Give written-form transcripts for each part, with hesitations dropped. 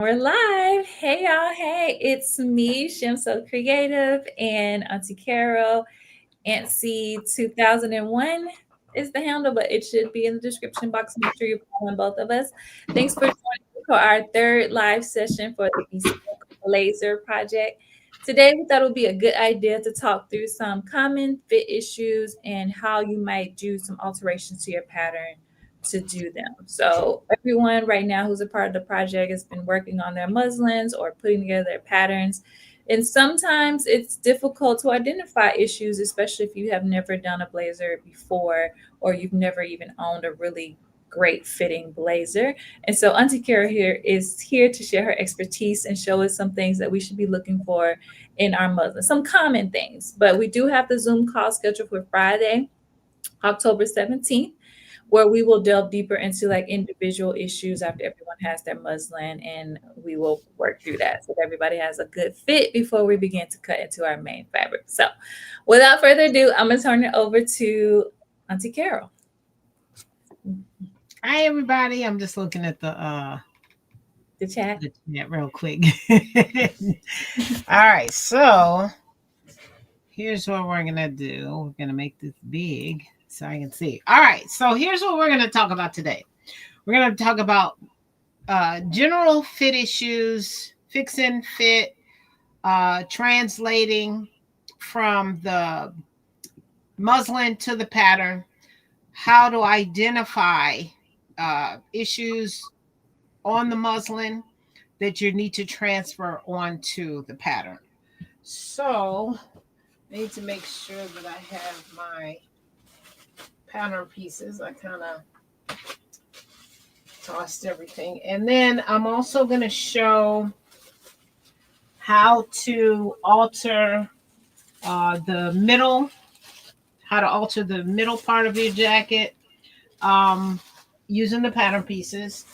We're live. Hey y'all. Hey, it's me, Shem So Creative, and Auntie Carol. Antsy 2001 is the handle, but it should be in the description box. Make sure you're following both of us. Thanks for joining me for our third live session for the Bespoke Blazer Project. Today, we thought it would be a good idea to talk through some common fit issues and how you might do some alterations to your pattern to do them. So, everyone right now who's a part of the project has been working on their muslins or putting together their patterns, and sometimes it's difficult to identify issues, especially if you have never done a blazer before or you've never even owned a really great fitting blazer. And so Auntie Kara here is here to share her expertise and show us some things that we should be looking for in our muslin, some common things. But we do have the Zoom call scheduled for Friday, October 17th, where we will delve deeper into like individual issues after everyone has their muslin, and we will work through that so that everybody has a good fit before we begin to cut into our main fabric. So without further ado, I'm gonna turn it over to Auntie Carol. Hi everybody. I'm just looking at The chat. the chat real quick. All right, so here's what we're gonna do. We're gonna make this big so I can see. All right, so here's what we're gonna talk about today. We're gonna talk about general fit issues, fixing fit, translating from the muslin to the pattern, how to identify issues on the muslin that you need to transfer onto the pattern. So I need to make sure that I have my pattern pieces. I kind of tossed everything. And then I'm also going to show how to alter the middle, how to alter the middle part of your jacket using the pattern pieces,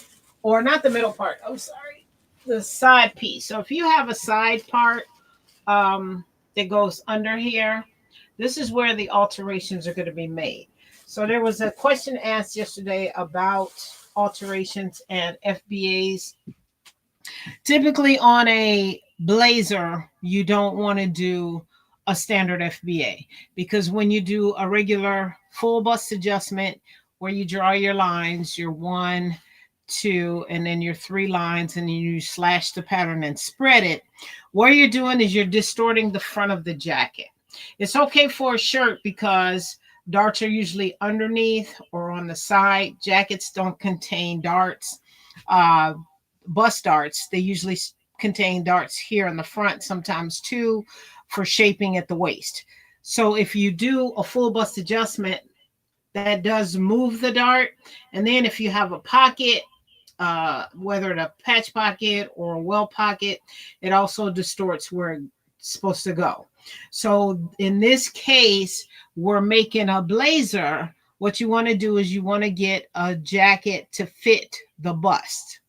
or not the middle part. I'm sorry, the side piece. So if you have a side part that goes under here, this is where the alterations are going to be made. So there was a question asked yesterday about alterations and FBAs. Typically on a blazer, you don't want to do a standard FBA, because when you do a regular full bust adjustment where you draw your lines, your 1, 2, and then your 3 lines, and then you slash the pattern and spread it, what you're doing is you're distorting the front of the jacket. It's okay for a shirt because darts are usually underneath or on the side. Jackets don't contain darts. Bust darts, they usually contain darts here in the front, sometimes too, for shaping at the waist. So if you do a full bust adjustment, that does move the dart. And then if you have a pocket, whether it's a patch pocket or a well pocket, it also distorts where it's supposed to go. So in this case, we're making a blazer. What you want to do is you want to get a jacket to fit the bust.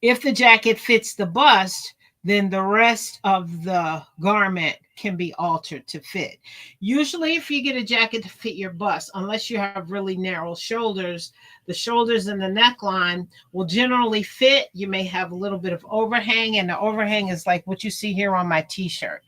If the jacket fits the bust, then the rest of the garment can be altered to fit. Usually, if you get a jacket to fit your bust, unless you have really narrow shoulders, the shoulders and the neckline will generally fit. You may have a little bit of overhang, and the overhang is like what you see here on my t-shirt.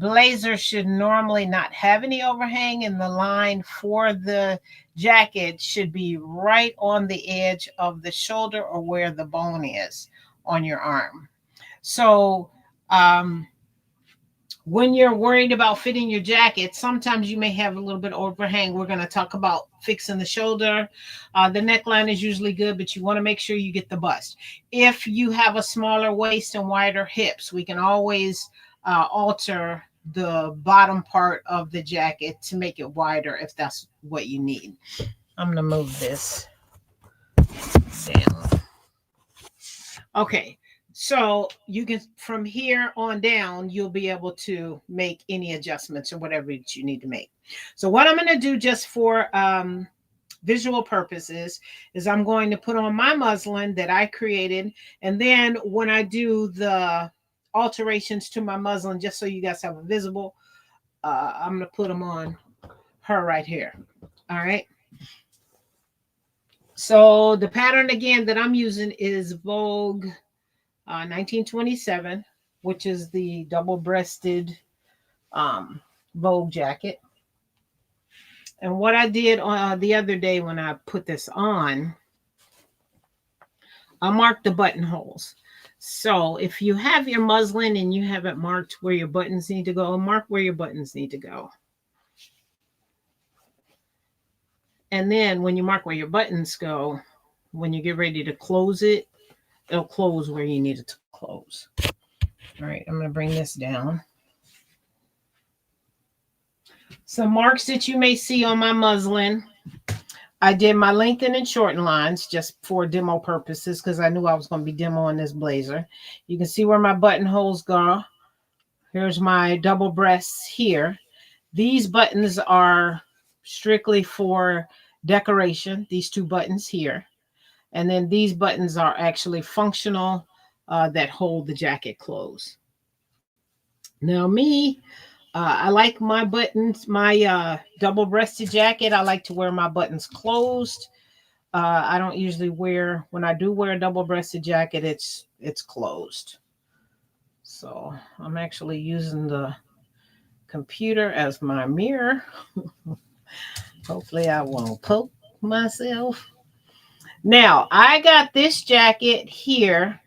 Blazer should normally not have any overhang, and the line for the jacket should be right on the edge of the shoulder or where the bone is on your arm. So when you're worried about fitting your jacket, sometimes you may have a little bit of overhang. We're going to talk about fixing the shoulder. The neckline is usually good, but you want to make sure you get the bust. If you have a smaller waist and wider hips, we can always alter the bottom part of the jacket to make it wider if that's what you need. I'm going to move this down. Okay, so you can, from here on down, you'll be able to make any adjustments or whatever that you need to make. So what I'm going to do just for visual purposes is I'm going to put on my muslin that I created, and then when I do the alterations to my muslin, just so you guys have a visible, I'm going to put them on her right here. All right. So the pattern again that I'm using is Vogue 1927, which is the double-breasted um, Vogue jacket. And what I did the other day when I put this on, I marked the buttonholes. So if you have your muslin and you haven't marked where your buttons need to go, mark where your buttons need to go. And then when you mark where your buttons go, when you get ready to close it, it'll close where you need it to close. All right, I'm going to bring this down. Some marks that you may see on my muslin. I did my lengthen and shorten lines just for demo purposes because I knew I was going to be demoing this blazer. You can see where my buttonholes go. Here's my double breasts here. These buttons are strictly for decoration, these two buttons here. And then these buttons are actually functional that hold the jacket closed. Now me, I like my buttons, my double-breasted jacket. I like to wear my buttons closed. I don't usually wear, when I do wear a double-breasted jacket, it's closed. So I'm actually using the computer as my mirror. Hopefully I won't poke myself. Now I got this jacket here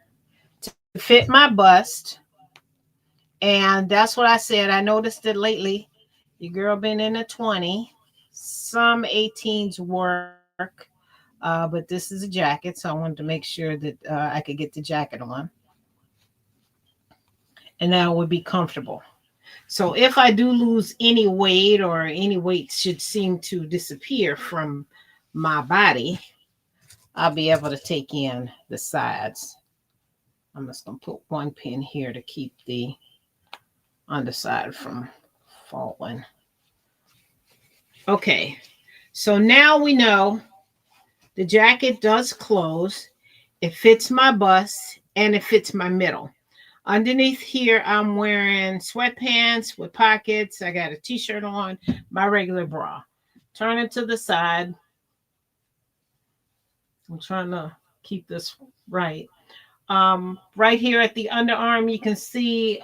to fit my bust. And that's what I said. I noticed it lately. Your girl been in a 20. Some 18s work. But this is a jacket, so I wanted to make sure that I could get the jacket on. And that would be comfortable. So if I do lose any weight or any weight should seem to disappear from my body, I'll be able to take in the sides. I'm just going to put one pin here to keep the underside from falling. Okay, so now we know the jacket does close. It fits my bust and it fits my middle. Underneath here, I'm wearing sweatpants with pockets. I got a t-shirt on, my regular bra. Turn it to the side. I'm trying to keep this right. Right here at the underarm, you can see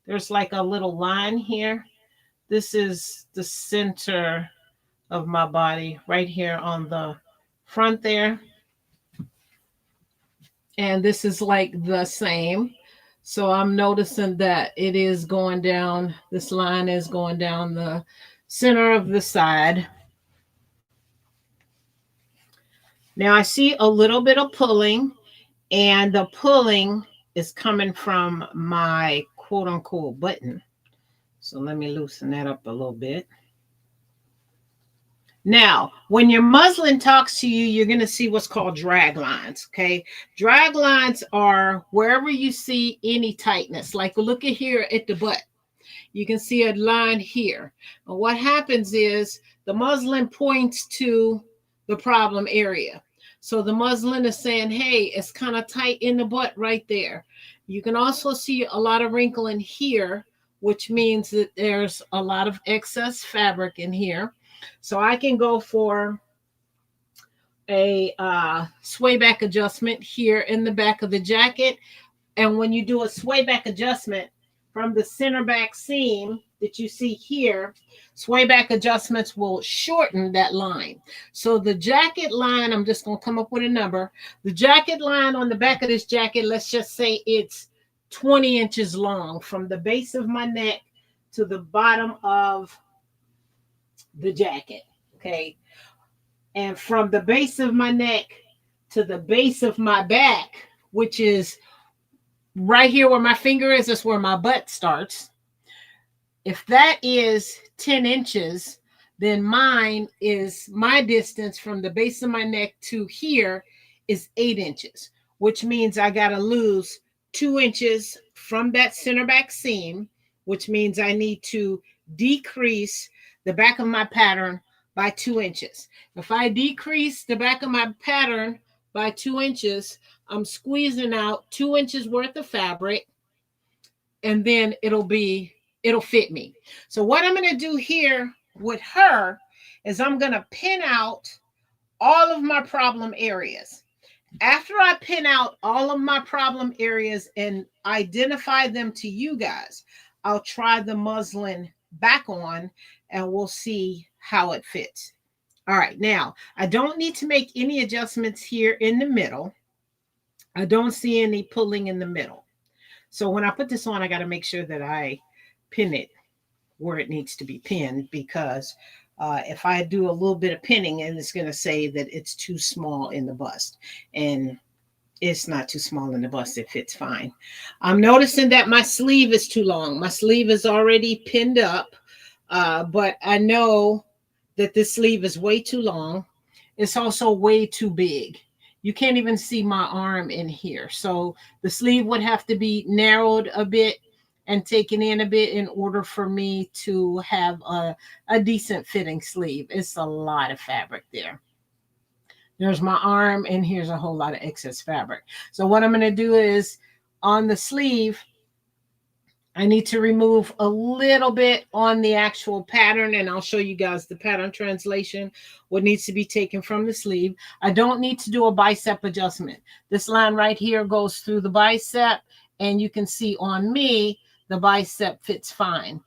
there's like a little line here. This is the center of my body right here on the front there. And this is like the same. So I'm noticing that it is going down, this line is going down the center of the side. Now I see a little bit of pulling, and the pulling is coming from my quote unquote button. So let me loosen that up a little bit. Now, when your muslin talks to you, you're going to see what's called drag lines, okay? Drag lines are wherever you see any tightness. Like look at here at the butt. You can see a line here. And what happens is the muslin points to the problem area. So the muslin is saying, hey, it's kind of tight in the butt right there. You can also see a lot of wrinkle in here, which means that there's a lot of excess fabric in here. So I can go for a sway back adjustment here in the back of the jacket. And when you do a sway back adjustment from the center back seam that you see here, sway back adjustments will shorten that line. So the jacket line, I'm just going to come up with a number. The jacket line on the back of this jacket, let's just say it's 20 inches long from the base of my neck to the bottom of the jacket, okay? And from the base of my neck to the base of my back, which is right here where my finger is, that's where my butt starts. If that is 10 inches, then my distance from the base of my neck to here is 8 inches, which means I got to lose 2 inches from that center back seam, which means I need to decrease the back of my pattern by 2 inches. If I decrease the back of my pattern by 2 inches, I'm squeezing out 2 inches worth of fabric, and then it'll fit me. So what I'm going to do here with her is I'm going to pin out all of my problem areas. After I pin out all of my problem areas and identify them to you guys, I'll try the muslin back on and we'll see how it fits. All right, now I don't need to make any adjustments here in the middle. I don't see any pulling in the middle. So when I put this on, I got to make sure that I pin it where it needs to be pinned, because if I do a little bit of pinning, and it's going to say that it's too small in the bust. And it's not too small in the bust. It fits fine. I'm noticing that my sleeve is too long. My sleeve is already pinned up, but I know that this sleeve is way too long. It's also way too big. You can't even see my arm in here. So the sleeve would have to be narrowed a bit and taken in a bit in order for me to have a decent fitting sleeve. It's a lot of fabric there. There's my arm, and here's a whole lot of excess fabric. So what I'm going to do is on the sleeve, I need to remove a little bit on the actual pattern, and I'll show you guys the pattern translation, what needs to be taken from the sleeve. I don't need to do a bicep adjustment. This line right here goes through the bicep, and you can see on me, the bicep fits fine.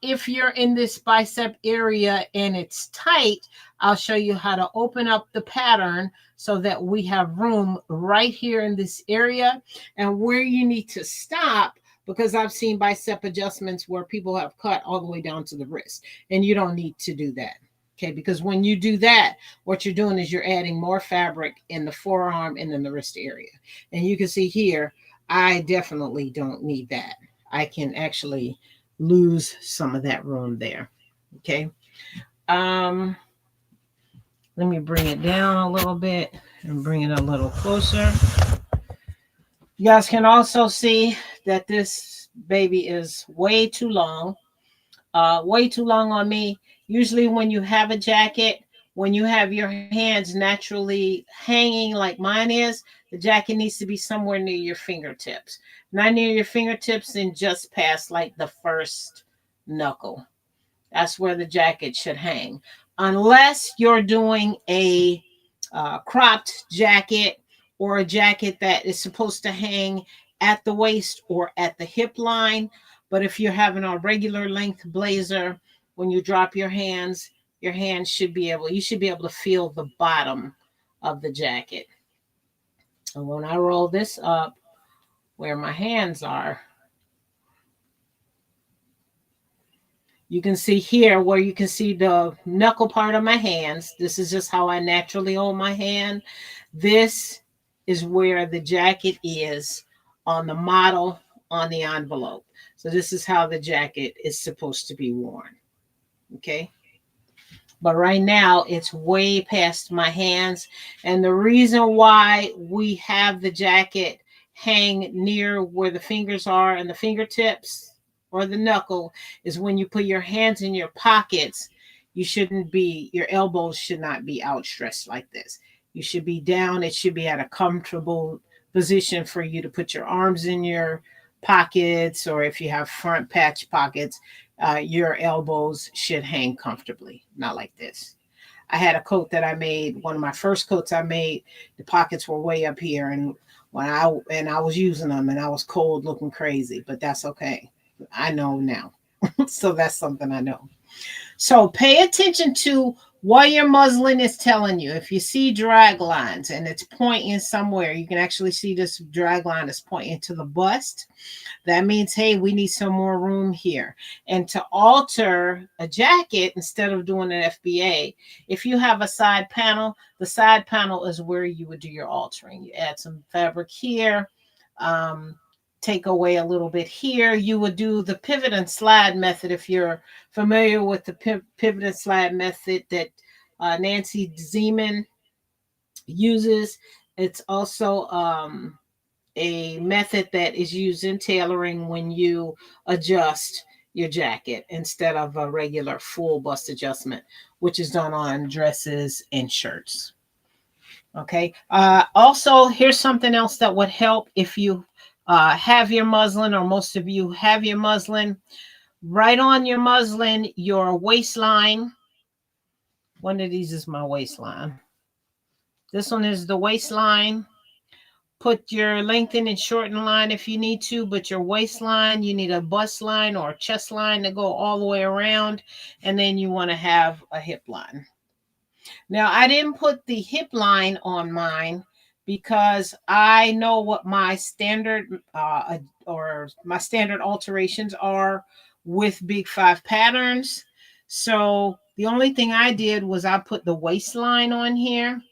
If you're in this bicep area and it's tight, I'll show you how to open up the pattern so that we have room right here in this area, and where you need to stop, because I've seen bicep adjustments where people have cut all the way down to the wrist, and you don't need to do that. Okay, because when you do that, what you're doing is you're adding more fabric in the forearm and in the wrist area. And you can see here, I definitely don't need that. I can actually lose some of that room there. Okay. Um, Let me bring it down a little bit and bring it a little closer. You guys can also see that this baby is way too long on me. Usually when you have a jacket, when you have your hands naturally hanging like mine is, the jacket needs to be somewhere near your fingertips. Not near your fingertips and just past like the first knuckle. That's where the jacket should hang. Unless you're doing a cropped jacket, or a jacket that is supposed to hang at the waist or at the hip line. But if you're having a regular length blazer, when you drop your hands should be able, you should be able to feel the bottom of the jacket. And when I roll this up where my hands are, you can see here where you can see the knuckle part of my hands. This is just how I naturally hold my hand. This is where the jacket is on the model, on the envelope. So this is how the jacket is supposed to be worn. Okay. But right now it's way past my hands. And the reason why we have the jacket hang near where the fingers are and the fingertips or the knuckle is when you put your hands in your pockets, you shouldn't be, your elbows should not be outstretched like this. You should be down. It should be at a comfortable position for you to put your arms in your pockets, or if you have front patch pockets, your elbows should hang comfortably, not like this. I had a coat that I made, one of my first coats I made, the pockets were way up here, and I was using them and I was cold looking crazy, but that's okay. I know now. So that's something I know. So pay attention to what your muslin is telling you. If you see drag lines and it's pointing somewhere, you can actually see this drag line is pointing to the bust. That means, hey, we need some more room here. And to alter a jacket, instead of doing an FBA, if you have a side panel, the side panel is where you would do your altering. You add some fabric here, um, take away a little bit here. You would do the pivot and slide method if you're familiar with the pivot and slide method that Nancy Zeman uses. It's also a method that is used in tailoring when you adjust your jacket instead of a regular full bust adjustment, which is done on dresses and shirts. Okay. Also, here's something else that would help if you have your muslin, or most of you have your muslin. Right on your muslin, your waistline. One of these is my waistline. This one is the waistline. put your lengthen and shorten line if you need to, but your waistline, you need a bust line or a chest line to go all the way around. And then you want to have a hip line. Now, I didn't put the hip line on mine because I know what my standard or my standard alterations are with Big Five patterns. So the only thing I did was I put the waistline on here.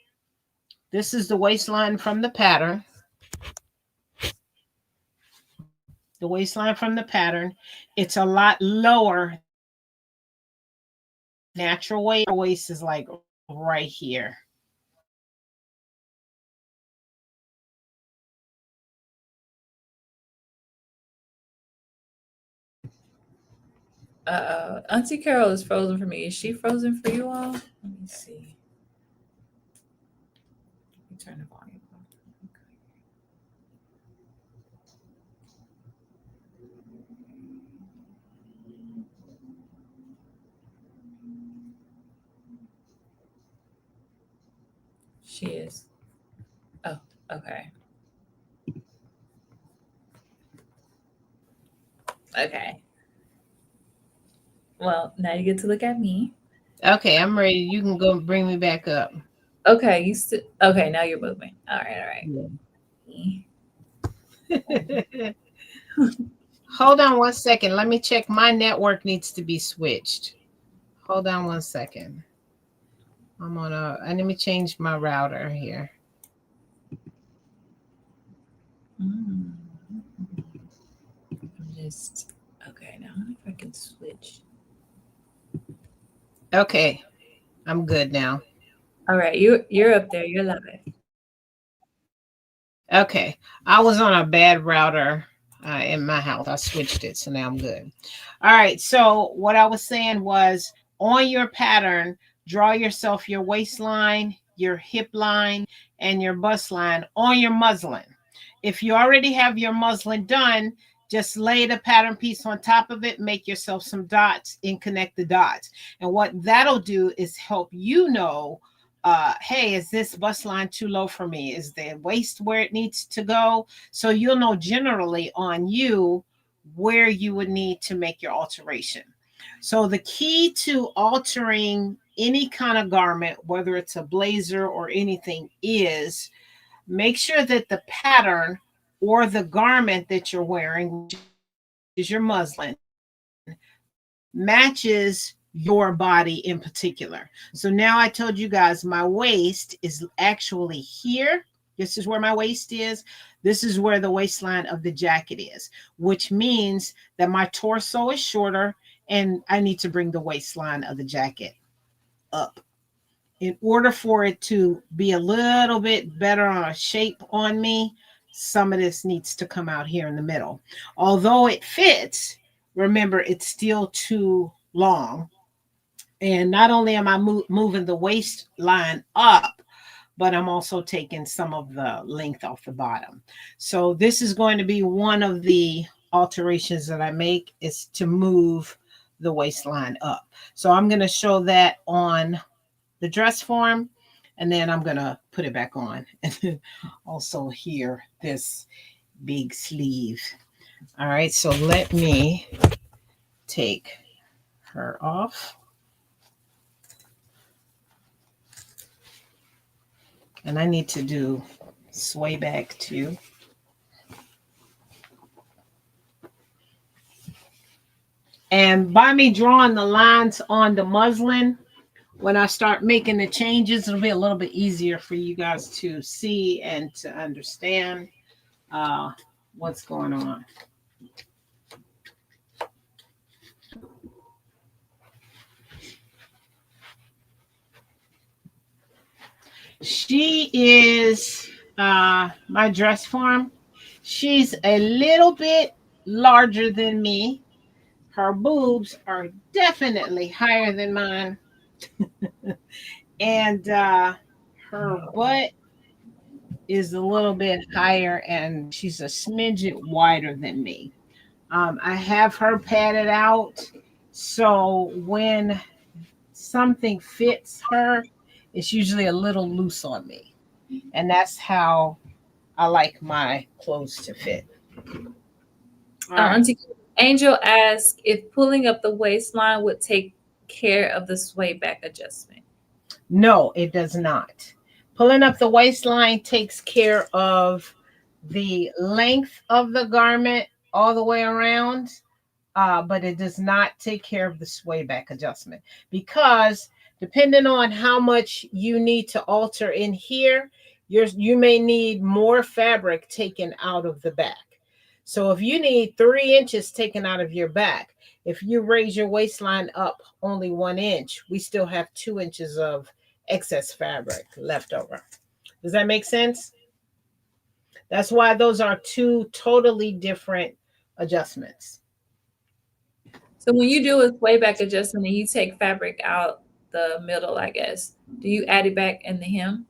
This is the waistline from the pattern. The waistline from the pattern. It's a lot lower than my natural waist. My natural waist is like right here. Auntie Carol is frozen for me. Is she frozen for you all? Let me see. Let me turn the volume off. Okay. She is. Oh, okay. Okay. Well, now you get to look at me. Okay, I'm ready. You can go bring me back up. Okay, okay, now you're moving. All right, all right. Yeah. Hold on one second. Let me check. My network needs to be switched. Hold on one second. Let me change my router here. Mm. I'm just okay. Now, I wonder if I can switch. Okay, I'm good now. All right, you're up there. You're live. Okay, I was on a bad router in my house. I switched it, so now I'm good. All right, so what I was saying was on your pattern, draw yourself your waistline, your hip line, and your bust line on your muslin. If you already have your muslin done, just lay the pattern piece on top of it, make yourself some dots, and connect the dots. And what that'll do is help you know, hey, is this bust line too low for me? Is the waist where it needs to go? So you'll know generally on you where you would need to make your alteration. So the key to altering any kind of garment, whether it's a blazer or anything, is make sure that the pattern or the garment that you're wearing, which is your muslin, matches your body in particular. So now I told you guys my waist is actually here. This is where my waist is. This is where the waistline of the jacket is, which means that my torso is shorter and I need to bring the waistline of the jacket up. In order for it to be a little bit better on a shape on me, some of this needs to come out here in the middle. Although it fits, remember it's still too long. And not only am I moving the waistline up, but I'm also taking some of the length off the bottom. So this is going to be one of the alterations that I make, is to move the waistline up. So I'm going to show that on the dress form, and then I'm going to put it back on. And then also here, this big sleeve. All right, so let me take her off. And I need to do sway back too. And by me drawing the lines on the muslin, when I start making the changes, it'll be a little bit easier for you guys to see and to understand uh, what's going on. She is my dress form. She's a little bit larger than me. Her boobs are definitely higher than mine. And her butt is a little bit higher, and she's a smidget wider than me. I have her padded out, so when something fits her, it's usually a little loose on me. And that's how I like my clothes to fit. All right. Auntie Angel asked if pulling up the waistline would take care of the sway back adjustment. No, it does not. Pulling up the waistline takes care of the length of the garment all the way around, but it does not take care of the sway back adjustment because depending on how much you need to alter in here, you may need more fabric taken out of the back. So if you need 3 inches taken out of your back, if you raise your waistline up only 1 inch, we still have 2 inches of excess fabric left over. Does that make sense? That's why those are two totally different adjustments. So when you do a sway back adjustment and you take fabric out the middle, I guess, do you add it back in the hem?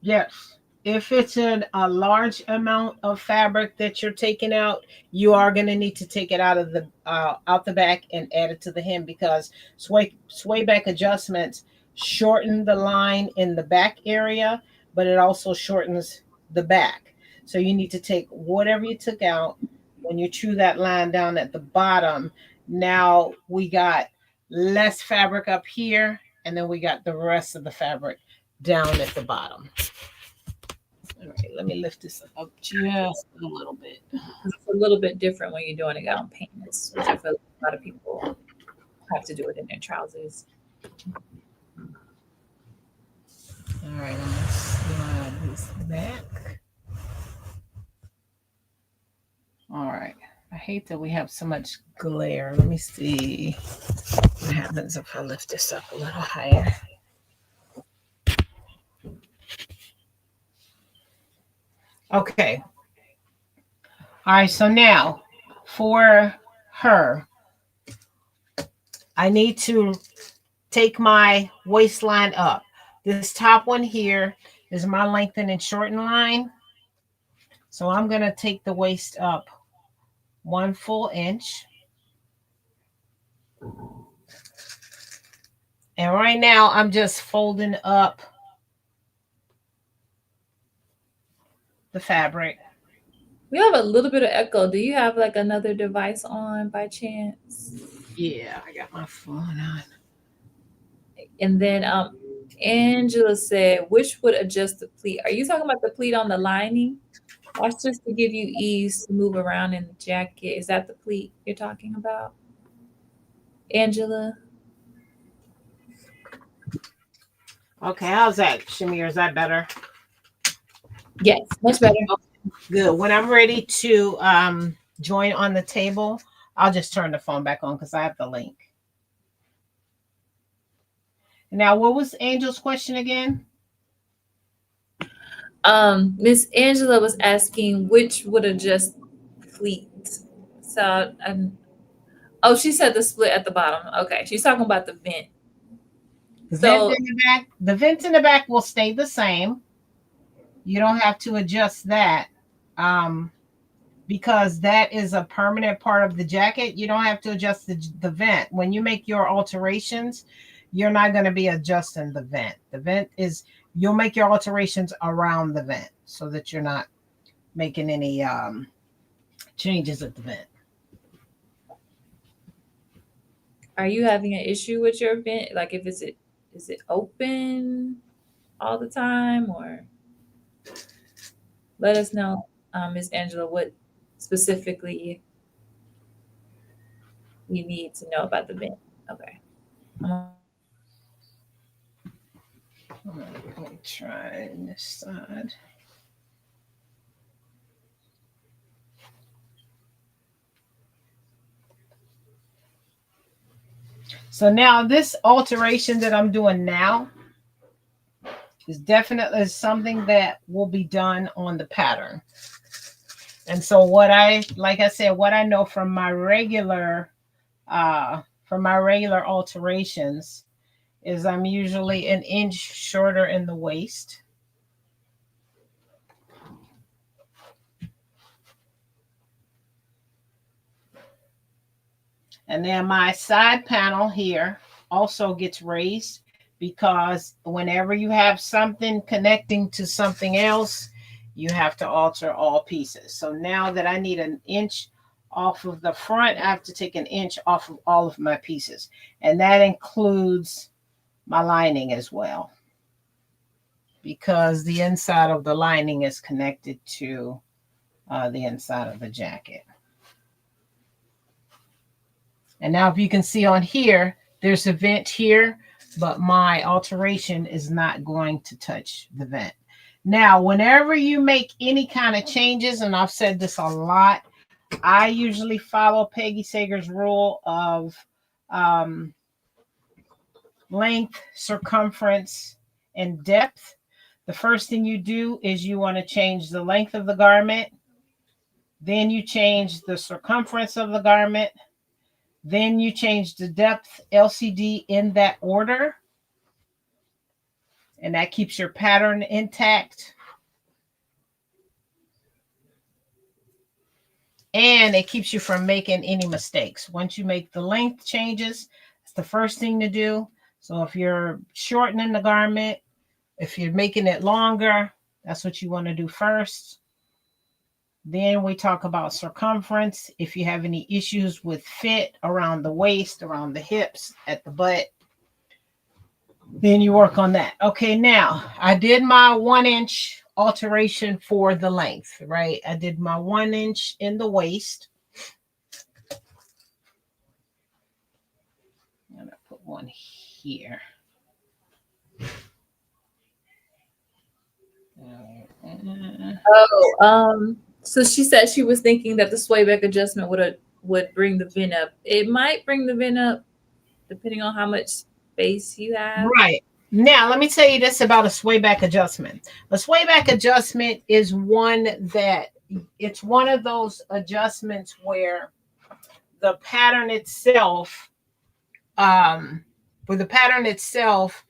Yes. If it's a large amount of fabric that you're taking out, you are going to need to take it out the back and add it to the hem because sway back adjustments shorten the line in the back area, but it also shortens the back. So you need to take whatever you took out when you chew that line down at the bottom. Now we got less fabric up here, and then we got the rest of the fabric down at the bottom. All right, let me lift this up just a little bit. It's a little bit different when you're doing it on pants, which I feel like a lot of people have to do it in their trousers. All right, I'm gonna slide this back. All right. I hate that we have so much glare. Let me see what happens if I lift this up a little higher. Okay. All right, so now for her, I need to take my waistline up. This top one here is my lengthen and shorten line. So I'm going to take the waist up 1 full inch. And right now I'm just folding up the fabric. We have a little bit of echo. Do you have like another device on by chance? Yeah, I got my phone on. And then Angela said, which would adjust the pleat? Are you talking about the pleat on the lining? That's just to give you ease to move around in the jacket. Is that the pleat you're talking about, Angela? Okay, how's that, Shamir? Is that better? Yes, much better. Good. When I'm ready to join on the table, I'll just turn the phone back on because I have the link. Now, what was Angel's question again? Miss Angela was asking which would adjust pleat. So, oh, she said the split at the bottom. Okay, she's talking about the vent. The vent So, in the back. The vent in the back will stay the same. You don't have to adjust that because that is a permanent part of the jacket. You don't have to adjust the vent. When you make your alterations, you're not going to be adjusting the vent. The vent is, you'll make your alterations around the vent so that you're not making any changes at the vent. are you having an issue with your vent? Like, if is it open all the time, or let us know, Miss Angela, what specifically you need to know about the vent. Okay. Let me try this side. So now this alteration that I'm doing now is definitely something that will be done on the pattern. And so like I said, what I know from my regular alterations is I'm usually an inch shorter in the waist. And then my side panel here also gets raised because whenever you have something connecting to something else, you have to alter all pieces. So now that I need an inch off of the front, I have to take an inch off of all of my pieces. And that includes my lining as well, because the inside of the lining is connected to the inside of the jacket. And now if you can see on here, there's a vent here, but my alteration is not going to touch the vent. Now, whenever you make any kind of changes, and I've said this a lot, I usually follow Peggy Sager's rule of um, length, circumference, and depth. The first thing you do is you want to change the length of the garment. Then you change the circumference of the garment. Then you change the depth, LCD, in that order. And that keeps your pattern intact. And it keeps you from making any mistakes. Once you make the length changes, it's the first thing to do. So if you're shortening the garment, if you're making it longer, that's what you want to do first. Then we talk about circumference. If you have any issues with fit around the waist, around the hips, at the butt, then you work on that. Okay, now I did my 1-inch alteration for the length, right? I did my 1 inch in the waist. I'm gonna put one here. So she said she was thinking that the sway back adjustment would bring the vent up. It might bring the vent up depending on how much space you have. Right. Now, let me tell you this about a sway back adjustment. A sway back adjustment is it's one of those adjustments where the pattern itself, where the pattern itself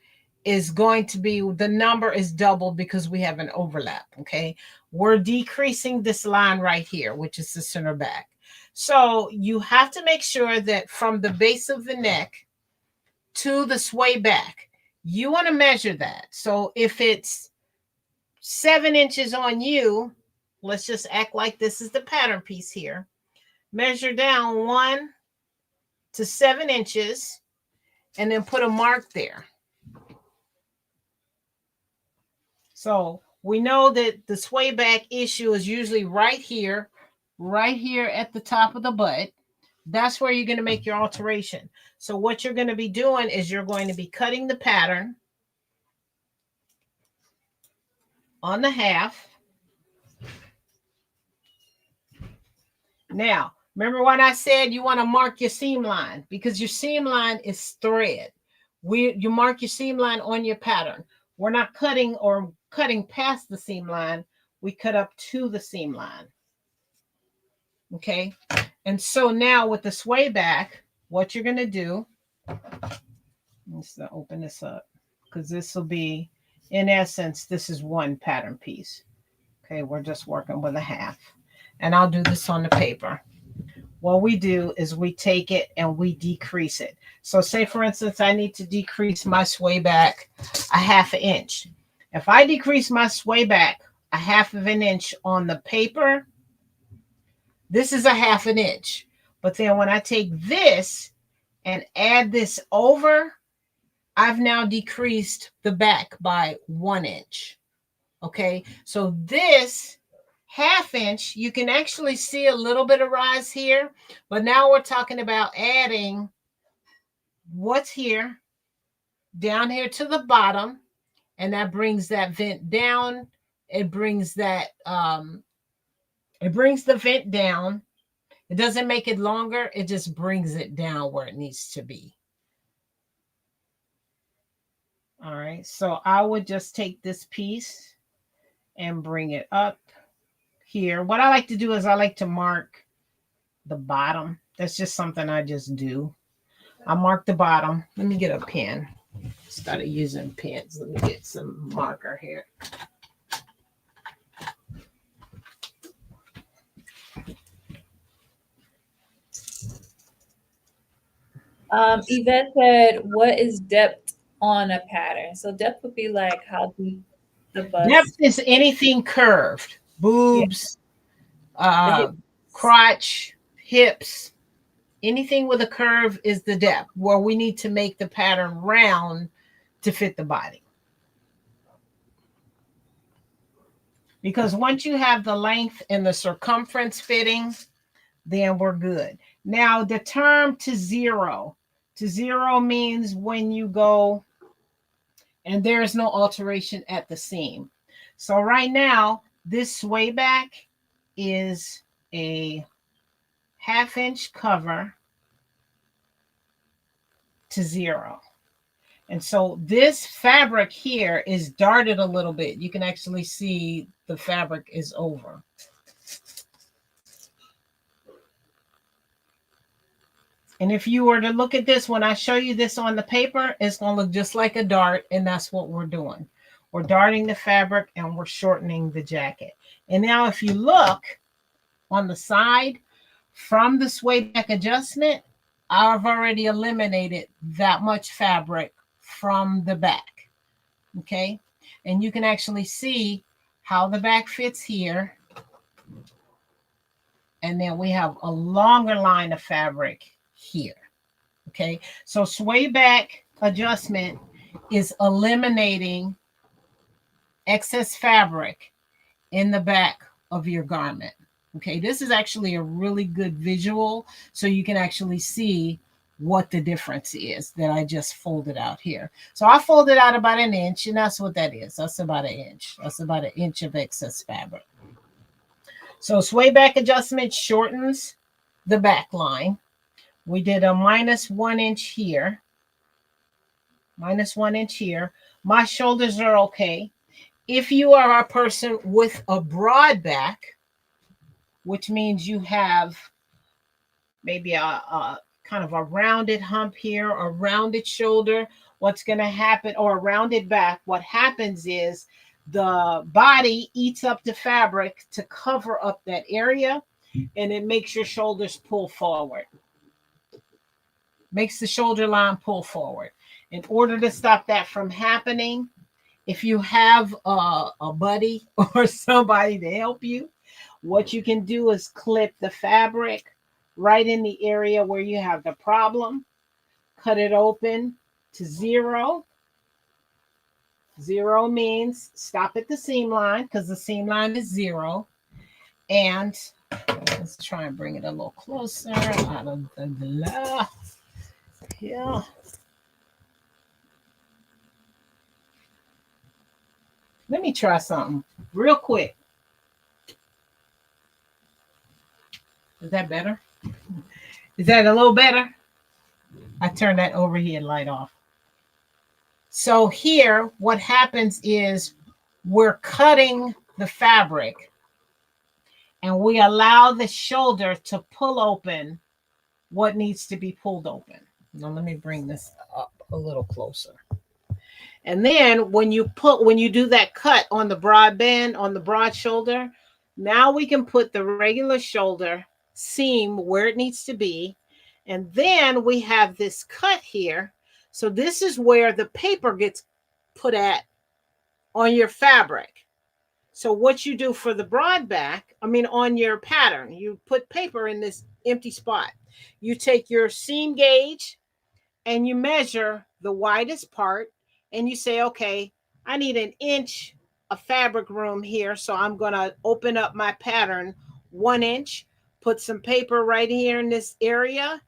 is going to be, the number is doubled because we have an overlap. Okay. We're decreasing this line right here, which is the center back. So you have to make sure that from the base of the neck to the sway back, you want to measure that. So if it's 7 inches on you, let's just act like this is the pattern piece here. Measure down 1 to 7 inches and then put a mark there. So we know that the sway back issue is usually right here at the top of the butt. That's where you're going to make your alteration. So what you're going to be doing is you're going to be cutting the pattern on the half. Now, remember when I said you want to mark your seam line, because your seam line is thread. You mark your seam line on your pattern. We're not cutting past the seam line. We cut up to the seam line. Okay. And so now with the sway back, what you're going to do, let's open this up, because this will be, in essence, this is one pattern piece. Okay. We're just working with a half. And I'll do this on the paper. What we do is we take it and we decrease it. So say, for instance, I need to decrease my sway back a 1/2 inch. If I decrease my sway back a 1/2 inch on the paper, this is a 1/2 inch. But then when I take this and add this over, I've now decreased the back by 1 inch. Okay, so this 1/2 inch, you can actually see a little bit of rise here, but now we're talking about adding what's here down here to the bottom, and that brings that vent down. It brings that it brings the vent down. It doesn't make it longer, it just brings it down where it needs to be. All right, so I would just take this piece and bring it up here. What I like to do is I like to mark the bottom. That's just something I just do. I mark the bottom. Let me get a pen. Started using pens. Let me get some marker here. Yvette said, what is depth on a pattern? So depth would be like how deep The Depth bust. is anything curved, Yeah. boobs, The uh, hips. crotch, hips. Anything with a curve is the depth, where we need to make the pattern round to fit the body. Because once you have the length and the circumference fitting, then we're good. Now, the term to zero means when you go and there is no alteration at the seam. So right now, this sway back is a 1/2 inch cover to zero. And so this fabric here is darted a little bit. You can actually see the fabric is over. And if you were to look at this, when I show you this on the paper, it's going to look just like a dart. And that's what we're doing. We're darting the fabric and we're shortening the jacket. And now if you look on the side from the sway back adjustment, I've already eliminated that much fabric from the back. Okay. And you can actually see how the back fits here. And then we have a longer line of fabric here. Okay, so sway back adjustment is eliminating excess fabric in the back of your garment. Okay, this is actually a really good visual so you can actually see what the difference is that I just folded out here. So I folded out about 1 inch, and that's what that is. That's about 1 inch. That's about 1 inch of excess fabric. So sway back adjustment shortens the back line. We did a -1 inch here. -1 inch here. My shoulders are okay. If you are a person with a broad back, which means you have maybe a kind of a rounded hump here, a rounded shoulder, what's going to happen, or a rounded back, what happens is the body eats up the fabric to cover up that area, and it makes your shoulders pull forward. Makes the shoulder line pull forward. In order to stop that from happening, if you have a buddy or somebody to help you, what you can do is clip the fabric right in the area where you have the problem, cut it open to zero. Zero means stop at the seam line because the seam line is zero. And let's try and bring it a little closer out of the glove. Yeah. Let me try something real quick. Is that better? Is that a little better? I turned that overhead light off. So here, what happens is we're cutting the fabric and we allow the shoulder to pull open what needs to be pulled open. Now let me bring this up a little closer. And then when you do that cut on the broad band, on the broad shoulder, now we can put the regular shoulder seam where it needs to be. And then we have this cut here. So this is where the paper gets put at on your fabric. So what you do for the broad back, on your pattern, you put paper in this empty spot. You take your seam gauge and you measure the widest part and you say, okay, I need 1 inch of fabric room here. So I'm going to open up my pattern 1 inch, put some paper right here in this area,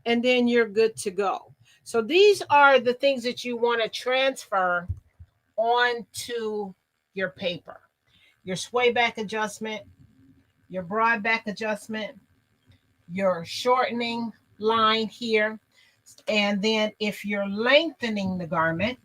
and then you're good to go. So these are the things that you want to transfer onto your paper. Your sway back adjustment, your broad back adjustment, your shortening line here. And then if you're lengthening the garment,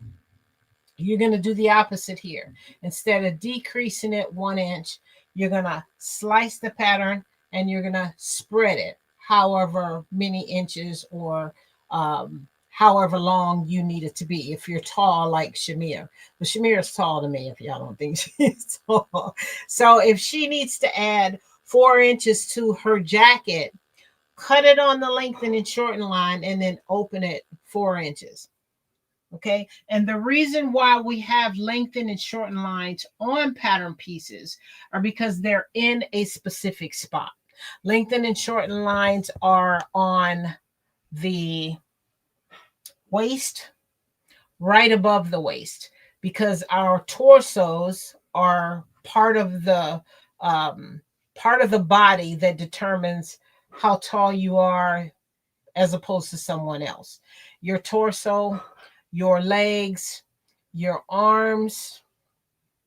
you're going to do the opposite here. Instead of decreasing it 1 inch, you're going to slice the pattern and you're going to spread it however many inches or however long you need it to be. If you're tall like Shamir, but Shamir is tall to me if y'all don't think she's tall. So if she needs to add 4 inches to her jacket, cut it on the lengthen and shorten line and then open it 4 inches. Okay. And the reason why we have lengthened and shortened lines on pattern pieces are because they're in a specific spot. Lengthened and shortened lines are on the waist, right above the waist, because our torsos are um, part of the body that determines how tall you are as opposed to someone else. Your torso, your legs, your arms,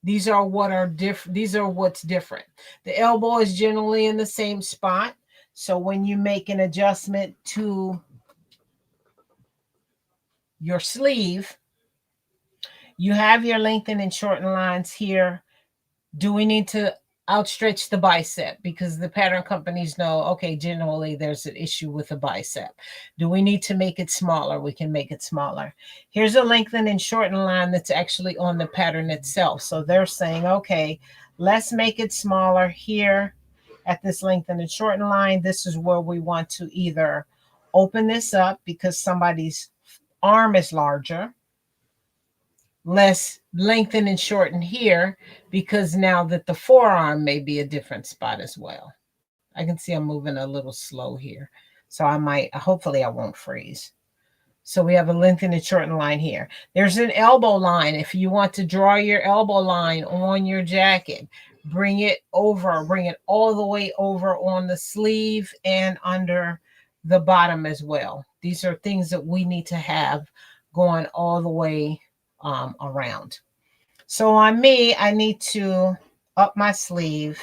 these are what are different. These are what's different. The elbow is generally in the same spot. So when you make an adjustment to your sleeve, you have your lengthen and shorten lines here. Do we need to outstretch the bicep? Because the pattern companies know, okay, generally there's an issue with the bicep. Do we need to make it smaller? We can make it smaller. Here's a lengthen and shorten line that's actually on the pattern itself. So they're saying, okay, let's make it smaller here at this lengthen and shorten line. This is where we want to either open this up because somebody's arm is larger, less lengthen and shorten here because now that the forearm may be a different spot as well. I can see I'm moving a little slow here. So hopefully I won't freeze. So we have a lengthen and shorten line here. There's an elbow line. If you want to draw your elbow line on your jacket, bring it all the way over on the sleeve and under the bottom as well. These are things that we need to have going all the way around. So on me, I need to up my sleeve.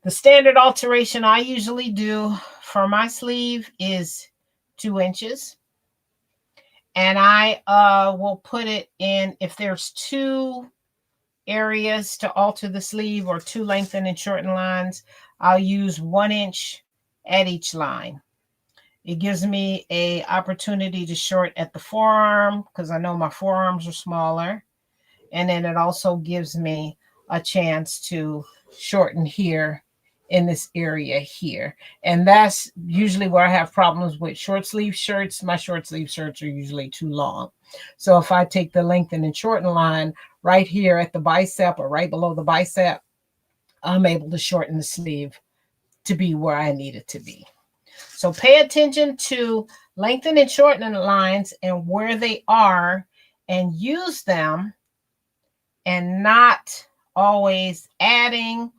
The standard alteration I usually do for my sleeve is 2 inches. And I will put it in, if there's 2 areas to alter the sleeve or 2 lengthen and shorten lines, I'll use 1 inch at each line. It gives me a opportunity to short at the forearm because I know my forearms are smaller. And then it also gives me a chance to shorten here in this area here. And that's usually where I have problems with short sleeve shirts. My short sleeve shirts are usually too long. So if I take the lengthen and shorten line right here at the bicep or right below the bicep, I'm able to shorten the sleeve to be where I need it to be. So pay attention to lengthen and shorten lines and where they are and use them, and not always adding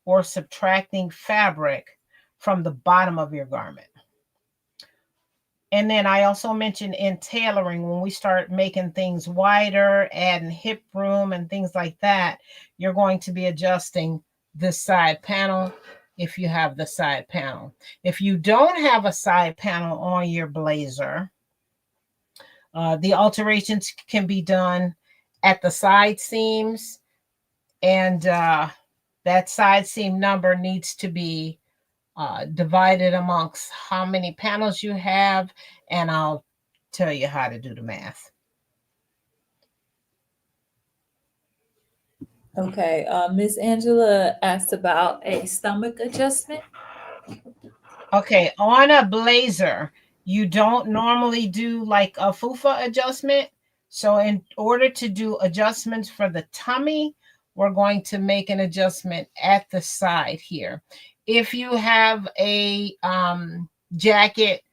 or subtracting fabric from the bottom of your garment. And then I also mentioned in tailoring, when we start making things wider, adding hip room and things like that, you're going to be adjusting this side panel if you have the side panel. If you don't have a side panel on your blazer, the alterations can be done at the side seams, and that side seam number needs to be divided amongst how many panels you have, and I'll tell you how to do the math. Okay, Miss Angela asked about a stomach adjustment. Okay, on a blazer, you don't normally do like a fufa adjustment. So in order to do adjustments for the tummy, we're going to make an adjustment at the side here. If you have a jacket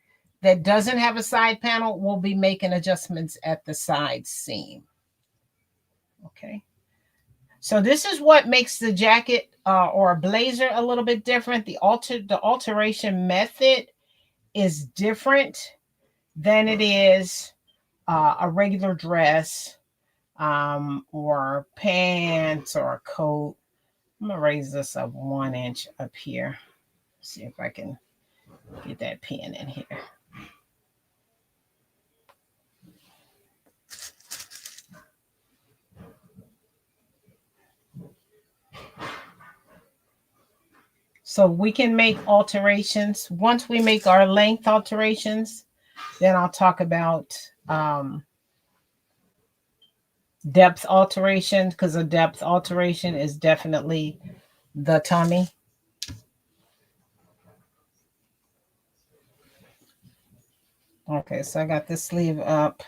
that doesn't have a side panel, we'll be making adjustments at the side seam. Okay. So this is what makes the jacket or a blazer a little bit different. The alteration method is different than it is a regular dress or pants or a coat. I'm gonna raise this up 1 inch up here. See if I can get that pin in here. So we can make alterations. Once we make our length alterations, then I'll talk about depth alteration, because a depth alteration is definitely the tummy. Okay, so I got this sleeve up.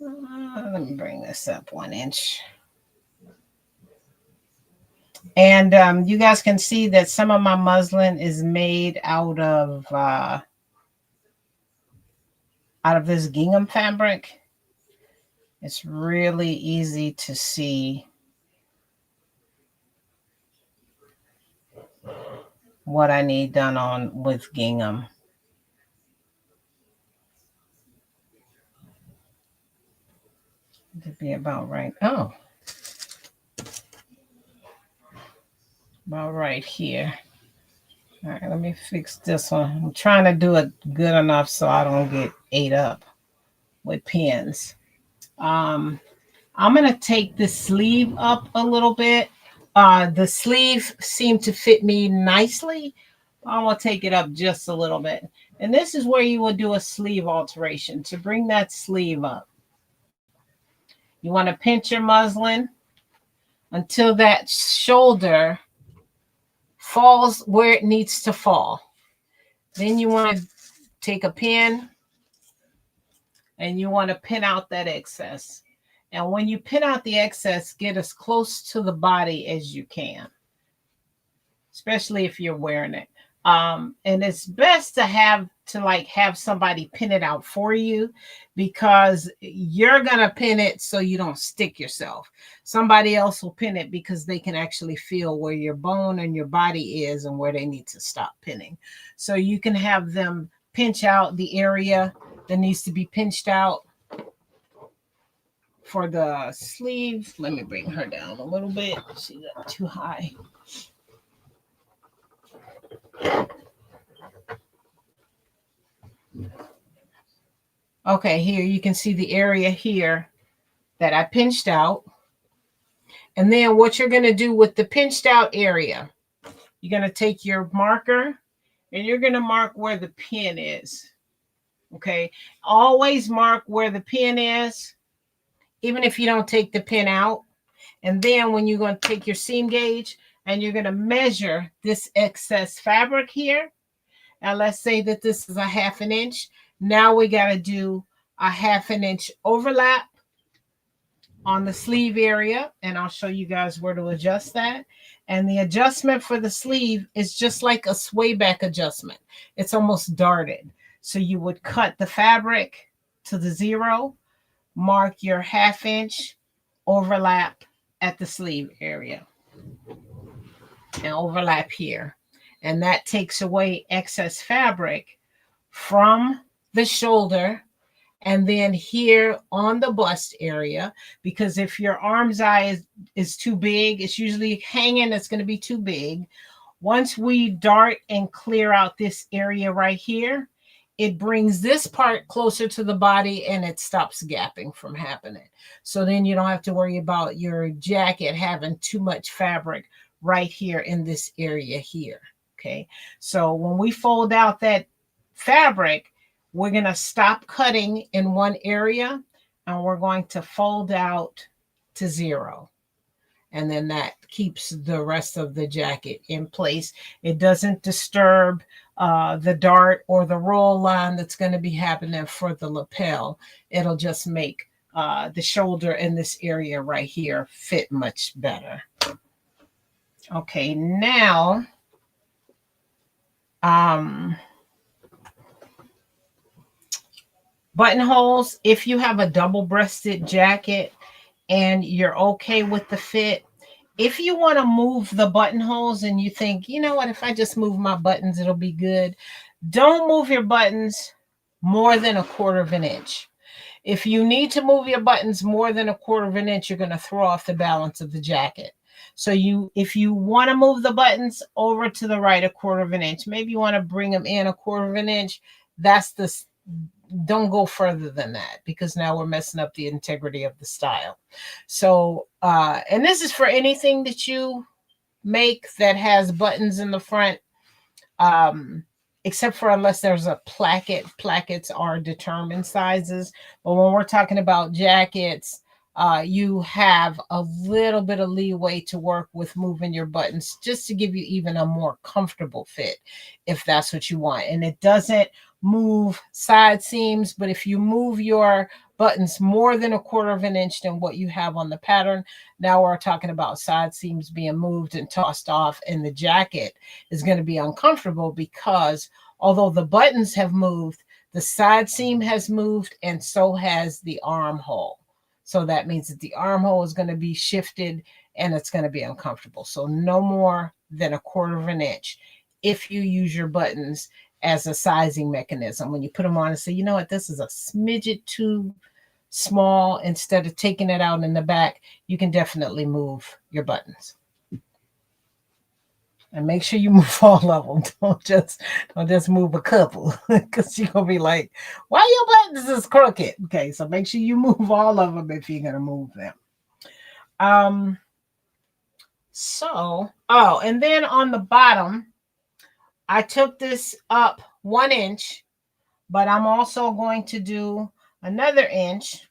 Let me bring this up 1 inch. And you guys can see that some of my muslin is made out of this gingham fabric. It's really easy to see what I need done on with gingham. To be about right. Oh, about right here. All right, let me fix this one. I'm trying to do it good enough so I don't get ate up with pins. I'm going to take the sleeve up a little bit. The sleeve seemed to fit me nicely. I'm going to take it up just a little bit. And this is where you will do a sleeve alteration to bring that sleeve up. You want to pinch your muslin until that shoulder falls where it needs to fall. Then you want to take a pin and you want to pin out that excess. And when you pin out the excess, get as close to the body as you can, especially if you're wearing it. And it's best to have somebody pin it out for you, because you're going to pin it so you don't stick yourself. Somebody else will pin it because they can actually feel where your bone and your body is and where they need to stop pinning. So you can have them pinch out the area that needs to be pinched out for the sleeve. Let me bring her down a little bit. She's up too high. Okay, here you can see the area here that I pinched out. And then what you're going to do with the pinched out area, you're going to take your marker and you're going to mark where the pin is. Okay, always mark where the pin is, even if you don't take the pin out. And then when you're going to take your seam gauge and you're going to measure this excess fabric here. Now let's say that this is a 1/2 inch. Now we got to do a 1/2 inch overlap on the sleeve area. And I'll show you guys where to adjust that. And the adjustment for the sleeve is just like a sway back adjustment. It's almost darted. So you would cut the fabric to the 0, mark your 1/2 inch overlap at the sleeve area, and overlap here. And that takes away excess fabric from the shoulder and then here on the bust area, because if your arm's eye is too big, it's usually hanging, it's going to be too big. Once we dart and clear out this area right here, it brings this part closer to the body and it stops gapping from happening. So then you don't have to worry about your jacket having too much fabric right here in this area here. Okay, so when we fold out that fabric, we're going to stop cutting in one area and we're going to fold out to 0. And then that keeps the rest of the jacket in place. It doesn't disturb the dart or the roll line that's going to be happening for the lapel. It'll just make the shoulder in this area right here fit much better. Okay, now buttonholes. If you have a double-breasted jacket and you're okay with the fit, if you want to move the buttonholes and you think, you know what, if I just move my buttons, it'll be good, don't move your buttons more than 1/4 inch. If you need to move your buttons more than 1/4 inch, you're going to throw off the balance of the jacket. So if you want to move the buttons over to the right 1/4 inch, maybe you want to bring them in 1/4 inch, don't go further than that, because now we're messing up the integrity of the style. So, and this is for anything that you make that has buttons in the front, except for unless there's a placket. Plackets are determined sizes. But when we're talking about jackets, you have a little bit of leeway to work with moving your buttons just to give you even a more comfortable fit, if that's what you want. And it doesn't move side seams, but if you move your buttons more than a quarter of an inch than what you have on the pattern. Now we're talking about side seams being moved and tossed off, and the jacket is going to be uncomfortable because although the buttons have moved, the side seam has moved, and so has the armhole. So that means that the armhole is going to be shifted and it's going to be uncomfortable. So no more than a quarter of an inch if you use your buttons as a sizing mechanism. When you put them on and say, you know what, this is a smidget too small, instead of taking it out in the back, you can definitely move your buttons. And make sure you move all of them. Don't just move a couple, because you're gonna be like, why your buttons is crooked? Okay, so make sure you move all of them if you're gonna move them. And then on the bottom, I took this up 1 inch, but I'm also going to do another inch.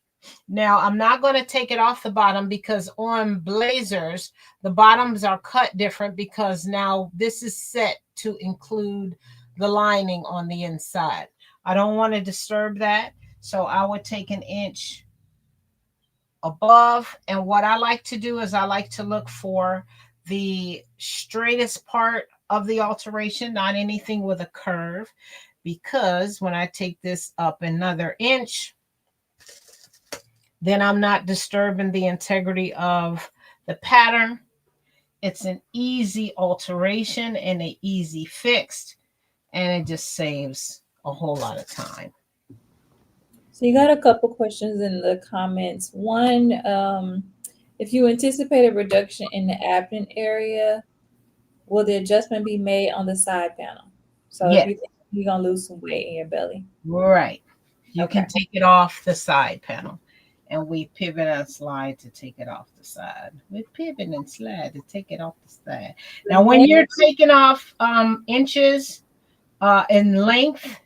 Now, I'm not going to take it off the bottom because on blazers, the bottoms are cut different because now this is set to include the lining on the inside. I don't want to disturb that, so I would take an inch above. And what I like to do is I like to look for the straightest part of the alteration, not anything with a curve, because when I take this up another inch, then I'm not disturbing the integrity of the pattern. It's an easy alteration and an easy fix, and it just saves a whole lot of time. So you got a couple questions in the comments. One, if you anticipate a reduction in the abdomen area, will the adjustment be made on the side panel? So if Yes. you think you're gonna lose some weight in your belly. Right. You Okay. can take it off the side panel. And we pivot and slide to take it off the side. We pivot and slide to take it off the side. Now, when you're taking off inches in length,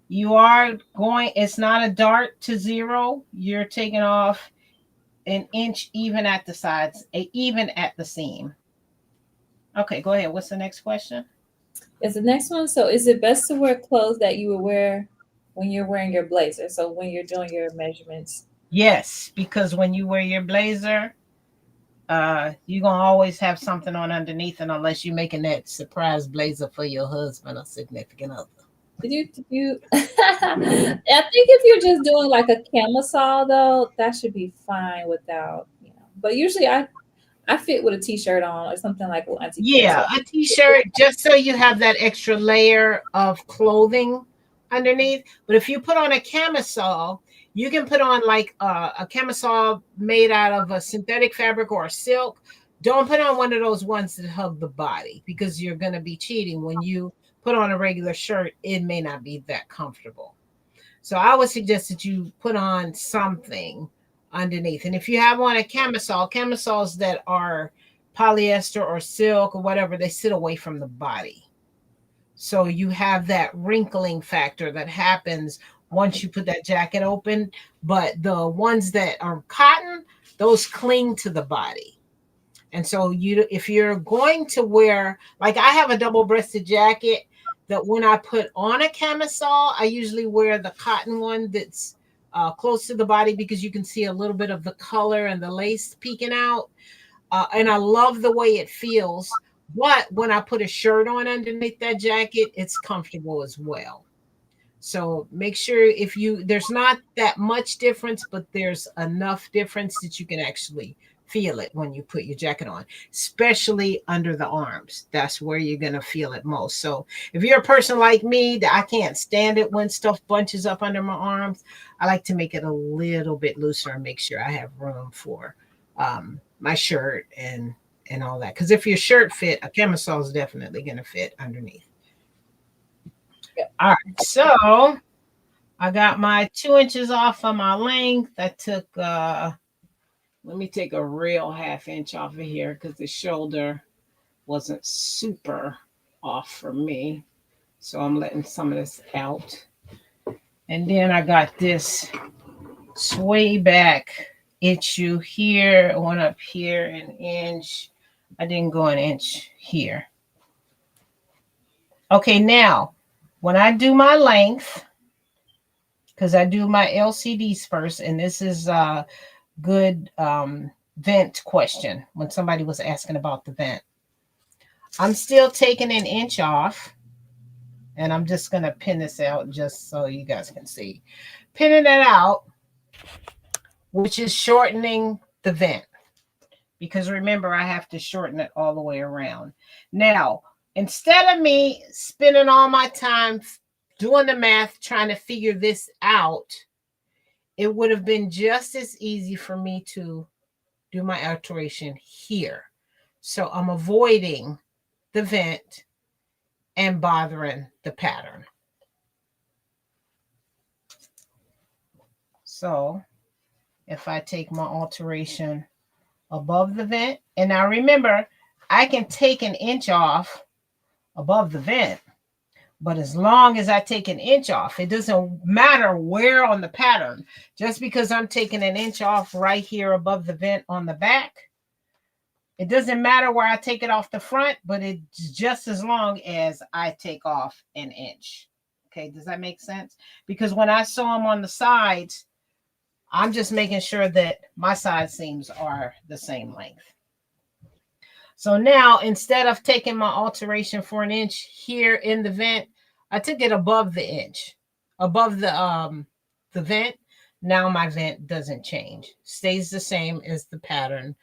you are going, it's not a dart to zero. You're taking off an inch even at the sides, even at the seam. Okay, go ahead. What's the next question? Is the next one. So is it best to wear clothes that you would wear when you're wearing your blazer? So when you're doing your measurements? Yes, because when you wear your blazer, you're gonna always have something on underneath, and unless you're making that surprise blazer for your husband or significant other. Did you I think if you're just doing like a camisole though, that should be fine without, But usually I fit with a t-shirt on or something like what Auntie Kara Yeah, a t-shirt, just so you have that extra layer of clothing underneath. But if you put on a camisole, you can put on like a camisole made out of a synthetic fabric or a silk. Don't put on one of those ones that hug the body, because you're going to be cheating. When you put on a regular shirt, it may not be that comfortable. So I would suggest that you put on something underneath. And if you have on a camisole, camisoles that are polyester or silk or whatever, they sit away from the body. So you have that wrinkling factor that happens once you put that jacket open. But the ones that are cotton, those cling to the body. And so if you're going to wear, like I have a double-breasted jacket that when I put on a camisole, I usually wear the cotton one that's close to the body, because you can see a little bit of the color and the lace peeking out. And I love the way it feels. But when I put a shirt on underneath that jacket, it's comfortable as well. So make sure there's not that much difference, but there's enough difference that you can actually feel it when you put your jacket on, especially under the arms. That's where you're going to feel it most. So if you're a person like me that I can't stand it when stuff bunches up under my arms, I like to make it a little bit looser and make sure I have room for my shirt and all that. Because if your shirt fit, a camisole is definitely going to fit underneath. All right, so I got my 2 inches off of my length. I took, let me take a real half inch off of here because the shoulder wasn't super off for me. So I'm letting some of this out. And then I got this sway back issue here, one up here, an inch. I didn't go an inch here. Okay, now when I do my length, because I do my LCDs first. And this is a good vent question when somebody was asking about the vent. I'm still taking an inch off. And I'm just going to pin this out just so you guys can see. Pinning it out, which is shortening the vent. Because remember, I have to shorten it all the way around. Now, instead of me spending all my time doing the math, trying to figure this out, it would have been just as easy for me to do my alteration here. So I'm avoiding the vent and bothering the pattern. So if I take my alteration above the vent, and now remember, I can take an inch off above the vent, but as long as I take an inch off, it doesn't matter where on the pattern. Just because I'm taking an inch off right here above the vent on the back, it doesn't matter where I take it off the front, but it's just as long as I take off an inch. Okay, does that make sense? Because when I sew them on the sides, I'm just making sure that my side seams are the same length. So now, instead of taking my alteration for an inch here in the vent, I took it above the inch, above the vent. Now my vent doesn't change, stays the same as the pattern.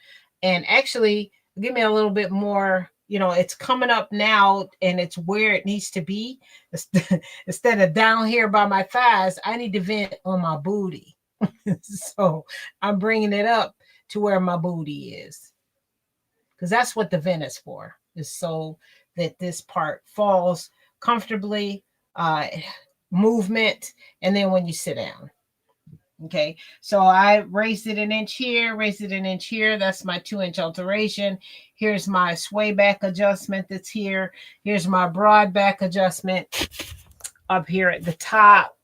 And actually, give me a little bit more, it's coming up now and it's where it needs to be. Instead of down here by my thighs, I need to vent on my booty. So I'm bringing it up to where my booty is. Because that's what the vent is for, is so that this part falls comfortably, movement, and then when you sit down. Okay, so I raised it an inch here, raised it an inch here. That's my 2-inch alteration. Here's my sway back adjustment that's here. Here's my broad back adjustment up here at the top.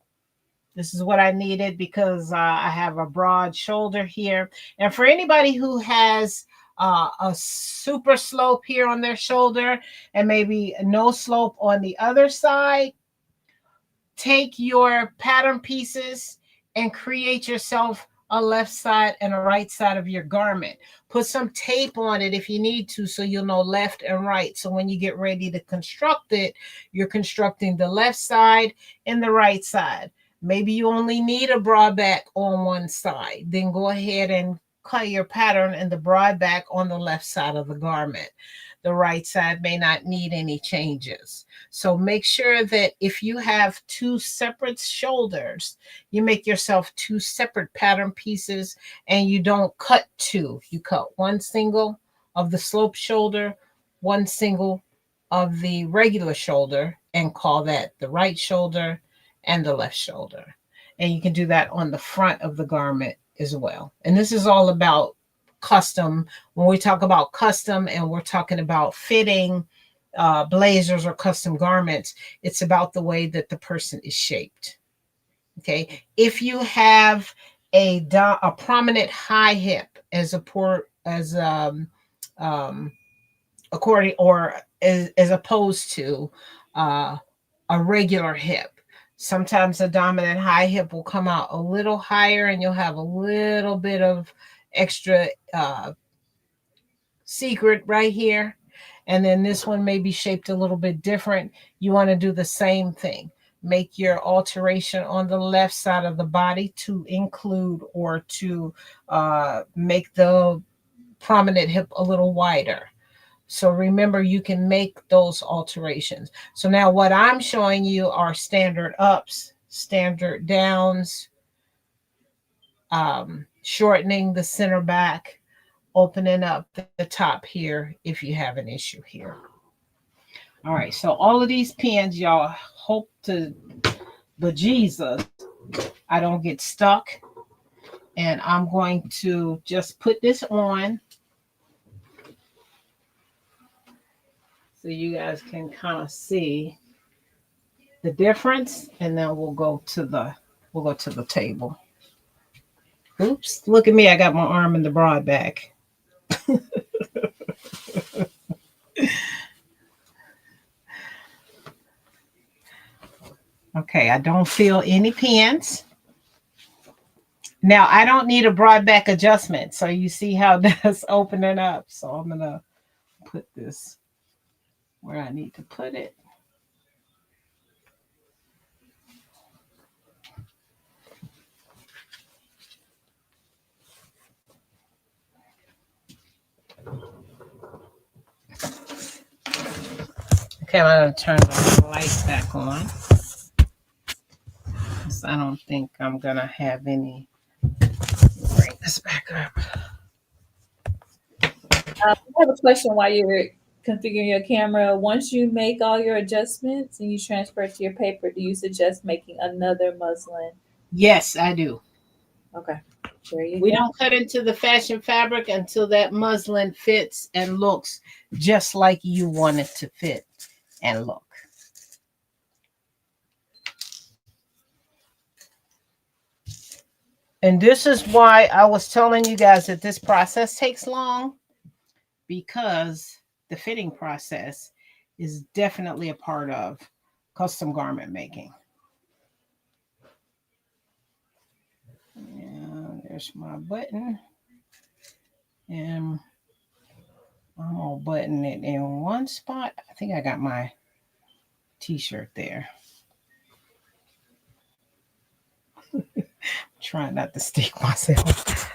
This is what I needed because I have a broad shoulder here. And for anybody who has a super slope here on their shoulder and maybe no slope on the other side, take your pattern pieces and create yourself a left side and a right side of your garment. Put some tape on it if you need to, so you'll know left and right. So when you get ready to construct it, you're constructing the left side and the right side. Maybe you only need a broad back on one side. Then go ahead and cut your pattern and the broad back on the left side of the garment. The right side may not need any changes. So make sure that if you have two separate shoulders, you make yourself two separate pattern pieces and you don't cut two. You cut one single of the slope shoulder, one single of the regular shoulder, and call that the right shoulder and the left shoulder. And you can do that on the front of the garment as well. And this is all about custom. When we talk about custom and we're talking about fitting blazers or custom garments, it's about the way that the person is shaped. Okay, if you have a prominent high hip as according or as opposed to a regular hip, sometimes a dominant high hip will come out a little higher and you'll have a little bit of extra secret right here. And then this one may be shaped a little bit different. You want to do the same thing. Make your alteration on the left side of the body to include or to make the prominent hip a little wider. So remember, you can make those alterations. So now what I'm showing you are standard ups, standard downs, shortening the center back, opening up the top here if you have an issue here. All right, so all of these pins, y'all, hope to bejesus I don't get stuck. And I'm going to just put this on so you guys can kind of see the difference, and then we'll go to the table. Oops, look at me, I got my arm in the broad back. Okay, I don't feel any pins. Now I don't need a broad back adjustment. So you see how that's opening up. So I'm going to put this where I need to put it. Okay, I'm going to turn the light back on. I don't think I'm going to have any. Bring this back up. I have a question while you're configuring your camera. Once you make all your adjustments and you transfer it to your paper, do you suggest making another muslin? Yes, I do. Okay, there you We go. don't cut into the fashion fabric until that muslin fits and looks just like you want it to fit and look. And this is why I was telling you guys that this process takes long, because the fitting process is definitely a part of custom garment making. And there's my button. And I'm gonna button it in one spot. I think I got my t-shirt there. Trying not to stick myself.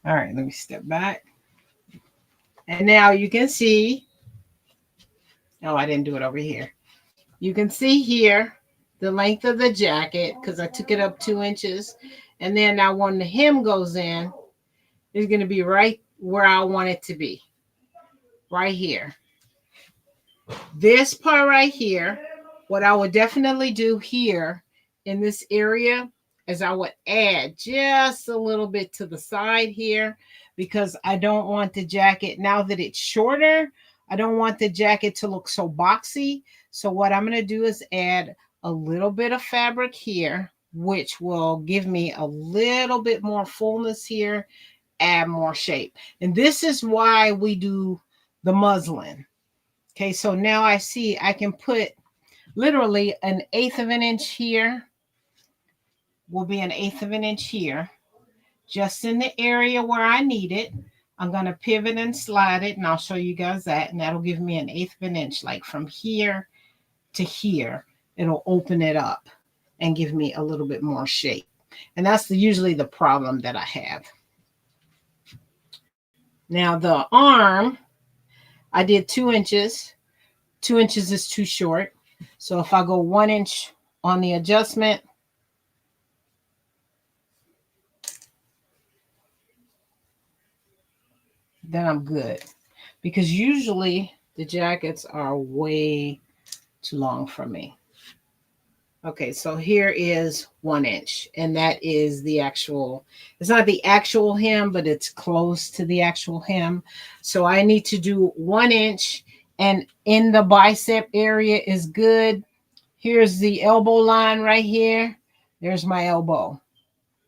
All right, let me step back. And now you can see, oh, I didn't do it over here. You can see here the length of the jacket because I took it up 2 inches. And then now when the hem goes in, it's going to be right where I want it to be. Right here. This part right here, what I would definitely do here in this area is I would add just a little bit to the side here, because I don't want the jacket, now that it's shorter, I don't want the jacket to look so boxy. So what I'm going to do is add a little bit of fabric here, which will give me a little bit more fullness here, add more shape. And this is why we do the muslin. Okay, so now I see I can put literally 1/8 of an inch here, will be 1/8 of an inch here, just in the area where I need it. I'm going to pivot and slide it, and I'll show you guys that, and that'll give me 1/8 of an inch, like from here to here. It'll open it up and give me a little bit more shape. And that's usually the problem that I have. Now the arm, I did 2 inches. 2 inches is too short. So if I go 1 inch on the adjustment, then I'm good. Because usually the jackets are way too long for me. Okay, so here is 1 inch, and that is the actual, it's not the actual hem, but it's close to the actual hem. So I need to do 1 inch, and in the bicep area is good. Here's the elbow line right here. There's my elbow.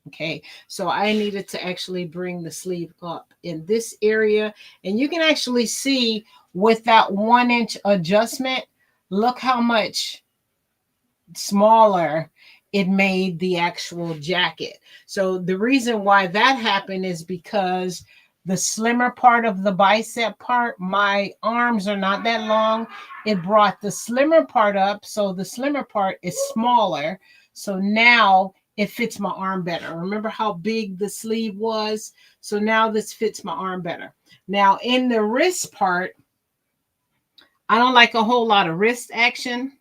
Okay, so I needed to actually bring the sleeve up in this area, and you can actually see with that 1 inch adjustment, look how much smaller it made the actual jacket. So the reason why that happened is because the slimmer part of the bicep part, my arms are not that long. It brought the slimmer part up, so the slimmer part is smaller. So now it fits my arm better. Remember how big the sleeve was? So now this fits my arm better. Now in the wrist part, I don't like a whole lot of wrist action.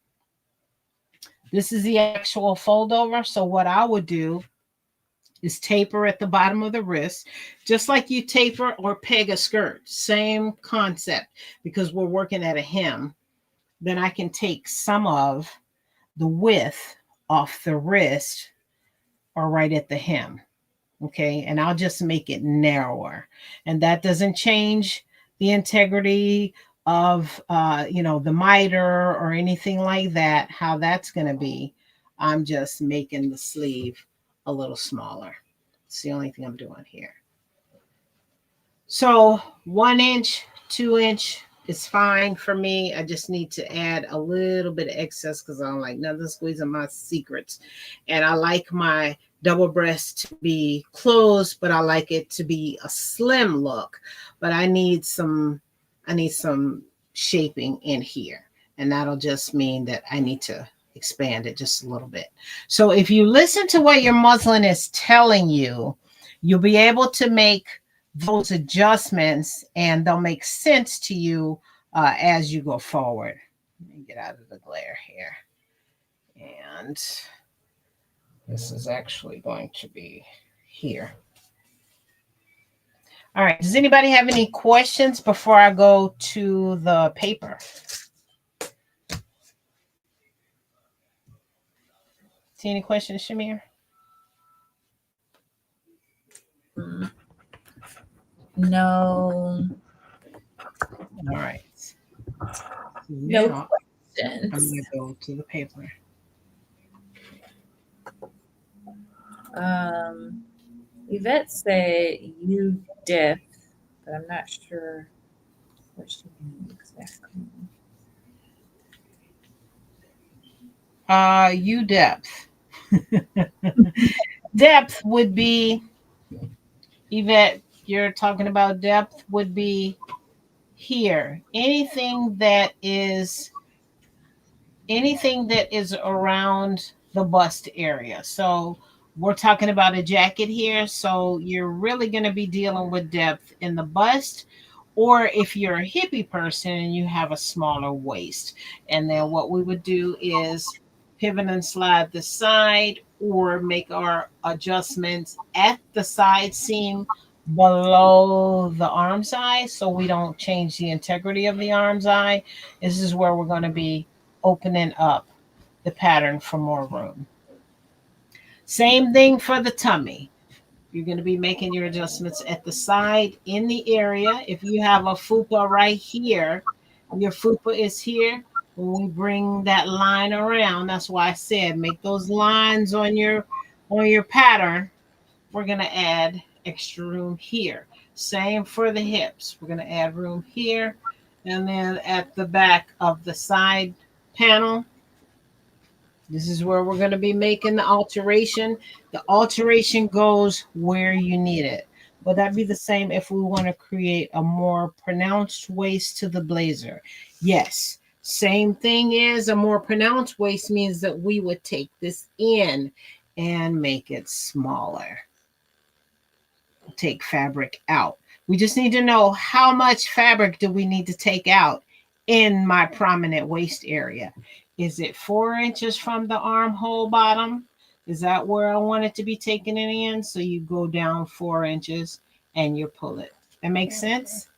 This is the actual fold over. So what I would do is taper at the bottom of the wrist, just like you taper or peg a skirt. Same concept, because we're working at a hem. Then I can take some of the width off the wrist or right at the hem. Okay, and I'll just make it narrower. And that doesn't change the integrity of the miter or anything like that, how that's going to be. I'm just making the sleeve a little smaller. It's the only thing I'm doing here. So 1 inch, 2 inch, It's fine for me. I just need to add a little bit of excess because I don't like nothing squeezing my secrets. And I like my double breast to be closed, but I like it to be a slim look. But I need some shaping in here. And that'll just mean that I need to expand it just a little bit. So if you listen to what your muslin is telling you, you'll be able to make those adjustments and they'll make sense to you as you go forward. Let me get out of the glare here. And this is actually going to be here. All right. Does anybody have any questions before I go to the paper? See any questions, Shamir? No. All right. No Now I'm questions. going to go to the paper. Yvette said you deaf, but I'm not sure what she means exactly. U depth. Depth would be, Yvette, you're talking about depth would be here. Anything that is around the bust area. So we're talking about a jacket here. So you're really going to be dealing with depth in the bust, or if you're a hippie person and you have a smaller waist. And then what we would do is pivot and slide the side or make our adjustments at the side seam below the arm size so we don't change the integrity of the arm's eye. This is where we're going to be opening up the pattern for more room. Same thing for the tummy. You're going to be making your adjustments at the side in the area. If you have a fupa right here, your fupa is here. When we bring that line around, that's why I said make those lines on your pattern. We're going to add extra room here. Same for the hips. We're going to add room here. And then at the back of the side panel, this is where we're going to be making the alteration. The alteration goes where you need it. But that'd be the same if we want to create a more pronounced waist to the blazer. Yes, same thing is a more pronounced waist means that we would take this in and make it smaller. Take fabric out. We just need to know how much fabric do we need to take out in my prominent waist area. Is it 4 inches from the armhole bottom? Is that where I want it to be taken in? So you go down 4 inches and you pull it. That makes sense?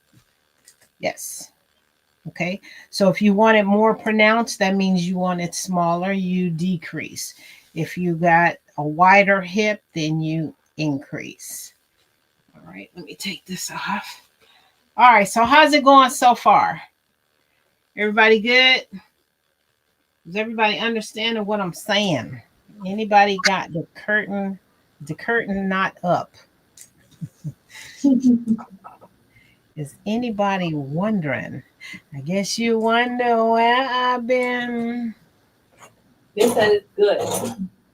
Yes. Okay. So if you want it more pronounced, that means you want it smaller, you decrease. If you got a wider hip, then you increase. All right, let me take this off. All right, so how's it going so far? Everybody good? Is everybody understanding what I'm saying? Anybody got the curtain not up? Is anybody wondering? I guess you wonder where I've been. They said it's good.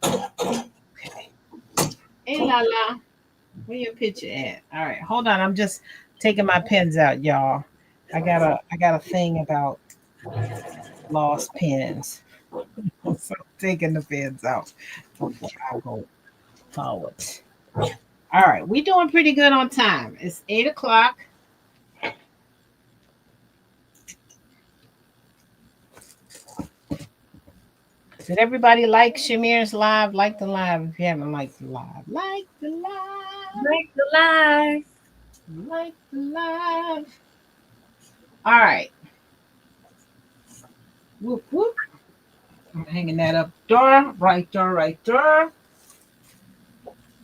Okay. Hey, Lala. Where your picture at? All right, hold on. I'm just taking my pens out, y'all. I got a thing about lost pens. So I'm taking the pens out before I go forward. All right, we doing pretty good on time. It's 8:00. Did everybody like Shamir's live? Like the live if you haven't liked the live. Like the live. Like the live. Like the live. All right. Whoop, whoop. I'm hanging that up there. Right there, right there.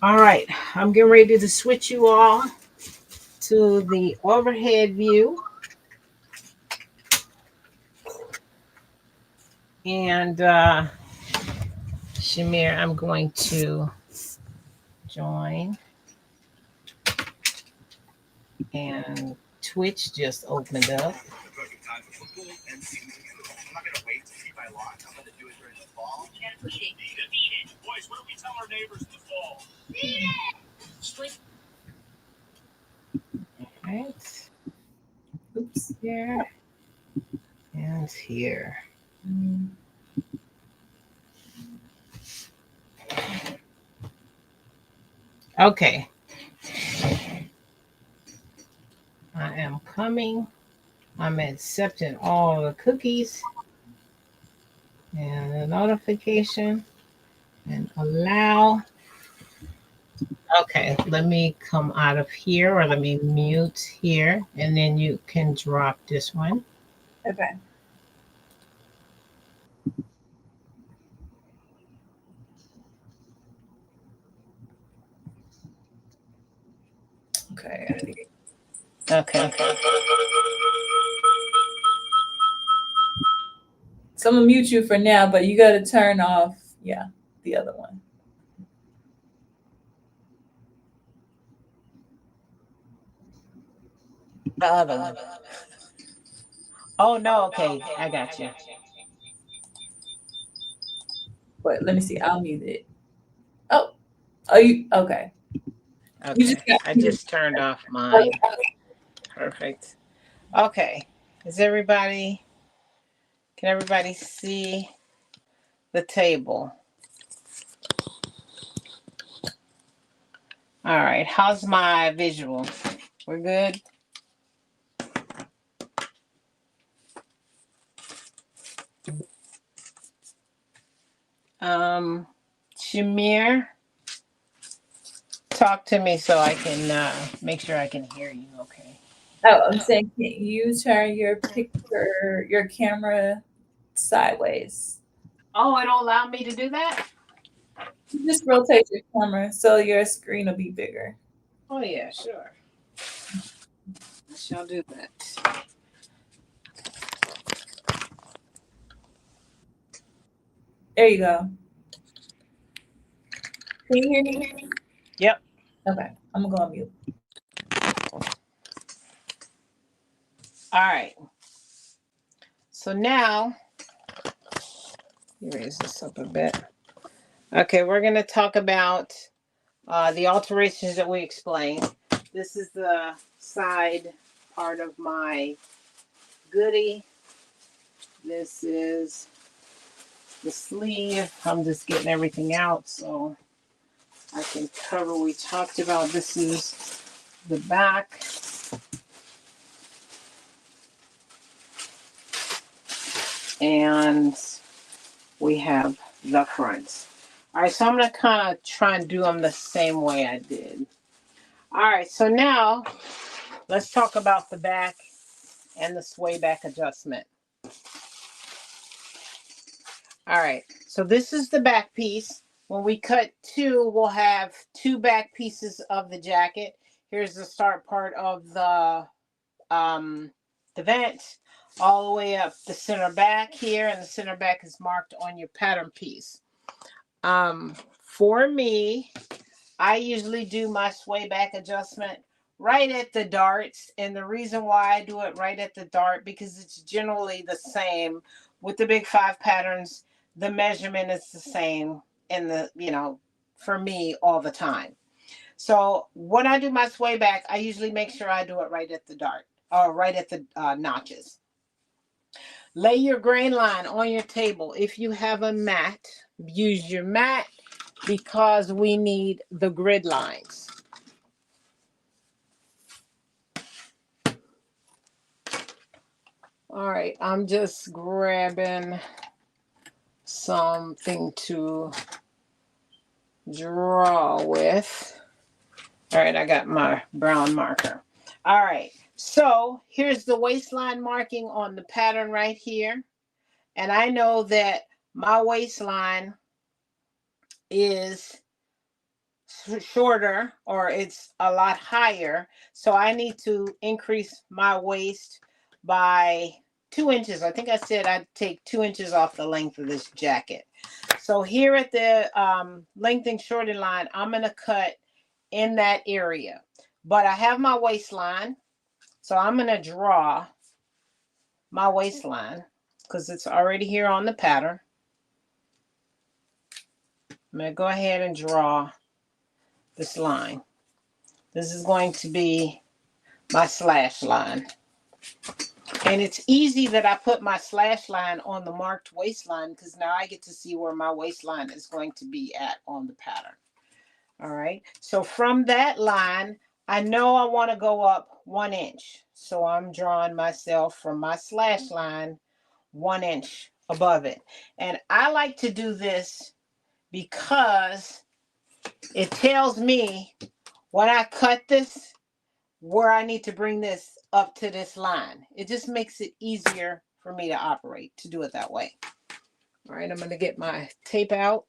All right. I'm getting ready to switch you all to the overhead view. And Shamir, I'm going to join. And Twitch just opened up. Boys, what do we tell our neighbors in the fall? Right. Oops. Here. And here. Okay. I am coming. I'm accepting all the cookies and a notification and allow. Okay, let me come out of here or let me mute here and then you can drop this one. Okay. Okay. Okay. So I'm gonna mute you for now, but you gotta turn off, yeah, the other one. The other one. Oh no, okay. I got you. But let me see. I'll mute it. Oh, are you okay? Okay. I just turned off mine. Perfect. Okay. Can everybody see the table? All right. How's my visual? We're good? Shamir, talk to me so I can make sure I can hear you okay. Oh, I'm saying, can you turn your picture, your camera sideways? Oh, it don't allow me to do that? Just rotate your camera so your screen will be bigger. Oh yeah, sure. I shall do that. There you go. Can you hear me? Yep. Okay, I'm gonna go on mute. All right. So now, raise this up a bit. Okay, we're going to talk about the alterations that we explained. This is the side part of my goodie. This is the sleeve. I'm just getting everything out so I can cover what we talked about. This is the back. And we have the front. All right, so I'm going to kind of try and do them the same way I did. All right, so now let's talk about the back and the sway back adjustment. All right, so this is the back piece. When we cut two, we'll have two back pieces of the jacket. Here's the start part of the vent, all the way up the center back here, and the center back is marked on your pattern piece. For me, I usually do my sway back adjustment right at the darts, and the reason why I do it right at the dart because it's generally the same with the big 5 patterns. The measurement is the same in the, for me all the time. So when I do my sway back, I usually make sure I do it right at the dart or right at the notches. Lay your grain line on your table. If you have a mat, use your mat because we need the grid lines. All right, I'm just grabbing something to draw with. All right, I got my brown marker. All right, so here's the waistline marking on the pattern right here. And I know that my waistline is shorter or it's a lot higher. So I need to increase my waist by 2 inches. I think I said I'd take 2 inches off the length of this jacket. So here at the length and shorten line, I'm going to cut in that area. But I have my waistline. So I'm going to draw my waistline because it's already here on the pattern. I'm going to go ahead and draw this line. This is going to be my slash line. And it's easy that I put my slash line on the marked waistline because now I get to see where my waistline is going to be at on the pattern. All right. So from that line, I know I want to go up 1 inch. So I'm drawing myself from my slash line 1 inch above it. And I like to do this because it tells me when I cut this, where I need to bring this up to this line. It just makes it easier for me to operate, to do it that way. All right, I'm going to get my tape out.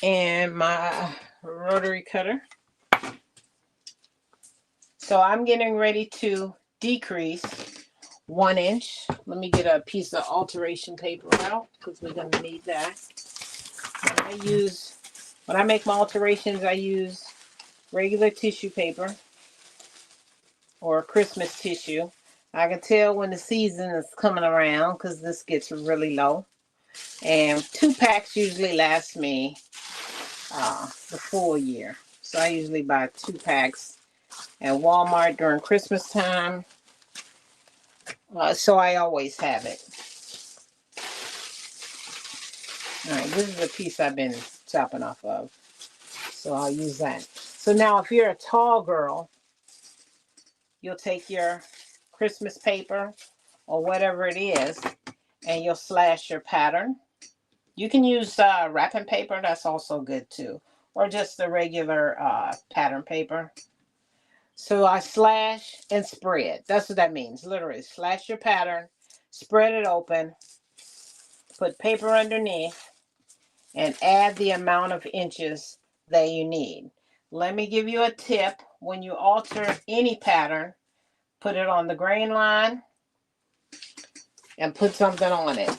And my rotary cutter. So I'm getting ready to decrease 1 inch. Let me get a piece of alteration paper out because we're going to need that. When I make my alterations, I use regular tissue paper or Christmas tissue. I can tell when the season is coming around because this gets really low. And 2 packs usually last me the full year. So I usually buy 2 packs at Walmart during Christmas time. So I always have it. All right, this is a piece I've been chopping off of. So I'll use that. So now if you're a tall girl, you'll take your Christmas paper or whatever it is, and you'll slash your pattern. You can use wrapping paper. That's also good too. Or just the regular pattern paper. So I slash and spread. That's what that means. Literally, slash your pattern, spread it open, put paper underneath, and add the amount of inches that you need. Let me give you a tip. When you alter any pattern, put it on the grain line and put something on it.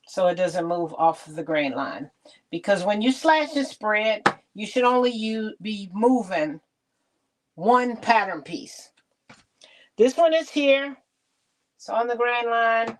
So it doesn't move off of the grain line. Because when you slash and spread, you should only be moving 1 pattern piece. This one is here. It's on the grain line.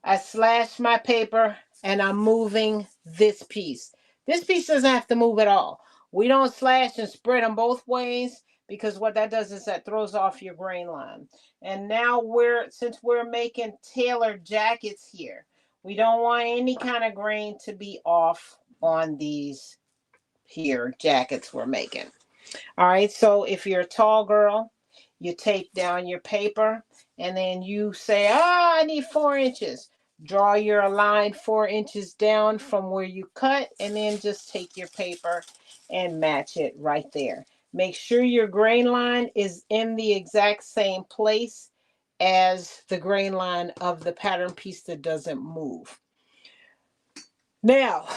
I slash my paper and I'm moving this piece. This piece doesn't have to move at all. We don't slash and spread them both ways because what that does is that throws off your grain line. And now since we're making tailored jackets here, we don't want any kind of grain to be off on these here jackets we're making. All right, so if you're a tall girl, you tape down your paper and then you say, I need 4 inches. Draw your line 4 inches down from where you cut and then just take your paper and match it right there. Make sure your grain line is in the exact same place as the grain line of the pattern piece that doesn't move. Now,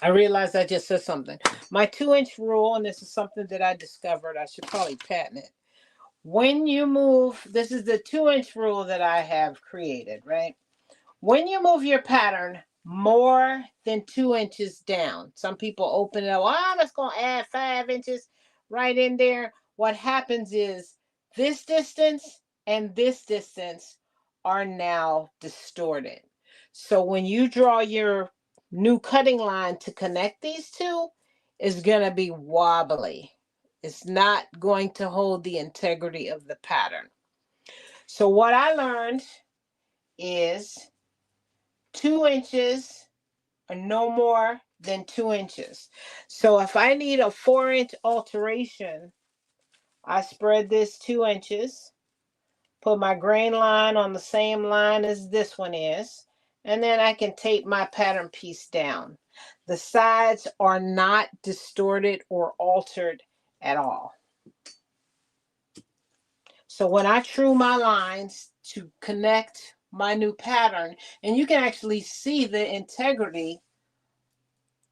I realized I just said something. My 2-inch rule, and this is something that I discovered, I should probably patent it. When you move, this is the 2-inch rule that I have created, right? When you move your pattern more than 2 inches down, some people open it up, I'm just going to add 5 inches right in there. What happens is this distance and this distance are now distorted. So when you draw your new cutting line to connect these two, it's going to be wobbly. It's not going to hold the integrity of the pattern. So what I learned is 2 inches or no more than 2 inches. So if I need a 4-inch alteration, I spread this 2 inches, put my grain line on the same line as this one is, and then I can tape my pattern piece down. The sides are not distorted or altered at all. So when I true my lines to connect my new pattern, and you can actually see the integrity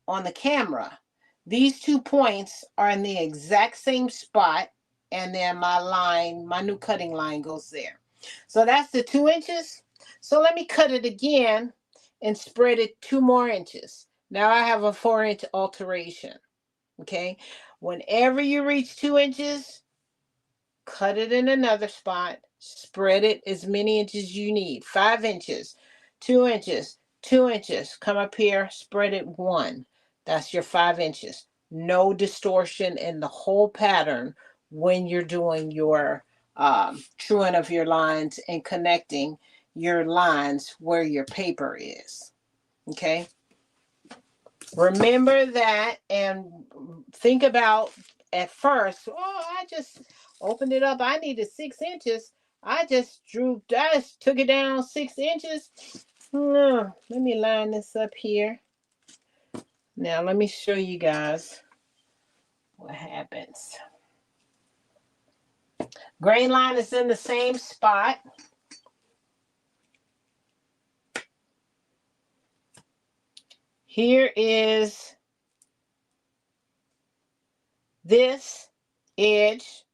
on the camera. These 2 points are in the exact same spot, and then my line, my new cutting line goes there. So that's the 2 inches. So let me cut it again and spread it 2 more inches. Now I have a 4-inch alteration. Okay. Whenever you reach 2 inches, cut it in another spot, spread it as many inches you need. 5 inches, 2 inches, 2 inches. Come up here, spread it 1. That's your 5 inches. No distortion in the whole pattern when you're doing your truing of your lines and connecting your lines where your paper is. Okay? Remember that and think about at first, oh, I just opened it up. I needed 6 inches. I just took it down 6 inches. No, let me line this up here. Now, let me show you guys what happens. Grain line is in the same spot. Here is this edge.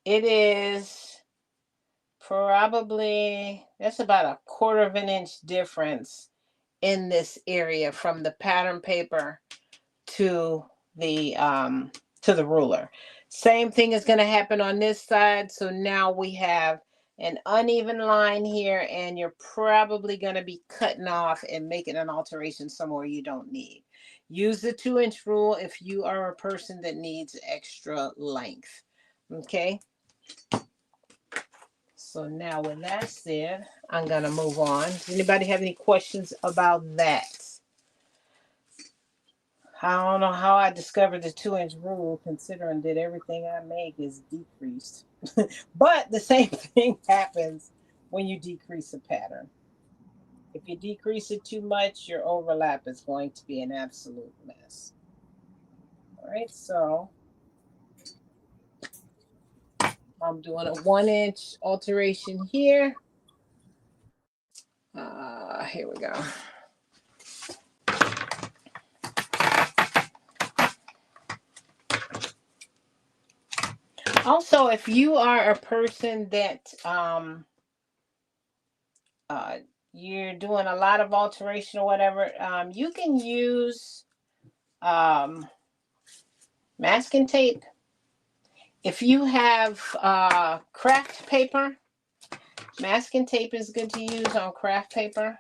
It is probably, that's about a 1/4 of an inch difference in this area from the pattern paper to the ruler. Same thing is going to happen on this side. So now we have an uneven line here, and you're probably going to be cutting off and making an alteration somewhere you don't need. Use the 2-inch rule if you are a person that needs extra length. Okay. So now with that said, I'm going to move on. Does anybody have any questions about that? I don't know how I discovered the 2-inch rule, considering that everything I make is decreased. But the same thing happens when you decrease a pattern. If you decrease it too much, your overlap is going to be an absolute mess. All right, so I'm doing a 1-inch alteration here. Here we go. Also, if you are a person that you're doing a lot of alteration or whatever, you can use masking tape. If you have craft paper, masking tape is good to use on craft paper.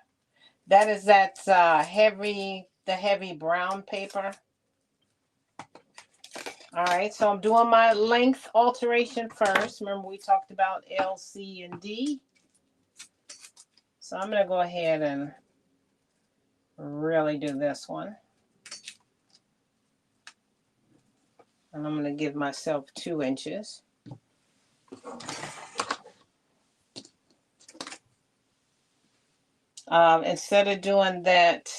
That is the heavy brown paper. All right, so I'm doing my length alteration first. Remember we talked about L, C, and D. So I'm going to go ahead and really do this one. And I'm going to give myself 2 inches. Instead of doing that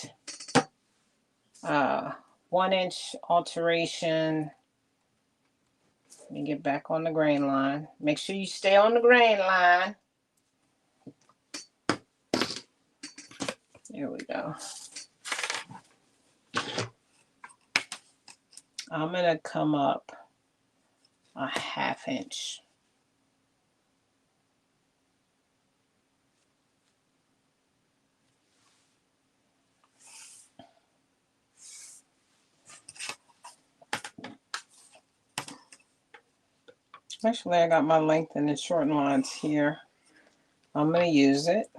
1-inch alteration, let me get back on the grain line. Make sure you stay on the grain line. There we go. I'm going to come up a 1/2 inch. Actually, I got my lengthen and shorten lines here. I'm going to use it.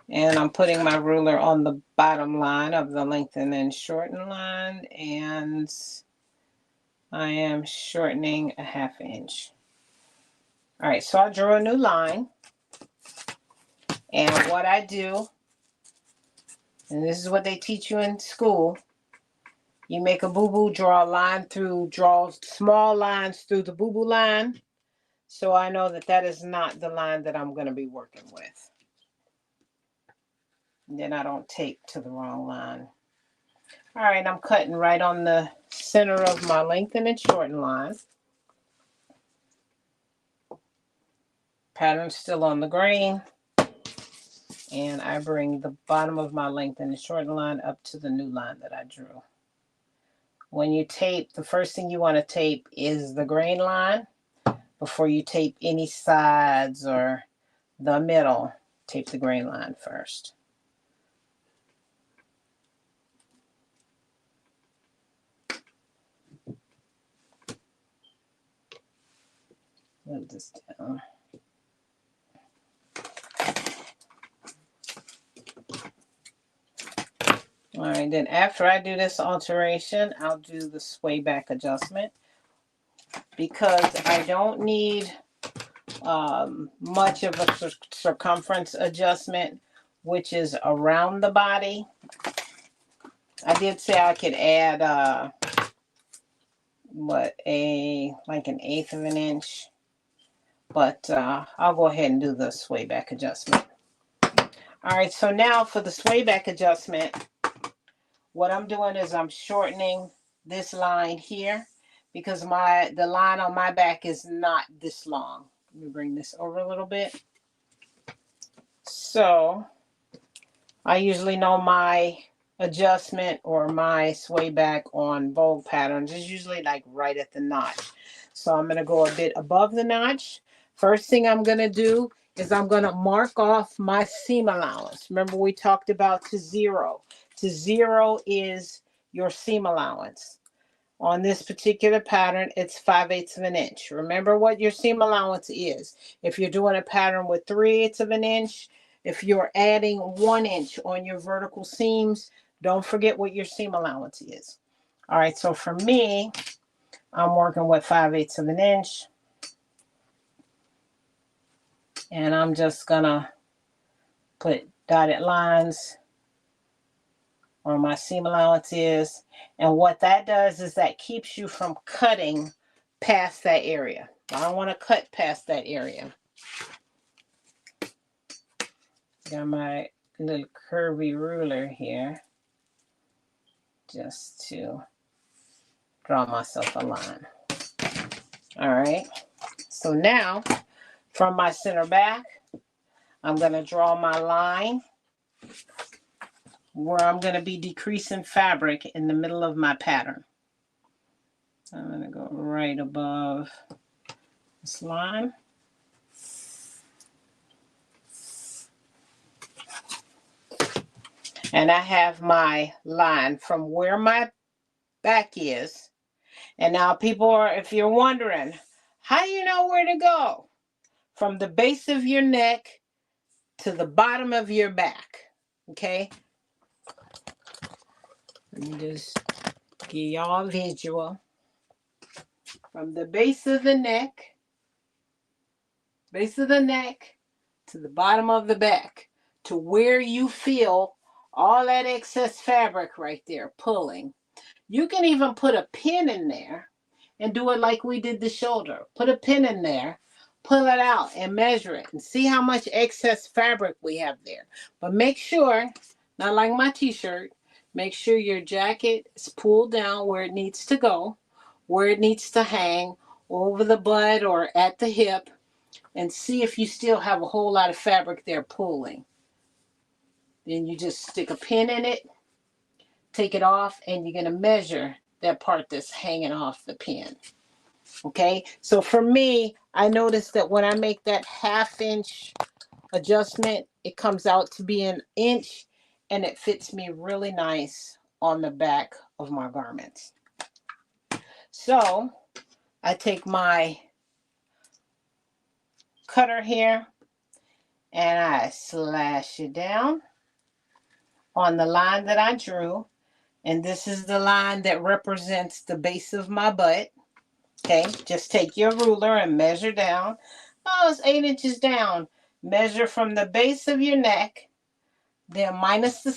And I'm putting my ruler on the bottom line of the lengthen and shorten line. And I am shortening a 1/2 inch. All right, so I drew a new line. And what I do, and this is what they teach you in school, you make a boo-boo, draw small lines through the boo-boo line. So I know that that is not the line that I'm going to be working with. And then I don't tape to the wrong line. All right, I'm cutting right on the center of my lengthen and shorten line. Pattern's still on the grain. And I bring the bottom of my lengthen and shorten line up to the new line that I drew. When you tape, the first thing you want to tape is the grain line. Before you tape any sides or the middle, tape the grain line first. move this down. All right, then after I do this alteration, I'll do the sway back adjustment because I don't need much of a circumference adjustment, which is around the body. I did say I could add like an eighth of an inch, but I'll go ahead and do the sway back adjustment. All right, so now for the sway back adjustment, what I'm doing is I'm shortening this line here because the line on my back is not this long. Let me bring this over a little bit. So I usually know my adjustment or my sway back on Vogue patterns is usually like right at the notch. So I'm going to go a bit above the notch. First thing I'm going to do is I'm going to mark off my seam allowance. Remember we talked about to zero. To zero is your seam allowance. On this particular pattern, it's 5/8 of an inch. Remember what your seam allowance is. If you're doing a pattern with 3/8 of an inch, if you're adding 1 inch on your vertical seams, don't forget what your seam allowance is. All right, so for me, I'm working with 5/8 of an inch. And I'm just gonna put dotted lines where my seam allowance is. And what that does is that keeps you from cutting past that area. I don't want to cut past that area. Got my little curvy ruler here just to draw myself a line. All right. So now from my center back, I'm going to draw my line where I'm going to be decreasing fabric in the middle of my pattern. I'm going to go right above this line. And I have my line from where my back is. And now people are, if you're wondering, how do you know where to go? From the base of your neck to the bottom of your back. Okay? Let me just give y'all a visual. From the base of the neck to the bottom of the back, to where you feel all that excess fabric right there pulling. You can even put a pin in there and do it like we did the shoulder. Put a pin in there, pull it out and measure it and see how much excess fabric we have there. But make sure, not like my t-shirt, make sure your jacket is pulled down where it needs to go, where it needs to hang, over the butt or at the hip, and see if you still have a whole lot of fabric there pulling. Then you just stick a pin in it, take it off, and you're going to measure that part that's hanging off the pin. Okay, so for me, I noticed that when I make that 1/2 inch adjustment, it comes out to be 1 inch, and it fits me really nice on the back of my garments. So I take my cutter here and I slash it down on the line that I drew. And this is the line that represents the base of my butt. Okay, just take your ruler and measure down. Oh, it's 8 inches down. Measure from the base of your neck, then minus the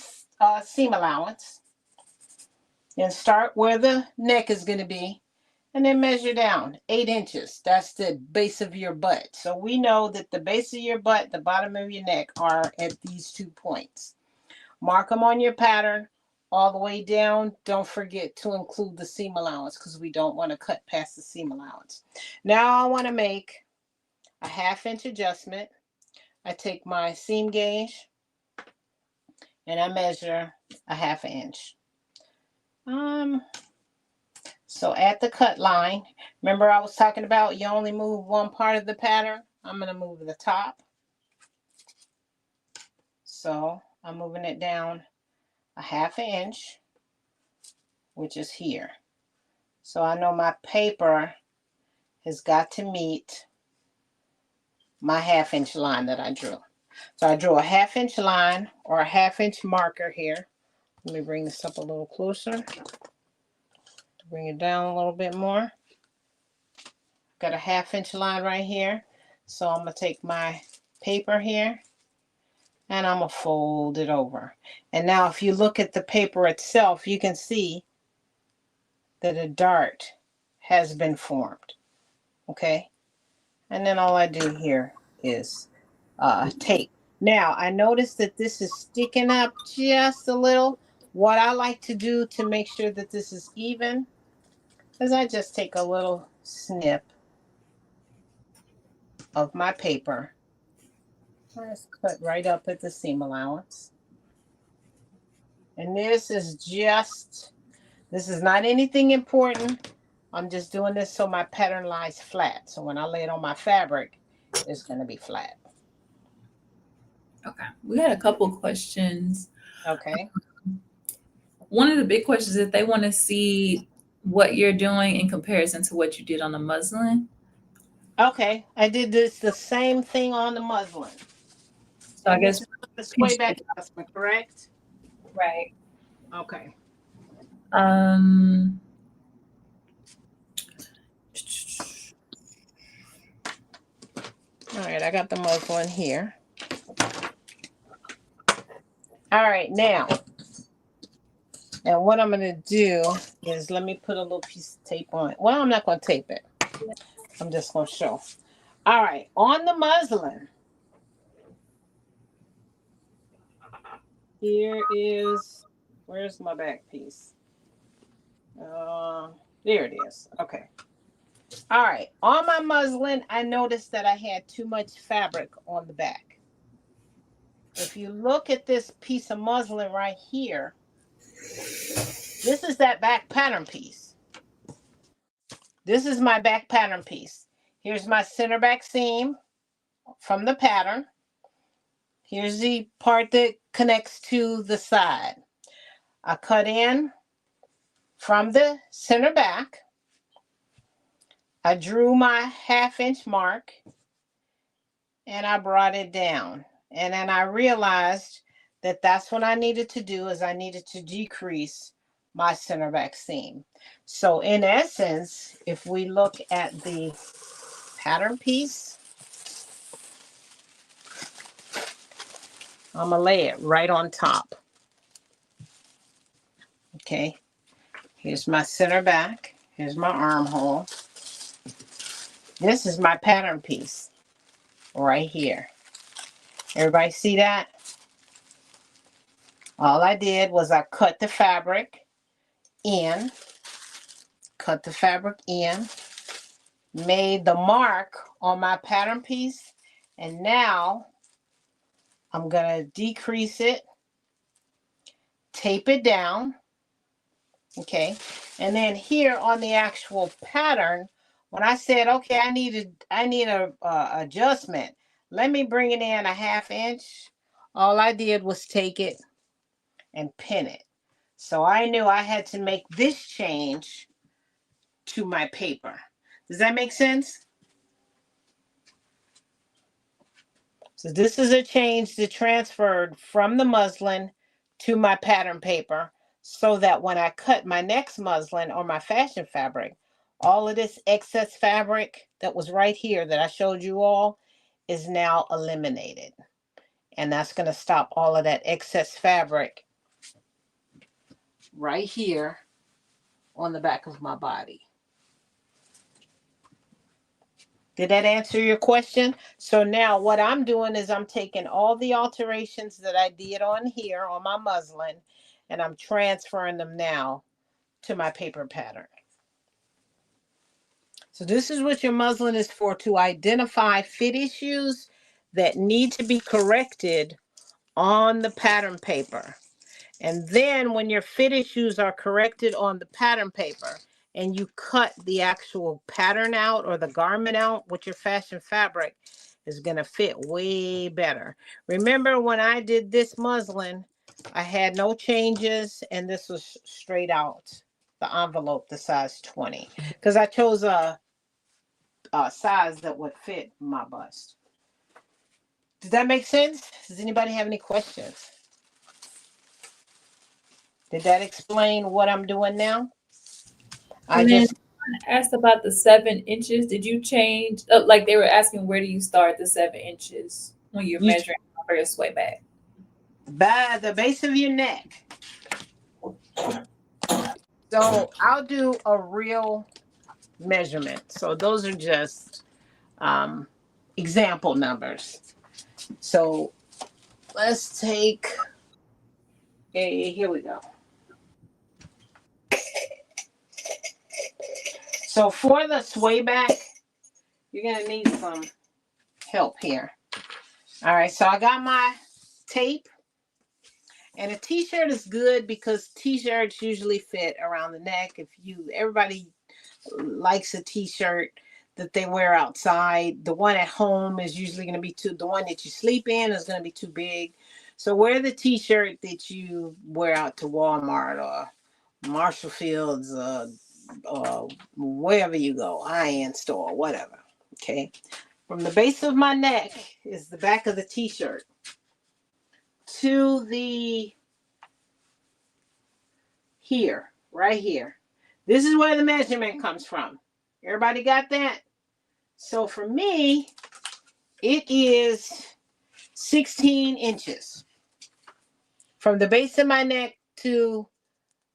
seam allowance. Then start where the neck is going to be, and then measure down 8 inches. That's the base of your butt. So we know that the base of your butt, the bottom of your neck are at these 2 points. Mark them on your pattern all the way down. Don't forget to include the seam allowance because we don't want to cut past the seam allowance. Now I want to make a 1/2 inch adjustment. I take my seam gauge and I measure a 1/2 inch. So at the cut line, remember I was talking about you only move one part of the pattern. I'm going to move the top. So I'm moving it down a 1/2 inch, which is here. So I know my paper has got to meet my 1/2 inch line that I drew. So I drew a 1/2 inch line or a 1/2 inch marker here. Let me bring this up a little closer. Bring it down a little bit more. Got a 1/2 inch line right here. So I'm going to take my paper here and I'm going to fold it over. And now if you look at the paper itself, you can see that a dart has been formed. Okay. And then all I do here is tape. Now I notice that this is sticking up just a little. What I like to do to make sure that this is even is I just take a little snip of my paper. Just cut right up at the seam allowance. And this is not anything important. I'm just doing this so my pattern lies flat. So when I lay it on my fabric, it's going to be flat. Okay. We had a couple questions. Okay. One of the big questions is they want to see what you're doing in comparison to what you did on the muslin. Okay. I did the same thing on the muslin. So I And guess this is the sway back adjustment, correct? right. Okay. All right, I got the muslin here. All right, now, and what I'm going to do is let me put a little piece of tape on it. Well, I'm not going to tape it. I'm just going to show. All right, on the muslin, here is, where's my back piece? There it is. Okay. All right, on my muslin, I noticed that I had too much fabric on the back. If you look at this piece of muslin right here, this is that back pattern piece. This is my back pattern piece. Here's my center back seam from the pattern. Here's the part that connects to the side. I cut in from the center back. I drew my 1/2 inch mark and I brought it down. And then I realized that that's what I needed to do is I needed to decrease my center back seam. So in essence, if we look at the pattern piece, I'm going to lay it right on top. Okay. Here's my center back. Here's my armhole. This is my pattern piece right here. Everybody see that? All I did was I cut the fabric in, made the mark on my pattern piece, and now I'm going to decrease it, tape it down, okay? And then here on the actual pattern, when I said, okay, I need a adjustment, let me bring it in a 1/2 inch. All I did was take it and pin it. So I knew I had to make this change to my paper. Does that make sense? So this is a change that transferred from the muslin to my pattern paper so that when I cut my next muslin or my fashion fabric, all of this excess fabric that was right here that I showed you all is now eliminated. And that's going to stop all of that excess fabric right here on the back of my body. Did that answer your question? So now what I'm doing is I'm taking all the alterations that I did on here on my muslin and I'm transferring them now to my paper pattern. So this is what your muslin is for, to identify fit issues that need to be corrected on the pattern paper. And then when your fit issues are corrected on the pattern paper and you cut the actual pattern out or the garment out with your fashion fabric, is going to fit way better. Remember when I did this muslin, I had no changes and this was straight out the envelope, the size 20, because I chose a size that would fit my bust. Does that make sense? Does anybody have any questions? Did that explain what I'm doing now? I And then just I asked about the 7 inches. Did you change? Like they were asking, where do you start the 7 inches when you're you measuring for your sway back? by the base of your neck. So I'll do a real measurement. So those are just um, example numbers. So let's take here we go. So for the sway back, you're gonna need some help here. All right, so I got my tape, and a t-shirt is good because t-shirts usually fit around the neck. Everybody likes a t-shirt that they wear outside. The one at home is usually going to be the one that you sleep in is going to be too big. So wear the t-shirt that you wear out to Walmart or Marshall Fields, wherever you go, high-end store, whatever. Okay. From the base of my neck is the back of the t-shirt to the here, right here. This is where the measurement comes from. Everybody got that? So for me, it is 16 inches. From the base of my neck to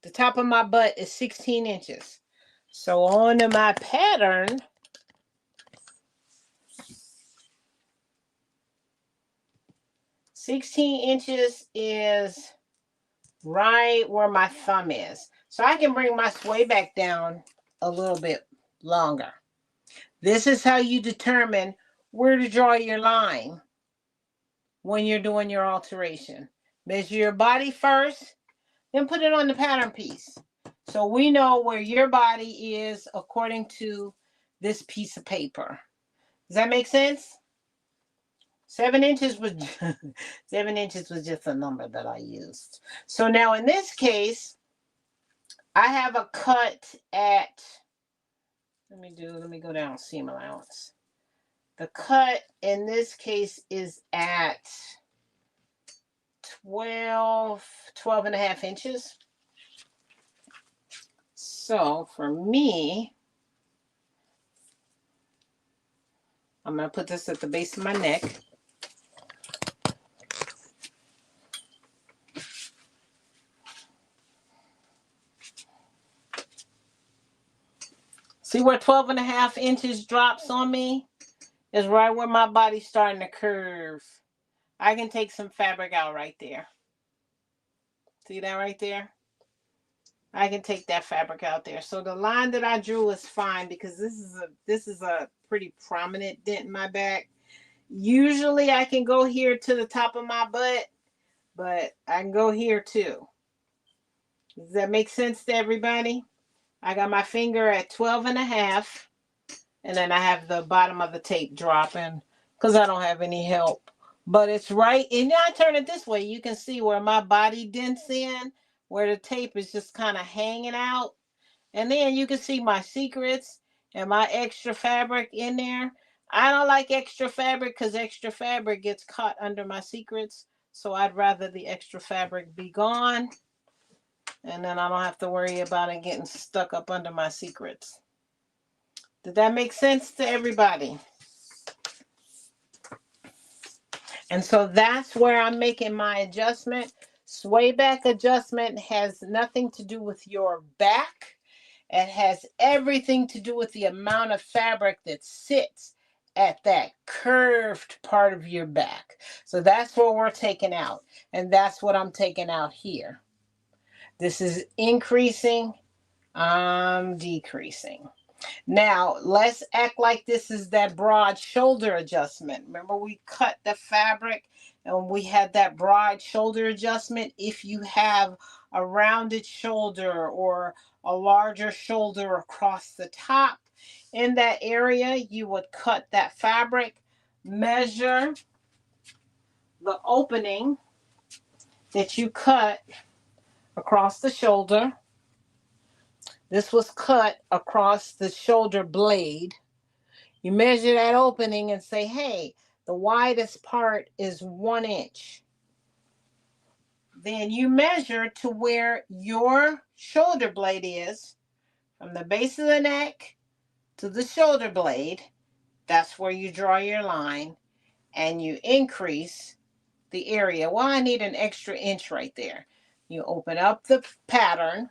the top of my butt is 16 inches. So on my pattern, 16 inches is right where my thumb is. So I can bring my sway back down a little bit longer. This is how you determine where to draw your line when you're doing your alteration. Measure your body first, then put it on the pattern piece. So we know where your body is according to this piece of paper. Does that make sense? 7 inches was 7 inches was just a number that I used. So now in this case, I have a cut at, let me go down seam allowance. The cut in this case is at 12 and a half inches. So for me, I'm going to put this at the base of my neck. See where 12 and a half inches drops on me? Is right where my body's starting to curve. I can take some fabric out right there. See that right there? I can take that fabric out there. So the line that I drew is fine because this is a pretty prominent dent in my back. Usually I can go here to the top of my butt, but I can go here too. Does that make sense to everybody? I got my finger at 12 and a half, and then I have the bottom of the tape dropping because I don't have any help. But it's right, and now I turn it this way, you can see where my body dents in, where the tape is just kind of hanging out. And then you can see my secrets and my extra fabric in there. I don't like extra fabric because extra fabric gets caught under my secrets. So I'd rather the extra fabric be gone. And then I don't have to worry about it getting stuck up under my secrets. Did that make sense to everybody? And so that's where I'm making my adjustment. Sway back adjustment has nothing to do with your back. It has everything to do with the amount of fabric that sits at that curved part of your back. So that's what we're taking out. And that's what I'm taking out here. This is increasing. I'm decreasing. Now, let's act like this is that broad shoulder adjustment. Remember, we cut the fabric and we had that broad shoulder adjustment. If you have a rounded shoulder or a larger shoulder across the top in that area, you would cut that fabric, measure the opening that you cut across the shoulder. This was cut across the shoulder blade. You measure that opening and say, hey, the widest part is 1 inch. Then you measure to where your shoulder blade is, from the base of the neck to the shoulder blade. That's where you draw your line, and you increase the area. Well, I need an extra inch right there. You open up the pattern,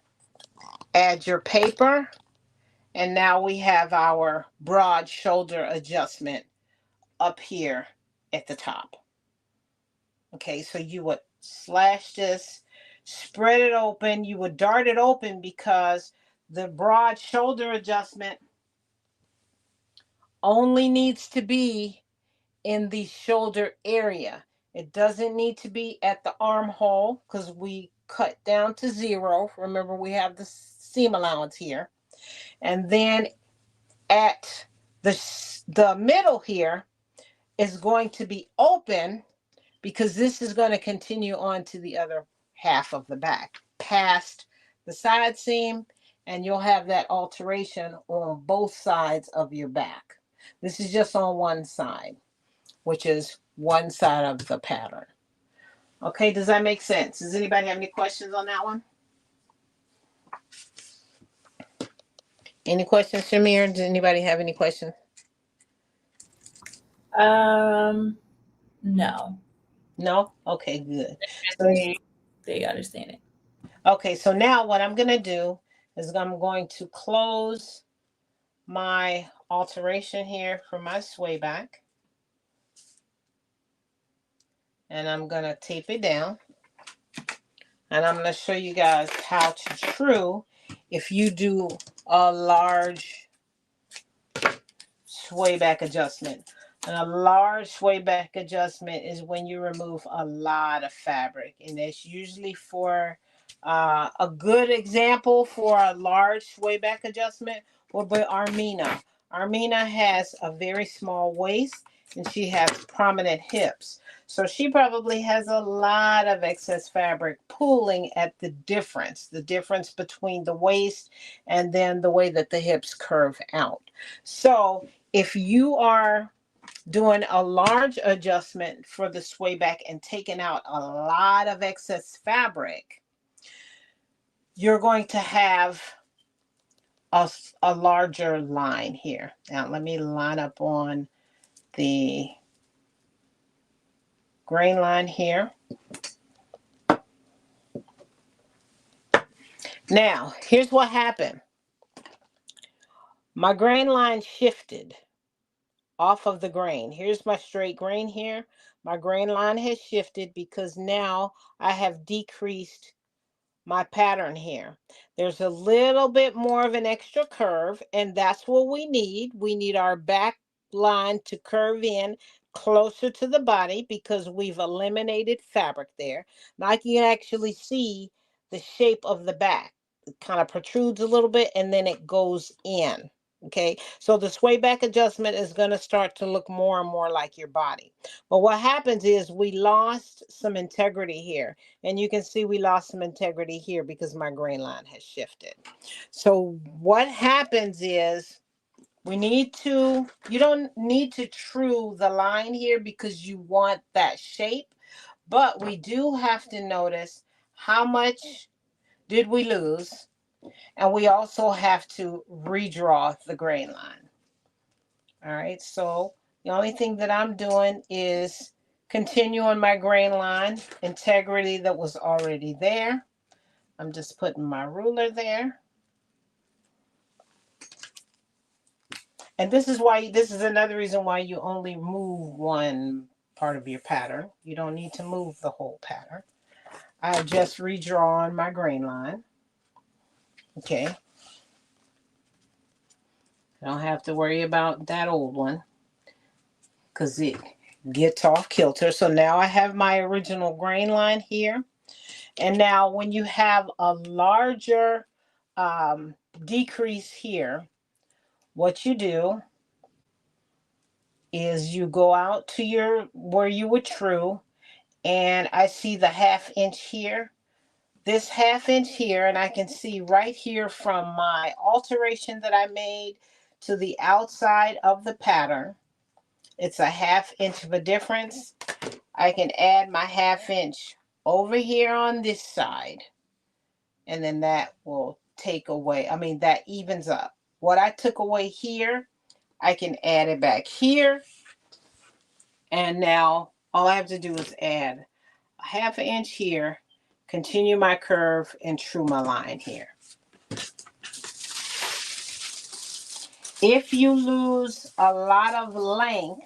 add your paper, and now we have our broad shoulder adjustment up here at the top. Okay, so you would slash this, spread it open. You would dart it open because the broad shoulder adjustment only needs to be in the shoulder area. It doesn't need to be at the armhole because we cut down to 0. Remember, we have the seam allowance here. And then at the middle here is going to be open because this is going to continue on to the other half of the back, past the side seam, and you'll have that alteration on both sides of your back. This is just on one side, which is one side of the pattern. Okay, does that make sense? Does anybody have any questions on that one? Any questions, Shamir? Does anybody have any questions? No. No? Okay, good. So they understand it. Okay, so now what I'm going to do is I'm going to close my alteration here for my sway back. And I'm going to tape it down. And I'm going to show you guys how to true if you do a large sway back adjustment. And a large sway back adjustment is when you remove a lot of fabric. And it's usually for a good example for a large sway back adjustment would be Armina. Armina has a very small waist and she has prominent hips. So she probably has a lot of excess fabric pulling at the difference between the waist and then the way that the hips curve out. So if you are doing a large adjustment for the sway back and taking out a lot of excess fabric, you're going to have a larger line here. Now let me line up on the grain line here. Now, here's what happened. My grain line shifted off of the grain. Here's my straight grain here. My grain line has shifted because now I have decreased my pattern here. There's a little bit more of an extra curve, and that's what we need. We need our back line to curve in closer to the body because we've eliminated fabric there. Now I can actually see the shape of the back. It kind of protrudes a little bit and then it goes in. Okay, so the sway back adjustment is going to start to look more and more like your body. But what happens is we lost some integrity here. And you can see we lost some integrity here because my grain line has shifted. So what happens is you don't need to true the line here because you want that shape. But we do have to notice how much did we lose. And we also have to redraw the grain line. All right, so the only thing that I'm doing is continuing my grain line, integrity that was already there. I'm just putting my ruler there. And this is another reason why you only move one part of your pattern. You don't need to move the whole pattern. I just redrawn my grain line. Okay. I don't have to worry about that old one because it gets off kilter. So now I have my original grain line here. And now when you have a larger decrease here, what you do is you go out to where you would true, and I see the 1/2 inch here. This 1/2 inch here, and I can see right here from my alteration that I made to the outside of the pattern, It's a 1/2 inch of a difference. I can add my 1/2 inch over here on this side, and then that will take away, that evens up. What I took away here, I can add it back here. And now all I have to do is add a 1/2 inch here, continue my curve, and true my line here. If you lose a lot of length,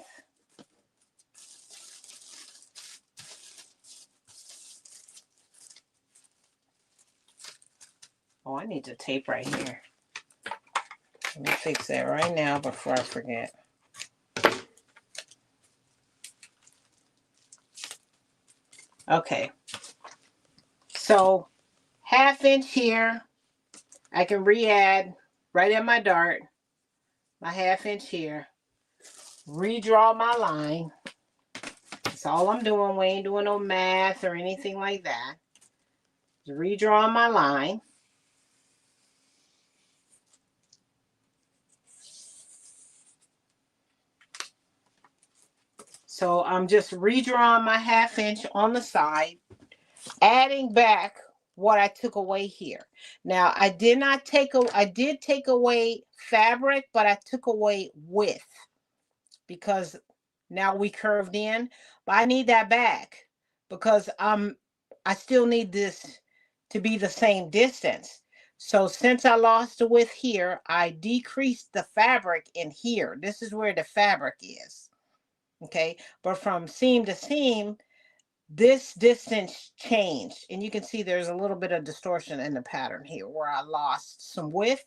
oh, I need to tape right here. Let me fix that right now before I forget. Okay. So 1/2 inch here, I can re-add right at my dart, my 1/2 inch here, redraw my line. That's all I'm doing. We ain't doing no math or anything like that. Just redraw my line. So I'm just redrawing my 1/2 inch on the side, adding back what I took away here. Now I did take away fabric, but I took away width because now we curved in. But I need that back because I still need this to be the same distance. So since I lost the width here, I decreased the fabric in here. This is where the fabric is. Okay, but from seam to seam, this distance changed, and you can see there's a little bit of distortion in the pattern here where I lost some width.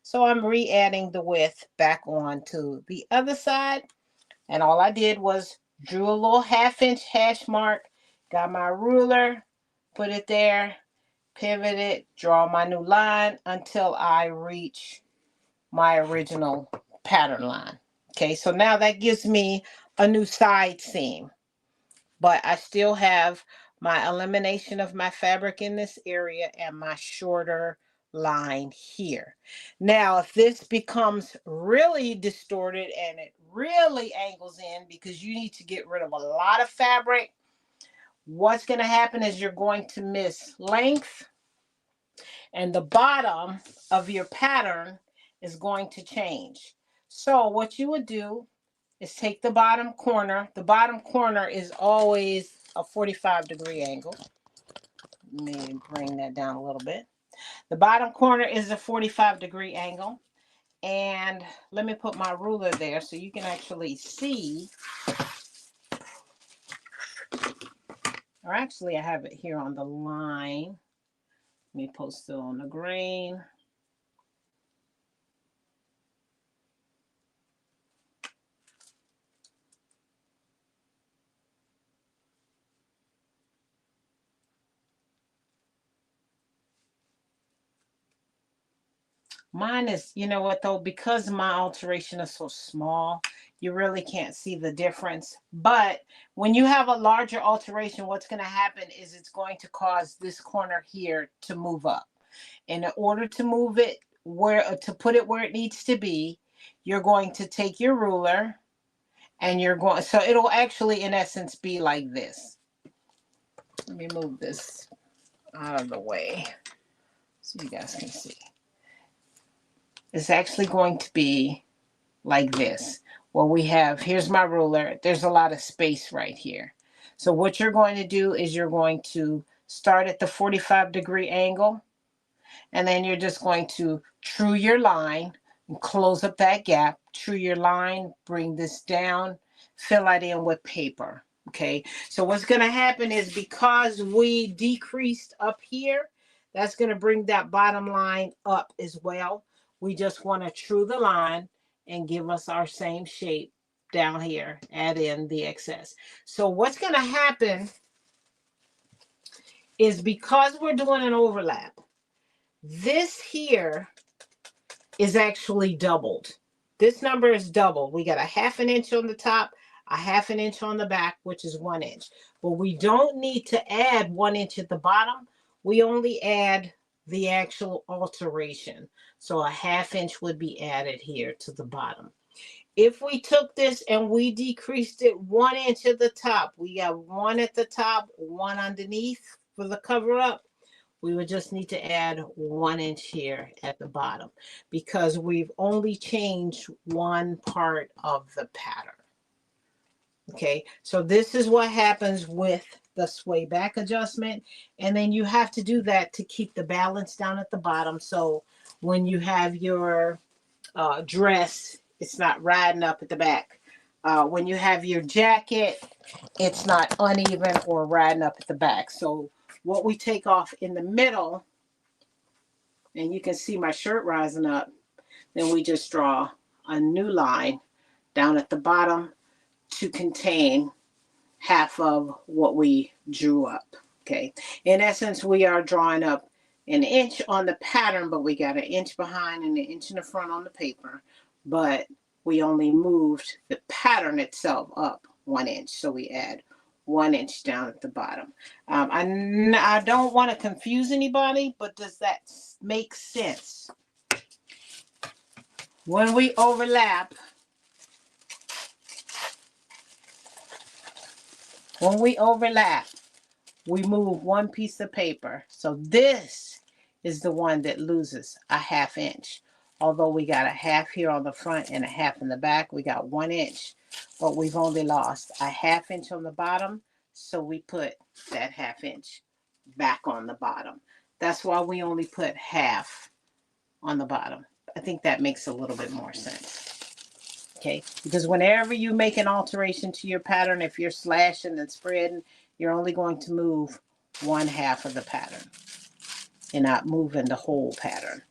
So I'm re-adding the width back on to the other side, and all I did was drew a little 1/2 inch hash mark, got my ruler, put it there, pivot it, draw my new line until I reach my original pattern line. Okay, so now that gives me a new side seam, but I still have my elimination of my fabric in this area and my shorter line here. Now, if this becomes really distorted and it really angles in because you need to get rid of a lot of fabric, what's going to happen is you're going to miss length, and the bottom of your pattern is going to change. So what you would do is take the bottom corner. The bottom corner is always a 45-degree angle. Let me bring that down a little bit. The bottom corner is a 45-degree angle. And let me put my ruler there so you can actually see. Or actually, I have it here on the line. Let me post it on the grain. Mine is, you know what though, because my alteration is so small, you really can't see the difference. But when you have a larger alteration, what's going to happen is it's going to cause this corner here to move up. And in order to move it to put it where it needs to be, you're going to take your ruler and you're going, so it'll actually in essence be like this. Let me move this out of the way so you guys can see. It's actually going to be like this. Well, we have, here's my ruler. There's a lot of space right here. So what you're going to do is you're going to start at the 45-degree angle, and then you're just going to true your line and close up that gap. True your line, bring this down, fill that in with paper. Okay, so what's going to happen is because we decreased up here, that's going to bring that bottom line up as well. We just want to true the line and give us our same shape down here, add in the excess. So what's going to happen is because we're doing an overlap, this here is actually doubled. This number is doubled. We got a 1/2 inch on the top, a 1/2 inch on the back, which is 1 inch. But we don't need to add 1 inch at the bottom. We only add the actual alteration. So a 1/2 inch would be added here to the bottom. If we took this and we decreased it 1 inch at the top, we got one at the top, one underneath for the cover up. We would just need to add 1 inch here at the bottom because we've only changed one part of the pattern. Okay, so this is what happens with the sway back adjustment. And then you have to do that to keep the balance down at the bottom. So when you have your dress, it's not riding up at the back. When you have your jacket, it's not uneven or riding up at the back. So what we take off in the middle, and you can see my shirt rising up, then we just draw a new line down at the bottom to contain half of what we drew up. Okay, in essence, we are drawing up 1 inch on the pattern, but we got 1 inch behind and 1 inch in the front on the paper, but we only moved the pattern itself up 1 inch, so we add 1 inch down at the bottom. I don't want to confuse anybody, but does that make sense? When we overlap, we move one piece of paper. So this is the one that loses a 1/2 inch. Although we got a half here on the front and a half in the back, we got 1 inch, but we've only lost a 1/2 inch on the bottom. So we put that 1/2 inch back on the bottom. That's why we only put half on the bottom. I think that makes a little bit more sense. Okay, because whenever you make an alteration to your pattern, if you're slashing and spreading, you're only going to move 1/2 of the pattern. You're not moving the whole pattern.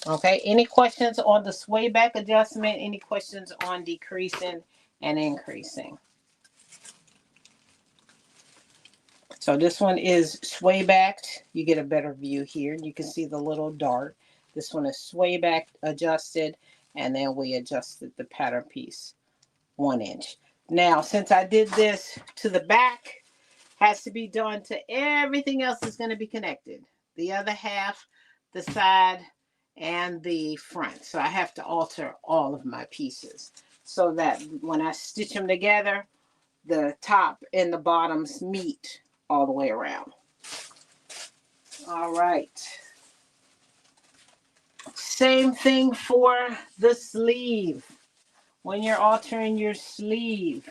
Okay, any questions on the sway back adjustment? Any questions on decreasing and increasing? So this one is sway backed. You get a better view here. You can see the little dart. This one is sway back adjusted, and then we adjusted the pattern piece 1 inch. Now, since I did this to the back, has to be done to everything else is going to be connected. The other half, the side, and the front. So I have to alter all of my pieces so that when I stitch them together, the top and the bottoms meet all the way around. All right. Same thing for the sleeve. When you're altering your sleeve,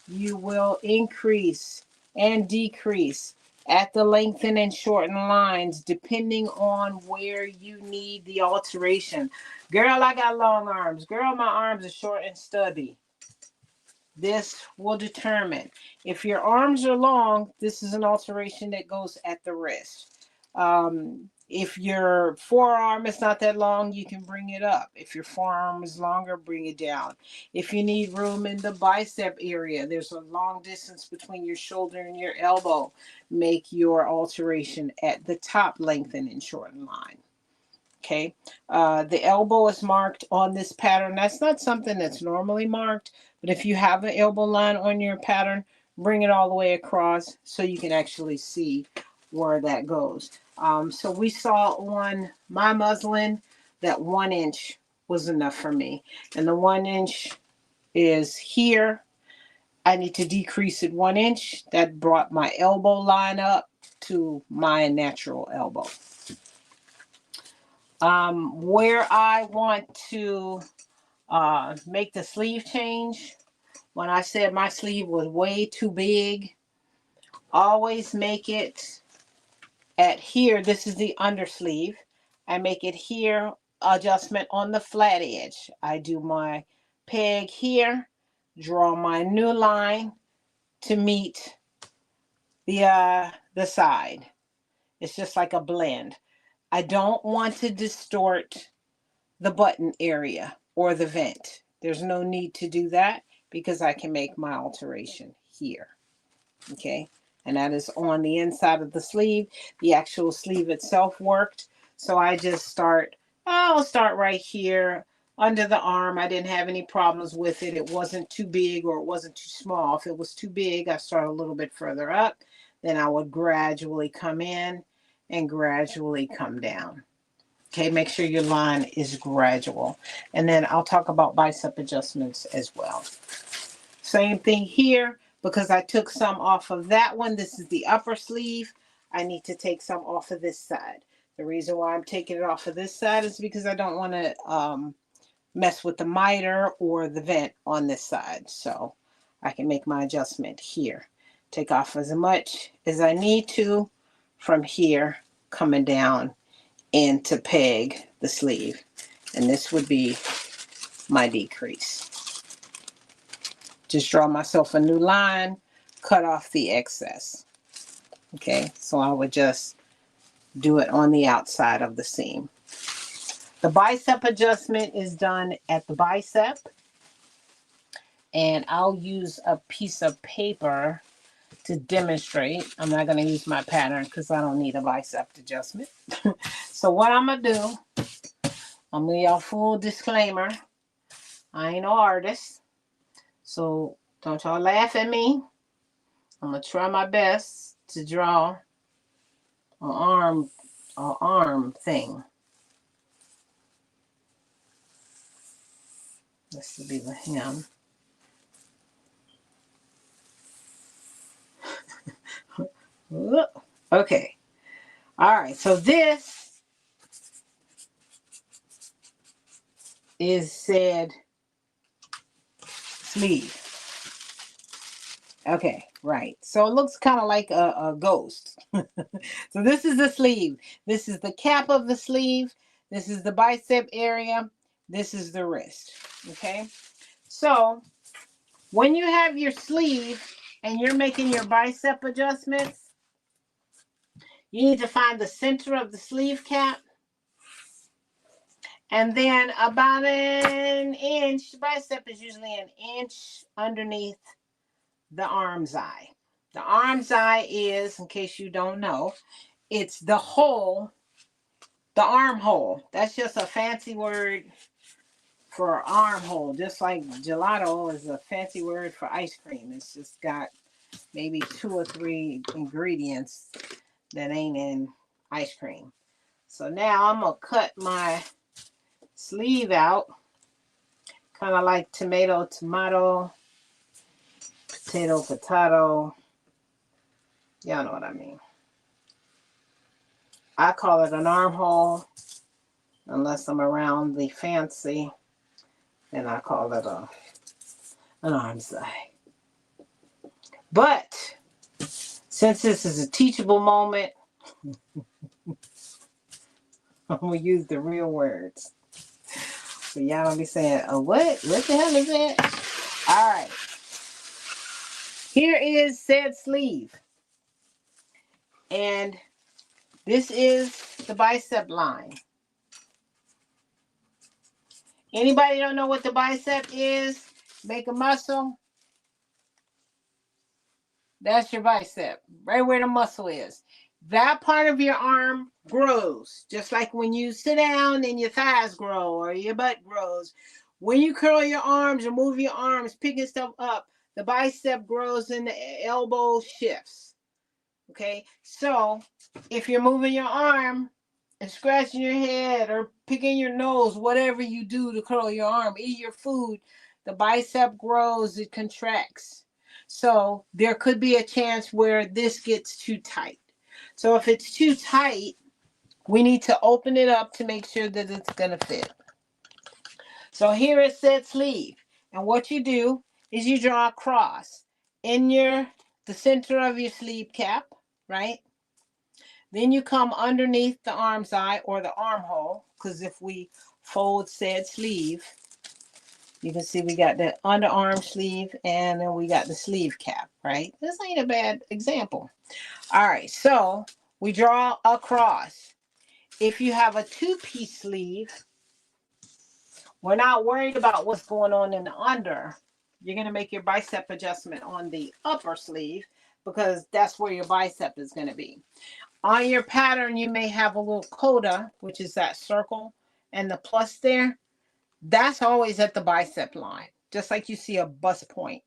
you will increase and decrease at the lengthen and shorten lines depending on where you need the alteration. Girl, I got long arms. Girl, my arms are short and stubby. This will determine. If your arms are long, this is an alteration that goes at the wrist. If your forearm is not that long, you can bring it up. If your forearm is longer, bring it down. If you need room in the bicep area, there's a long distance between your shoulder and your elbow, make your alteration at the top lengthen and shorten line. Okay, the elbow is marked on this pattern. That's not something that's normally marked, but if you have an elbow line on your pattern, bring it all the way across so you can actually see where that goes. So we saw on my muslin that 1 inch was enough for me. And the 1 inch is here. I need to decrease it 1 inch. That brought my elbow line up to my natural elbow. Where I want to make the sleeve change, when I said my sleeve was way too big, always make it at here. This is the undersleeve. I make it here, adjustment on the flat edge. I do my peg here, draw my new line to meet the side. It's just like a blend. I don't want to distort the button area or the vent. There's no need to do that because I can make my alteration here. Okay, and that is on the inside of the sleeve. The actual sleeve itself worked, so I just I'll start right here under the arm. I didn't have any problems with it. It wasn't too big or it wasn't too small. If it was too big, I start a little bit further up. Then I would gradually come in and gradually come down. Okay, make sure your line is gradual. And then I'll talk about bicep adjustments as well. Same thing here, because I took some off of that one. This is the upper sleeve. I need to take some off of this side. The reason why I'm taking it off of this side is because I don't want to mess with the miter or the vent on this side. So I can make my adjustment here. Take off as much as I need to from here coming down and to peg the sleeve. And this would be my decrease. Just draw myself a new line, cut off the excess. Okay, so I would just do it on the outside of the seam. The bicep adjustment is done at the bicep. And I'll use a piece of paper to demonstrate. I'm not going to use my pattern because I don't need a bicep adjustment. So what I'm going to do, I'm going to give y'all full disclaimer. I ain't no artist. So don't y'all laugh at me. I'm going to try my best to draw an arm thing. This will be the hem. Okay. All right. So this is said sleeve. Okay, right. So it looks kind of like a ghost. So this is the sleeve. This is the cap of the sleeve. This is the bicep area. This is the wrist. Okay. So when you have your sleeve and you're making your bicep adjustments, you need to find the center of the sleeve cap. And then about an inch, bicep is usually an inch underneath the arm's eye. The arm's eye is, in case you don't know, it's the hole, the armhole. That's just a fancy word for armhole, just like gelato is a fancy word for ice cream. It's just got maybe 2 or 3 ingredients that ain't in ice cream. So now I'm going to cut my sleeve out, kind of like tomato, potato. Y'all know what I mean. I call it an armhole, unless I'm around the fancy, and I call it an arm's eye. But since this is a teachable moment, I'm going to use the real words. So y'all don't be saying, oh, what? What the hell is that? All right. Here is said sleeve. And this is the bicep line. Anybody don't know what the bicep is? Make a muscle. That's your bicep, right where the muscle is. That part of your arm grows, just like when you sit down and your thighs grow or your butt grows. When you curl your arms or move your arms, picking stuff up, the bicep grows and the elbow shifts. Okay, so if you're moving your arm and scratching your head or picking your nose, whatever you do to curl your arm, eat your food, the bicep grows, it contracts. So there could be a chance where this gets too tight. So if it's too tight, we need to open it up to make sure that it's going to fit. So here it said sleeve. And what you do is you draw a cross in the center of your sleeve cap, right? Then you come underneath the arm's eye or the armhole, because if we fold said sleeve, you can see we got the underarm sleeve and then we got the sleeve cap, right? This ain't a bad example. All right, so we draw a cross. If you have a 2-piece sleeve, we're not worried about what's going on in the under. You're going to make your bicep adjustment on the upper sleeve because that's where your bicep is going to be. On your pattern, you may have a little coda, which is that circle and the plus there. That's always at the bicep line, just like you see a bust point.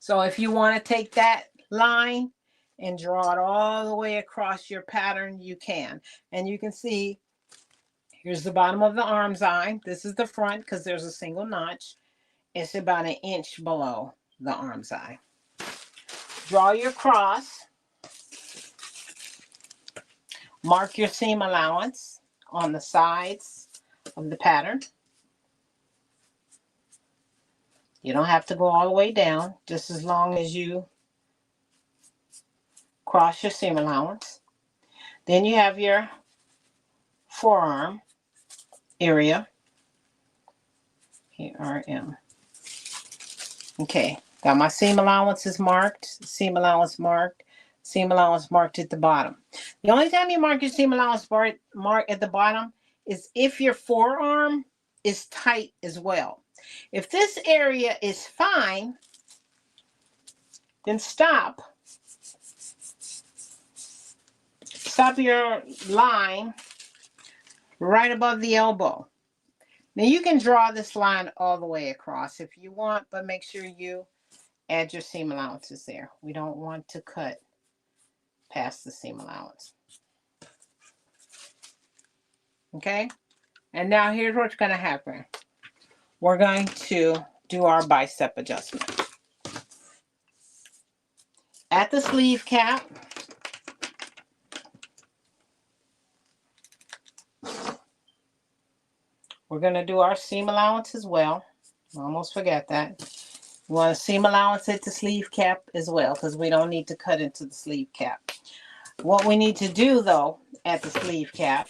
So if you want to take that line and draw it all the way across your pattern, you can. And you can see Here's the bottom of the arm's eye. This is the front because there's a single notch. It's about 1 inch below the arm's eye. Draw your cross. Mark your seam allowance on the sides of the pattern. You don't have to go all the way down, just as long as you cross your seam allowance. Then you have your forearm area. PRM. Okay, got my seam allowances marked, seam allowance marked, seam allowance marked at the bottom. The only time you mark your seam allowance mark at the bottom is if your forearm is tight as well. If this area is fine, then stop. Stop your line right above the elbow. Now you can draw this line all the way across if you want, but make sure you add your seam allowances there. We don't want to cut past the seam allowance. Okay? And now here's what's going to happen. We're going to do our bicep adjustment. At the sleeve cap, we're going to do our seam allowance as well. I almost forgot that. You want a seam allowance at the sleeve cap as well because we don't need to cut into the sleeve cap. What we need to do though at the sleeve cap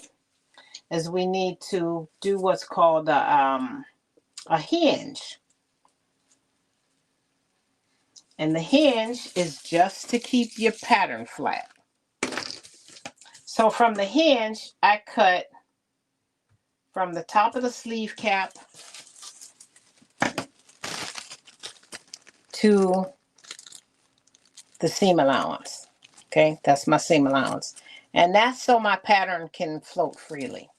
is we need to do what's called a hinge. And the hinge is just to keep your pattern flat. So from the hinge, I cut from the top of the sleeve cap to the seam allowance. Okay, that's my seam allowance. And that's so my pattern can float freely.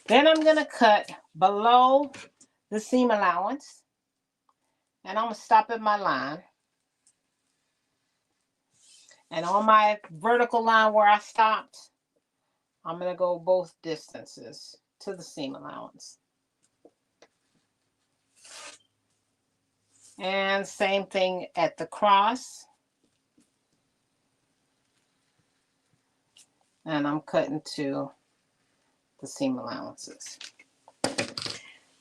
Then I'm going to cut below the seam allowance. And I'm going to stop at my line. And on my vertical line where I stopped, I'm going to go both distances to the seam allowance. And same thing at the cross. And I'm cutting to the seam allowances.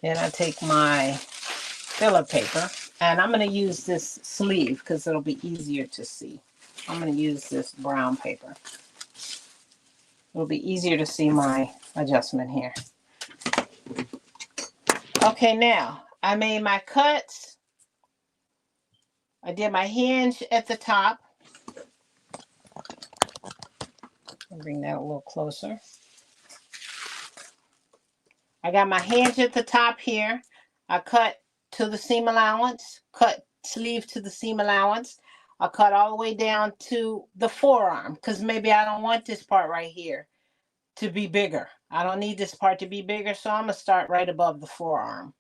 Then I take my filler paper, and I'm going to use this sleeve because it'll be easier to see. I'm going to use this brown paper. It'll be easier to see my adjustment here. Okay, now I made my cuts. I did my hinge at the top. I'll bring that a little closer. I got my hinge at the top here. I cut to the seam allowance, cut sleeve to the seam allowance. I cut all the way down to the forearm because maybe I don't want this part right here to be bigger. I don't need this part to be bigger, so I'm going to start right above the forearm.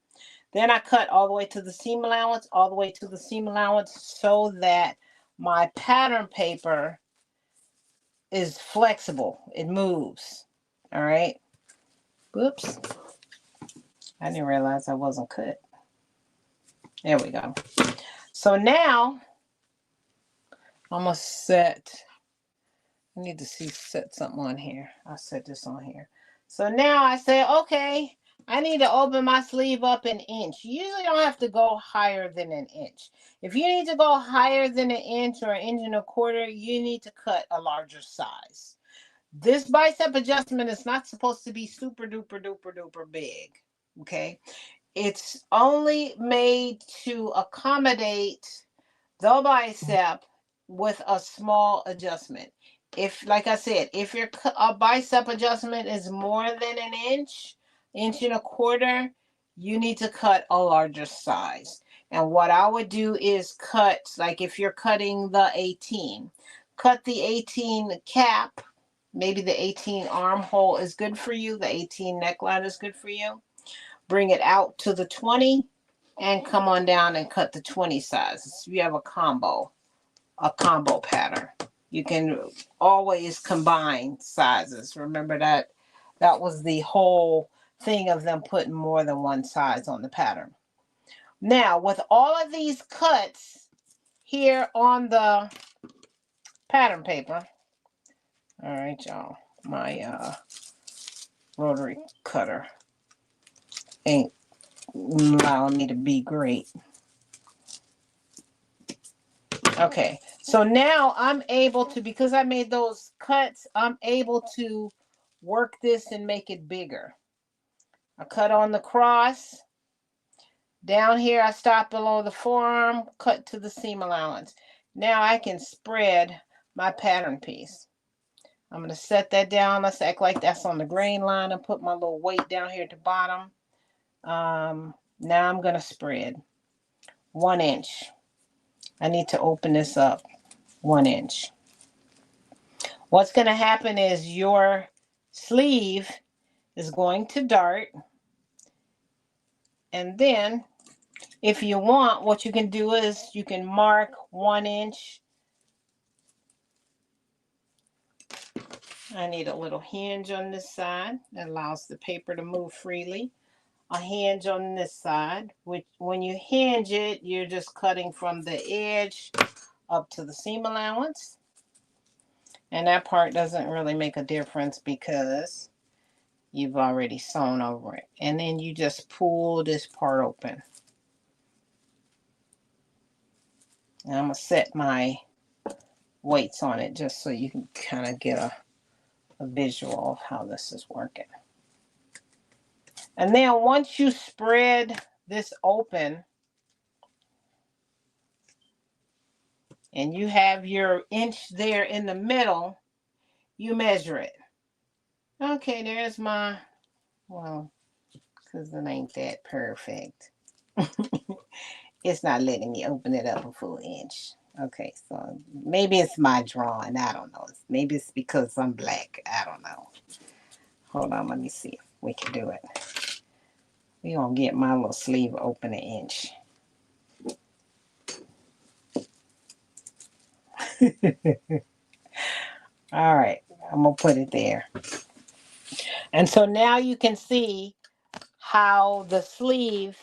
Then I cut all the way to the seam allowance, all the way to the seam allowance so that my pattern paper is flexible. It moves. All right. Whoops. I didn't realize I wasn't cut. There we go. So now I'm going to set, I need to set something on here. I'll set this on here. So now I say, okay, I need to open my sleeve up 1 inch. You usually don't have to go higher than 1 inch. If you need to go higher than 1 inch or 1.25 inches, you need to cut a larger size. This bicep adjustment is not supposed to be super duper duper duper big. Okay. It's only made to accommodate the bicep with a small adjustment. If, like I said, if your bicep adjustment is more than 1 inch, 1.25 inches, you need to cut a larger size. And what I would do is cut, like if you're cutting the 18, cut the 18 cap. Maybe the 18 armhole is good for you. The 18 neckline is good for you. Bring it out to the 20 and come on down and cut the 20 sizes. You have a combo pattern. You can always combine sizes. Remember that That was the whole thing of them putting more than one size on the pattern. Now, with all of these cuts here on the pattern paper, all right, y'all, my rotary cutter ain't allowing me to be great. Okay, so now I'm able to, because I made those cuts, I'm able to work this and make it bigger. I cut on the cross. Down here, I stop below the forearm, cut to the seam allowance. Now I can spread my pattern piece. I'm going to set that down. Let's act like that's on the grain line and put my little weight down here at the bottom. Now I'm going to spread 1 inch. I need to open this up 1 inch. What's going to happen is your sleeve is going to dart. And then if you want, what you can do is you can mark 1 inch. I need a little hinge on this side that allows the paper to move freely. A hinge on this side, which when you hinge it, you're just cutting from the edge up to the seam allowance. And that part doesn't really make a difference because you've already sewn over it. And then you just pull this part open. And I'm going to set my weights on it just so you can kind of get a visual of how this is working. And then once you spread this open and you have your inch there in the middle, you measure it. Okay, there's my, well, because it ain't that perfect. It's not letting me open it up a full inch. Okay, so maybe it's my drawing. I don't know. Maybe it's because I'm black. I don't know. Hold on, let me see if we can do it. We're going to get my little sleeve open an inch. All right, I'm going to put it there. And so now you can see how the sleeve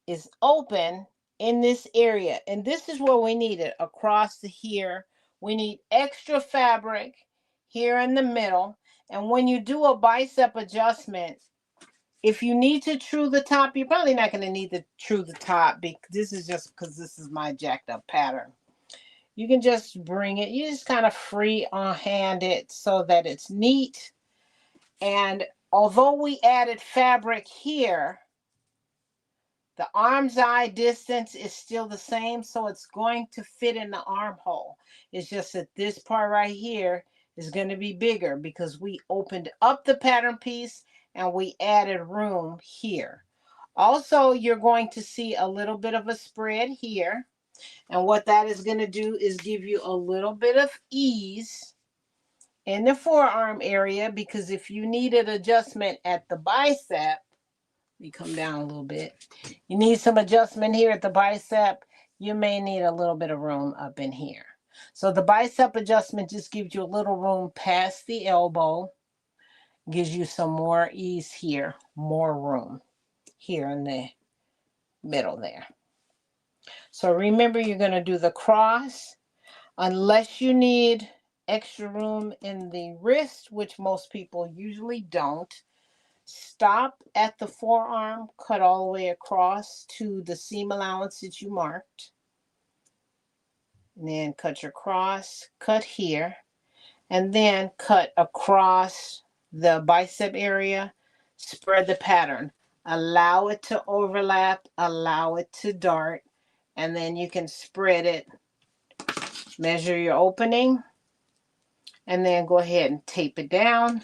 is open in this area. And this is where we need it, across here. We need extra fabric here in the middle. And when you do a bicep adjustment, if you need to true the top, you're probably not going to need to true the top, because this is just because this is my jacked up pattern. You can just bring it, you just kind of free hand it so that it's neat. And although we added fabric here, the arm's eye distance is still the same, so it's going to fit in the armhole. It's just that this part right here is going to be bigger because we opened up the pattern piece and we added room here. Also, you're going to see a little bit of a spread here. And what that is going to do is give you a little bit of ease in the forearm area, because if you needed adjustment at the bicep, let me come down a little bit. You need some adjustment here at the bicep, you may need a little bit of room up in here. So the bicep adjustment just gives you a little room past the elbow, gives you some more ease here, more room here in the middle there. So remember, you're going to do the cross. Unless you need extra room in the wrist, which most people usually don't, stop at the forearm, cut all the way across to the seam allowance that you marked. And then cut your cross, cut here, and then cut across the bicep area, spread the pattern. Allow it to overlap, allow it to dart, and then you can spread it. Measure your opening, and then go ahead and tape it down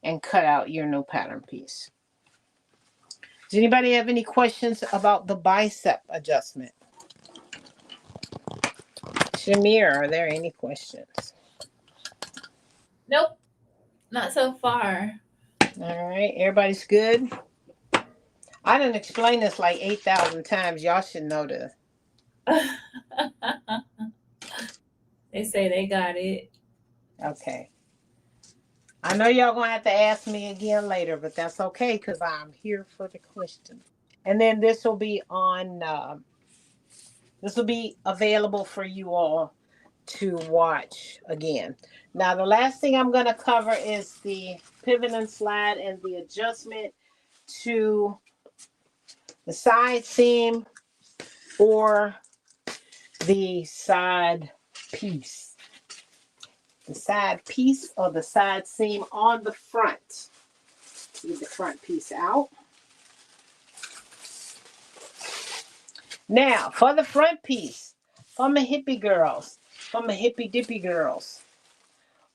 and cut out your new pattern piece. Does anybody have any questions about the bicep adjustment? Shamir, are there any questions? Nope, not so far. All right, everybody's good? I didn't explain this like 8,000 times. Y'all should know this. They say they got it. Okay. I know y'all gonna have to ask me again later, but that's okay because I'm here for the question. And then this will be on. This will be available for you all to watch again. Now, the last thing I'm going to cover is the pivot and slide and the adjustment to the side seam or the side piece. The side piece or the side seam on the front. Get the front piece out. Now, for the front piece, for my hippie girls, for my hippie dippy girls,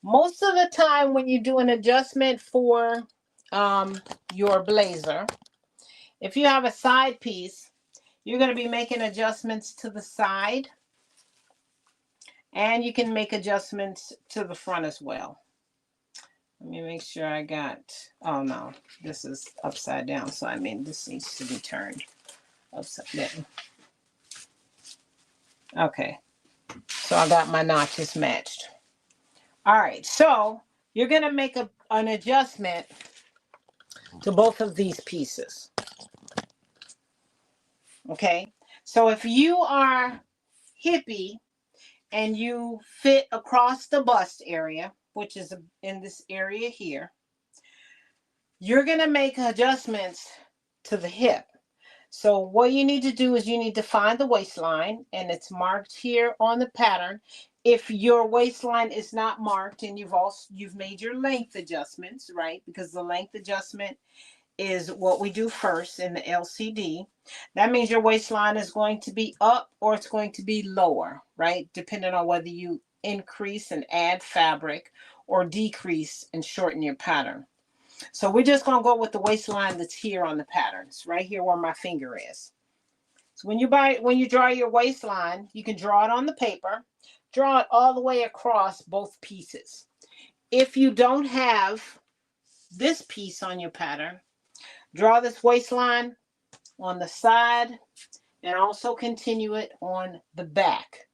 most of the time when you do an adjustment for your blazer, if you have a side piece, you're going to be making adjustments to the side, and you can make adjustments to the front as well. Let me make sure I got, oh no, this is upside down, so I mean this needs to be turned upside down. Okay, so I got my notches matched. All right, so you're going to make an adjustment to both of these pieces. Okay, so if you are hippie and you fit across the bust area, which is in this area here, you're going to make adjustments to the hip. So what you need to do is you need to find the waistline, and it's marked here on the pattern. If your waistline is not marked and you've made your length adjustments, right? Because the length adjustment is what we do first in the LCD. That means your waistline is going to be up or it's going to be lower, right? Depending on whether you increase and add fabric or decrease and shorten your pattern. So we're just going to go with the waistline that's here on the patterns, right here where my finger is. So when you draw your waistline, you can draw it on the paper, draw it all the way across both pieces. If you don't have this piece on your pattern, draw this waistline on the side and also continue it on the back.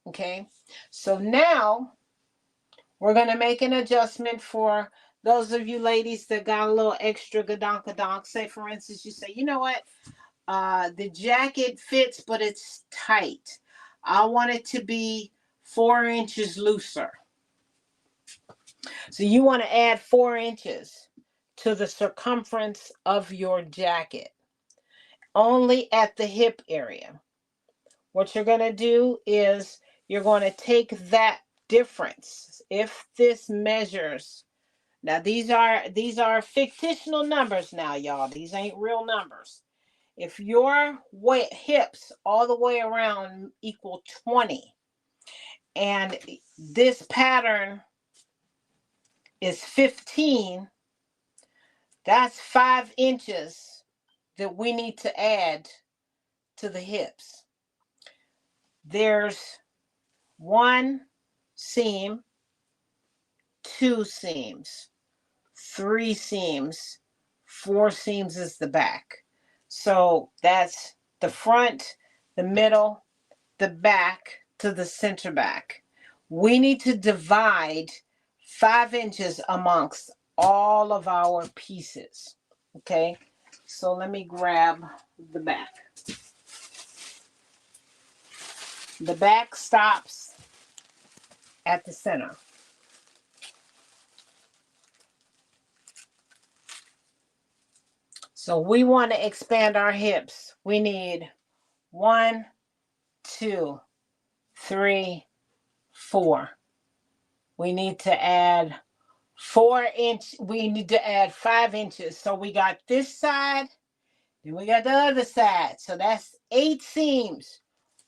Okay, so now we're going to make an adjustment for those of you ladies that got a little extra gadonkadonk. Say, for instance, you say, you know what? The jacket fits, but it's tight. I want it to be 4 inches looser. So you want to add 4 inches to the circumference of your jacket, only at the hip area. What you're going to do is you're going to take that difference. If this measures, now these are fictional numbers now, y'all. These ain't real numbers. If your hips all the way around equal 20 and this pattern is 15, that's 5 inches that we need to add to the hips. There's 1 seam, 2 seams, 3 seams, 4 seams is the back. So that's the front, the middle, the back to the center back. We need to divide 5 inches amongst all of our pieces. Okay, so let me grab the back. The back stops at the center. So we want to expand our hips. We need 1, 2, 3, 4. We need to add 4 inch. We need to add 5 inches. So we got this side, then we got the other side. So that's 8 seams.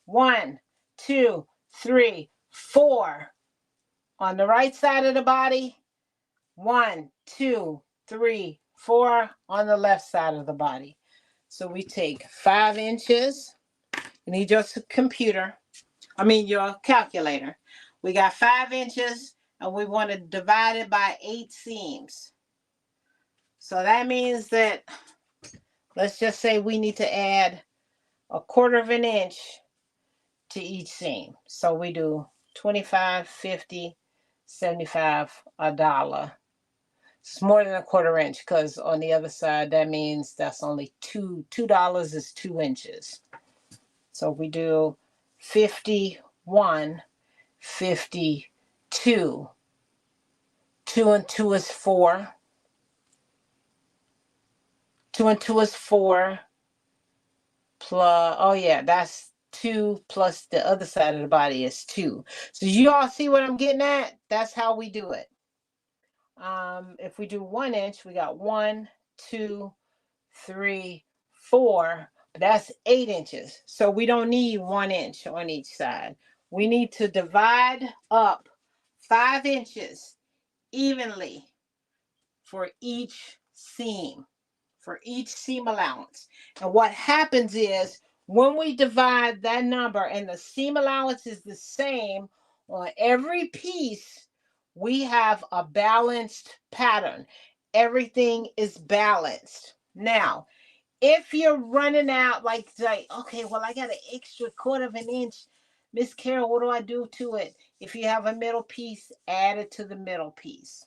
1, 2, 3, 4. On the right side of the body, 1, 2, 3, 4 on the left side of the body. So we take 5 inches. You need your computer. Your calculator. We got 5 inches and we want to divide it by 8 seams. So that means that, let's just say we need to add 1/4 of an inch to each seam. So we do 25, 50, 75, $1. It's more than a quarter inch because on the other side, that means that's only $2 is 2 inches. So we do 51, 52. 2 and 2 is 4. 2 and 2 is 4. Plus, oh yeah, that's 2 plus the other side of the body is 2. So you all see what I'm getting at? That's how we do it. If we do 1 inch, we got 1, 2, 3, 4. But that's 8 inches. So we don't need 1 inch on each side. We need to divide up 5 inches evenly for each seam. For each seam allowance. And what happens is when we divide that number and the seam allowance is the same on every piece, we have a balanced pattern. Everything is balanced. Now, if you're running out, like, okay, well, I got an extra quarter of an inch. Miss Carol, what do I do to it? If you have a middle piece, add it to the middle piece.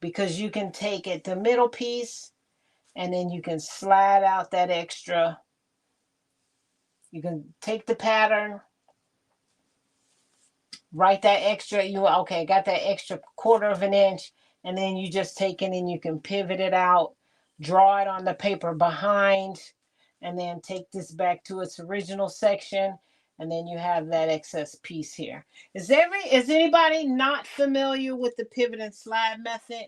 Because you can take it, the middle piece, and then you can slide out that extra. You can take the pattern, write that extra. Okay, got that extra quarter of an inch, and then you just take it and you can pivot it out, draw it on the paper behind, and then take this back to its original section, and then you have that excess piece here. Is anybody not familiar with the pivot and slide method?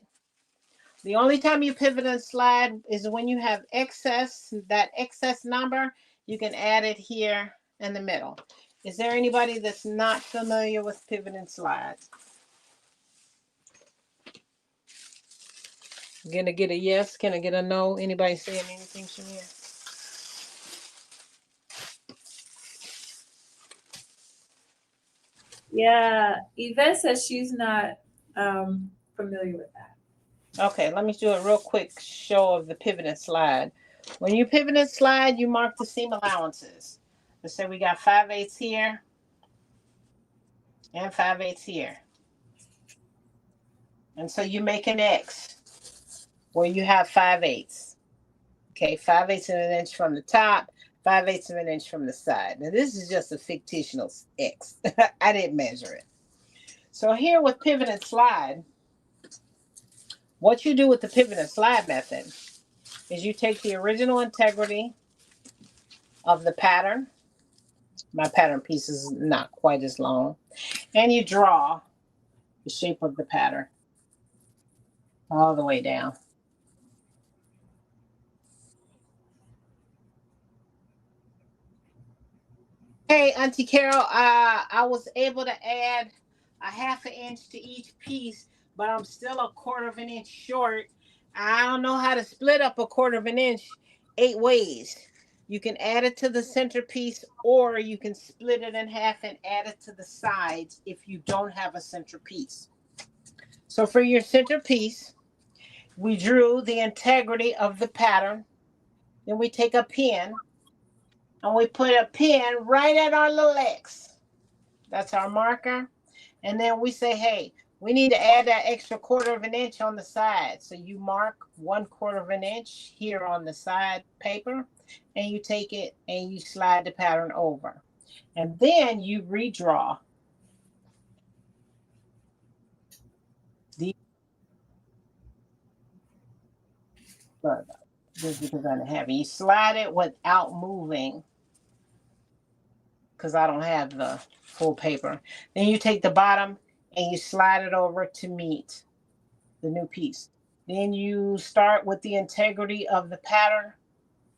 The only time you pivot and slide is when you have excess, that excess number, you can add it here in the middle. Is there anybody that's not familiar with pivot and slide? Gonna get a yes? Can I get a no? Anybody saying anything, Shamir? Yeah, Yvette says she's not familiar with that. Okay, let me do a real quick show of the pivot and slide. When you pivot and slide, you mark the seam allowances. Let's say we got 5/8 here and 5/8 here. And so you make an X where you have 5/8. Okay, 5/8 of an inch from the top, 5/8 of an inch from the side. Now this is just a fictitious X. I didn't measure it. So here with pivot and slide, what you do with the pivot and slide method is you take the original integrity of the pattern. My pattern piece is not quite as long. And you draw the shape of the pattern all the way down. Hey, Auntie Carol, I was able to add a 1/2 inch to each piece, but I'm still a quarter of an inch short. I don't know how to split up a quarter of an inch 8 ways. You can add it to the centerpiece, or you can split it in half and add it to the sides if you don't have a centerpiece. So for your centerpiece, we drew the integrity of the pattern. Then we take a pin and we put a pin right at our little X. That's our marker. And then we say, hey, we need to add that extra quarter of an inch on the side. So you mark 1/4 of an inch here on the side paper, and you take it and you slide the pattern over. And then you redraw the this is because I didn't have it. You slide it without moving, because I don't have the full paper. Then you take the bottom and you slide it over to meet the new piece. Then you start with the integrity of the pattern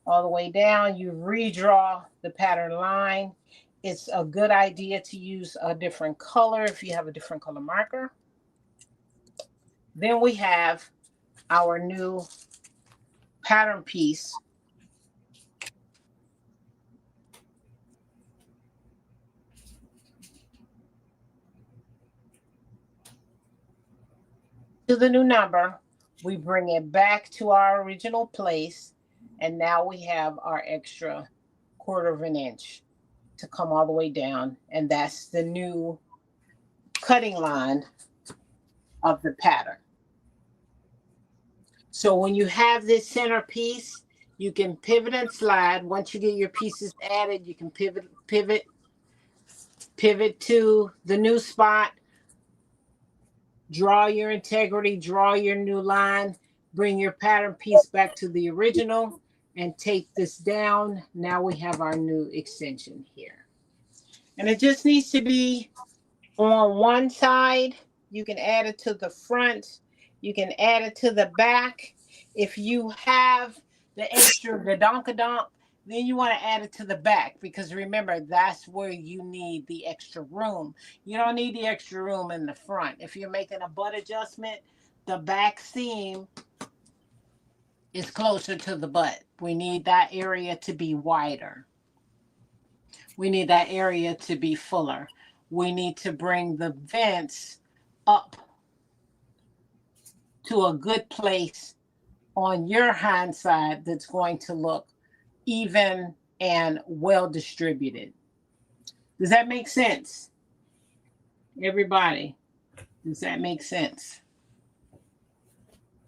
all the way down. You redraw the pattern line. It's a good idea to use a different color if you have a different color marker. Then we have our new pattern piece. To the new number, we bring it back to our original place, and now we have our extra quarter of an inch to come all the way down, and that's the new cutting line of the pattern. So when you have this center piece, you can pivot and slide. Once you get your pieces added, you can pivot to the new spot, draw your integrity, draw your new line, bring your pattern piece back to the original, and take this down. Now we have our new extension here. And it just needs to be on one side. You can add it to the front. You can add it to the back. If you have the extra gadonkadonk, then you want to add it to the back, because remember, that's where you need the extra room. You don't need the extra room in the front. If you're making a butt adjustment, the back seam is closer to the butt. We need that area to be wider. We need that area to be fuller. We need to bring the vents up to a good place on your hind side that's going to look even and well distributed. Does that make sense? Everybody, does that make sense?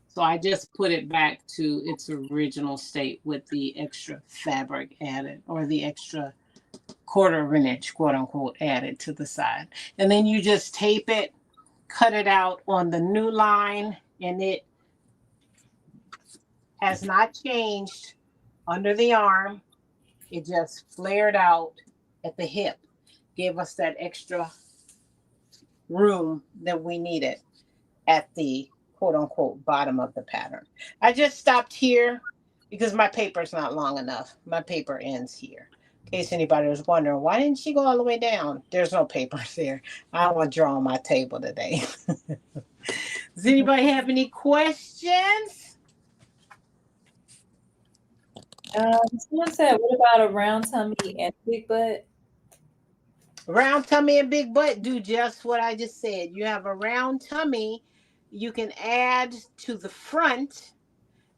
So I just put it back to its original state with the extra fabric added, or the extra 1/4 of an inch, quote unquote, added to the side. And then you just tape it, cut it out on the new line, and it has not changed under the arm. It just flared out at the hip, gave us that extra room that we needed at the quote unquote bottom of the pattern. I just stopped here because my paper's not long enough. My paper ends here. In case anybody was wondering, why didn't she go all the way down? There's no papers there. I don't want to draw on my table today. Does anybody have any questions? Someone said, what about a round tummy and big butt? Round tummy and big butt do just what I just said. You have a round tummy, you can add to the front,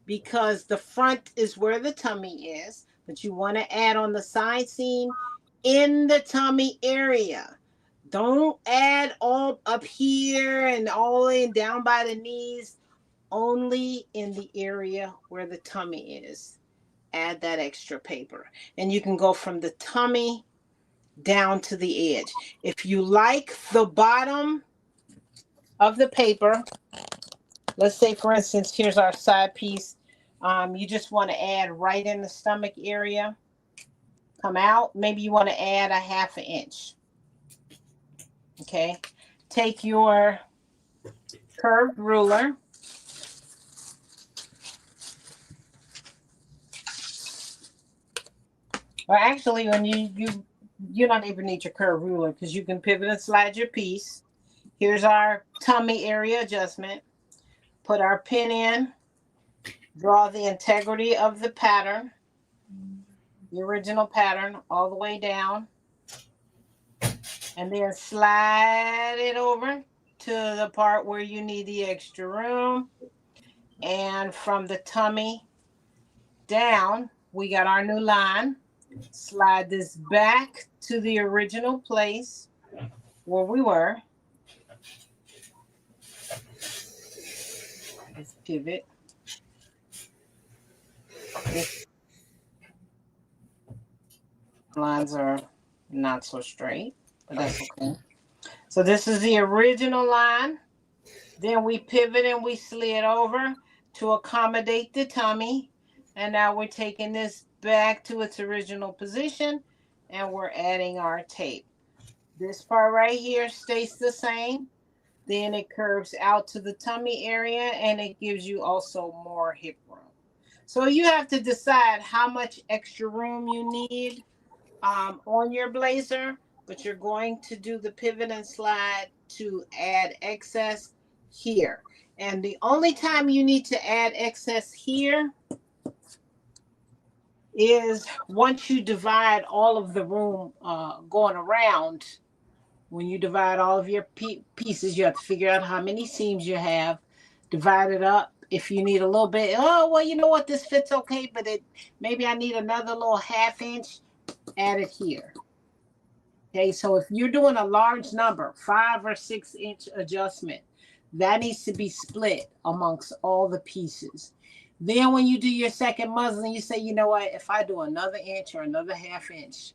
because the front is where the tummy is, but you want to add on the side seam in the tummy area. Don't add all up here and all in down by the knees. Only in the area where the tummy is. Add that extra paper. And you can go from the tummy down to the edge. If you like the bottom of the paper, let's say, for instance, here's our side piece. You just want to add right in the stomach area. Come out. Maybe you want to add a 1/2 inch. Okay. Take your curved ruler. Or actually, when you don't even need your curved ruler, because you can pivot and slide your piece. Here's our tummy area adjustment. Put our pin in. Draw the integrity of the pattern, the original pattern, all the way down. And then slide it over to the part where you need the extra room. And from the tummy down, we got our new line. Slide this back to the original place where we were. Let's pivot. This lines are not so straight, but that's okay. So this is the original line. Then we pivot and we slid over to accommodate the tummy. And now we're taking this back to its original position, and we're adding our tape. This part right here stays the same. Then it curves out to the tummy area, and it gives you also more hip room. So you have to decide how much extra room you need on your blazer, but you're going to do the pivot and slide to add excess here. And the only time you need to add excess here is once you divide all of the room going around. When you divide all of your pieces, you have to figure out how many seams you have, divide it up. If you need a little bit, oh, well, you know what, this fits okay, but maybe I need another little 1/2 inch, add it here. Okay, so if you're doing a large number, 5 or 6 inch adjustment, That needs to be split amongst all the pieces. Then when you do your second muslin, you say, you know what, if I do another inch or another half inch,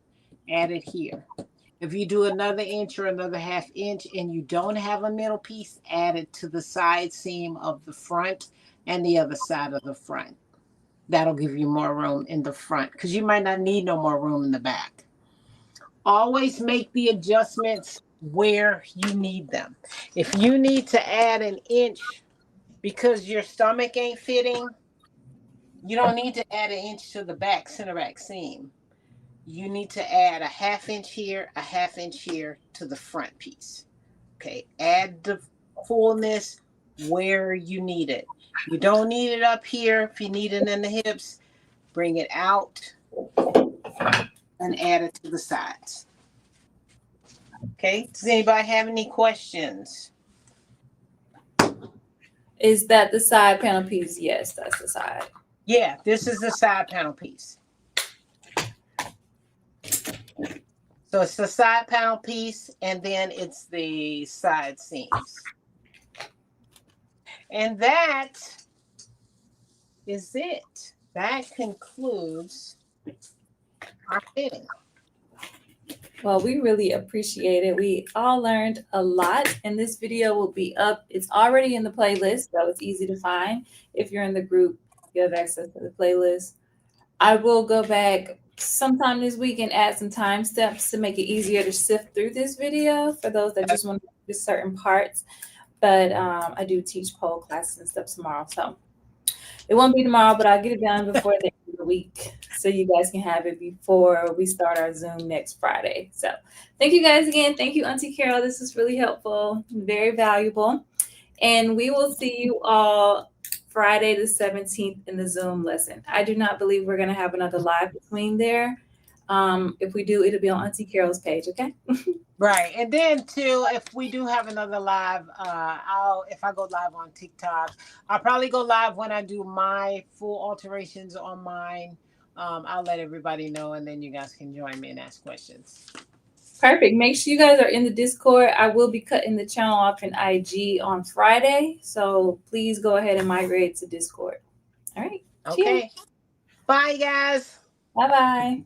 add it here. If you do another inch or another half inch and you don't have a middle piece, add it to the side seam of the front and the other side of the front. That'll give you more room in the front because you might not need no more room in the back. Always make the adjustments where you need them. If you need to add an inch because your stomach ain't fitting, you don't need to add an inch to the back center back seam. You need to add a half inch here, a half inch here to the front piece. Okay, add the fullness where you need it. You don't need it up here. If you need it in the hips, bring it out and add it to the sides. Okay, does anybody have any questions? Is that the side panel piece? Yes, that's the side. Yeah, this is the side panel piece. So it's the side panel piece, and then it's the side seams. And that is it. That concludes our fitting. Well, we really appreciate it. We all learned a lot, and this video will be up. It's already in the playlist, so it's easy to find. If you're in the group, you have access to the playlist. I will go back sometime this week and add some time steps to make it easier to sift through this video for those that just want to do certain parts. But I do teach pole classes and stuff tomorrow, so it won't be tomorrow, but I'll get it done before the end of the week so you guys can have it before we start our Zoom next Friday. So thank you guys again. Thank you, Auntie Carol. This is really helpful, very valuable. And we will see you all Friday the 17th in the Zoom lesson. I do not believe we're going to have another live between there. If we do, it'll be on Auntie Carol's page, okay? Right. And then too, if we do have another live, if I go live on TikTok, I'll probably go live when I do my full alterations on mine. I'll let everybody know, and then you guys can join me and ask questions. Perfect. Make sure you guys are in the Discord. I will be cutting the channel off in IG on Friday, so please go ahead and migrate to Discord. All right. Okay. Cheers. Bye, guys. Bye-bye.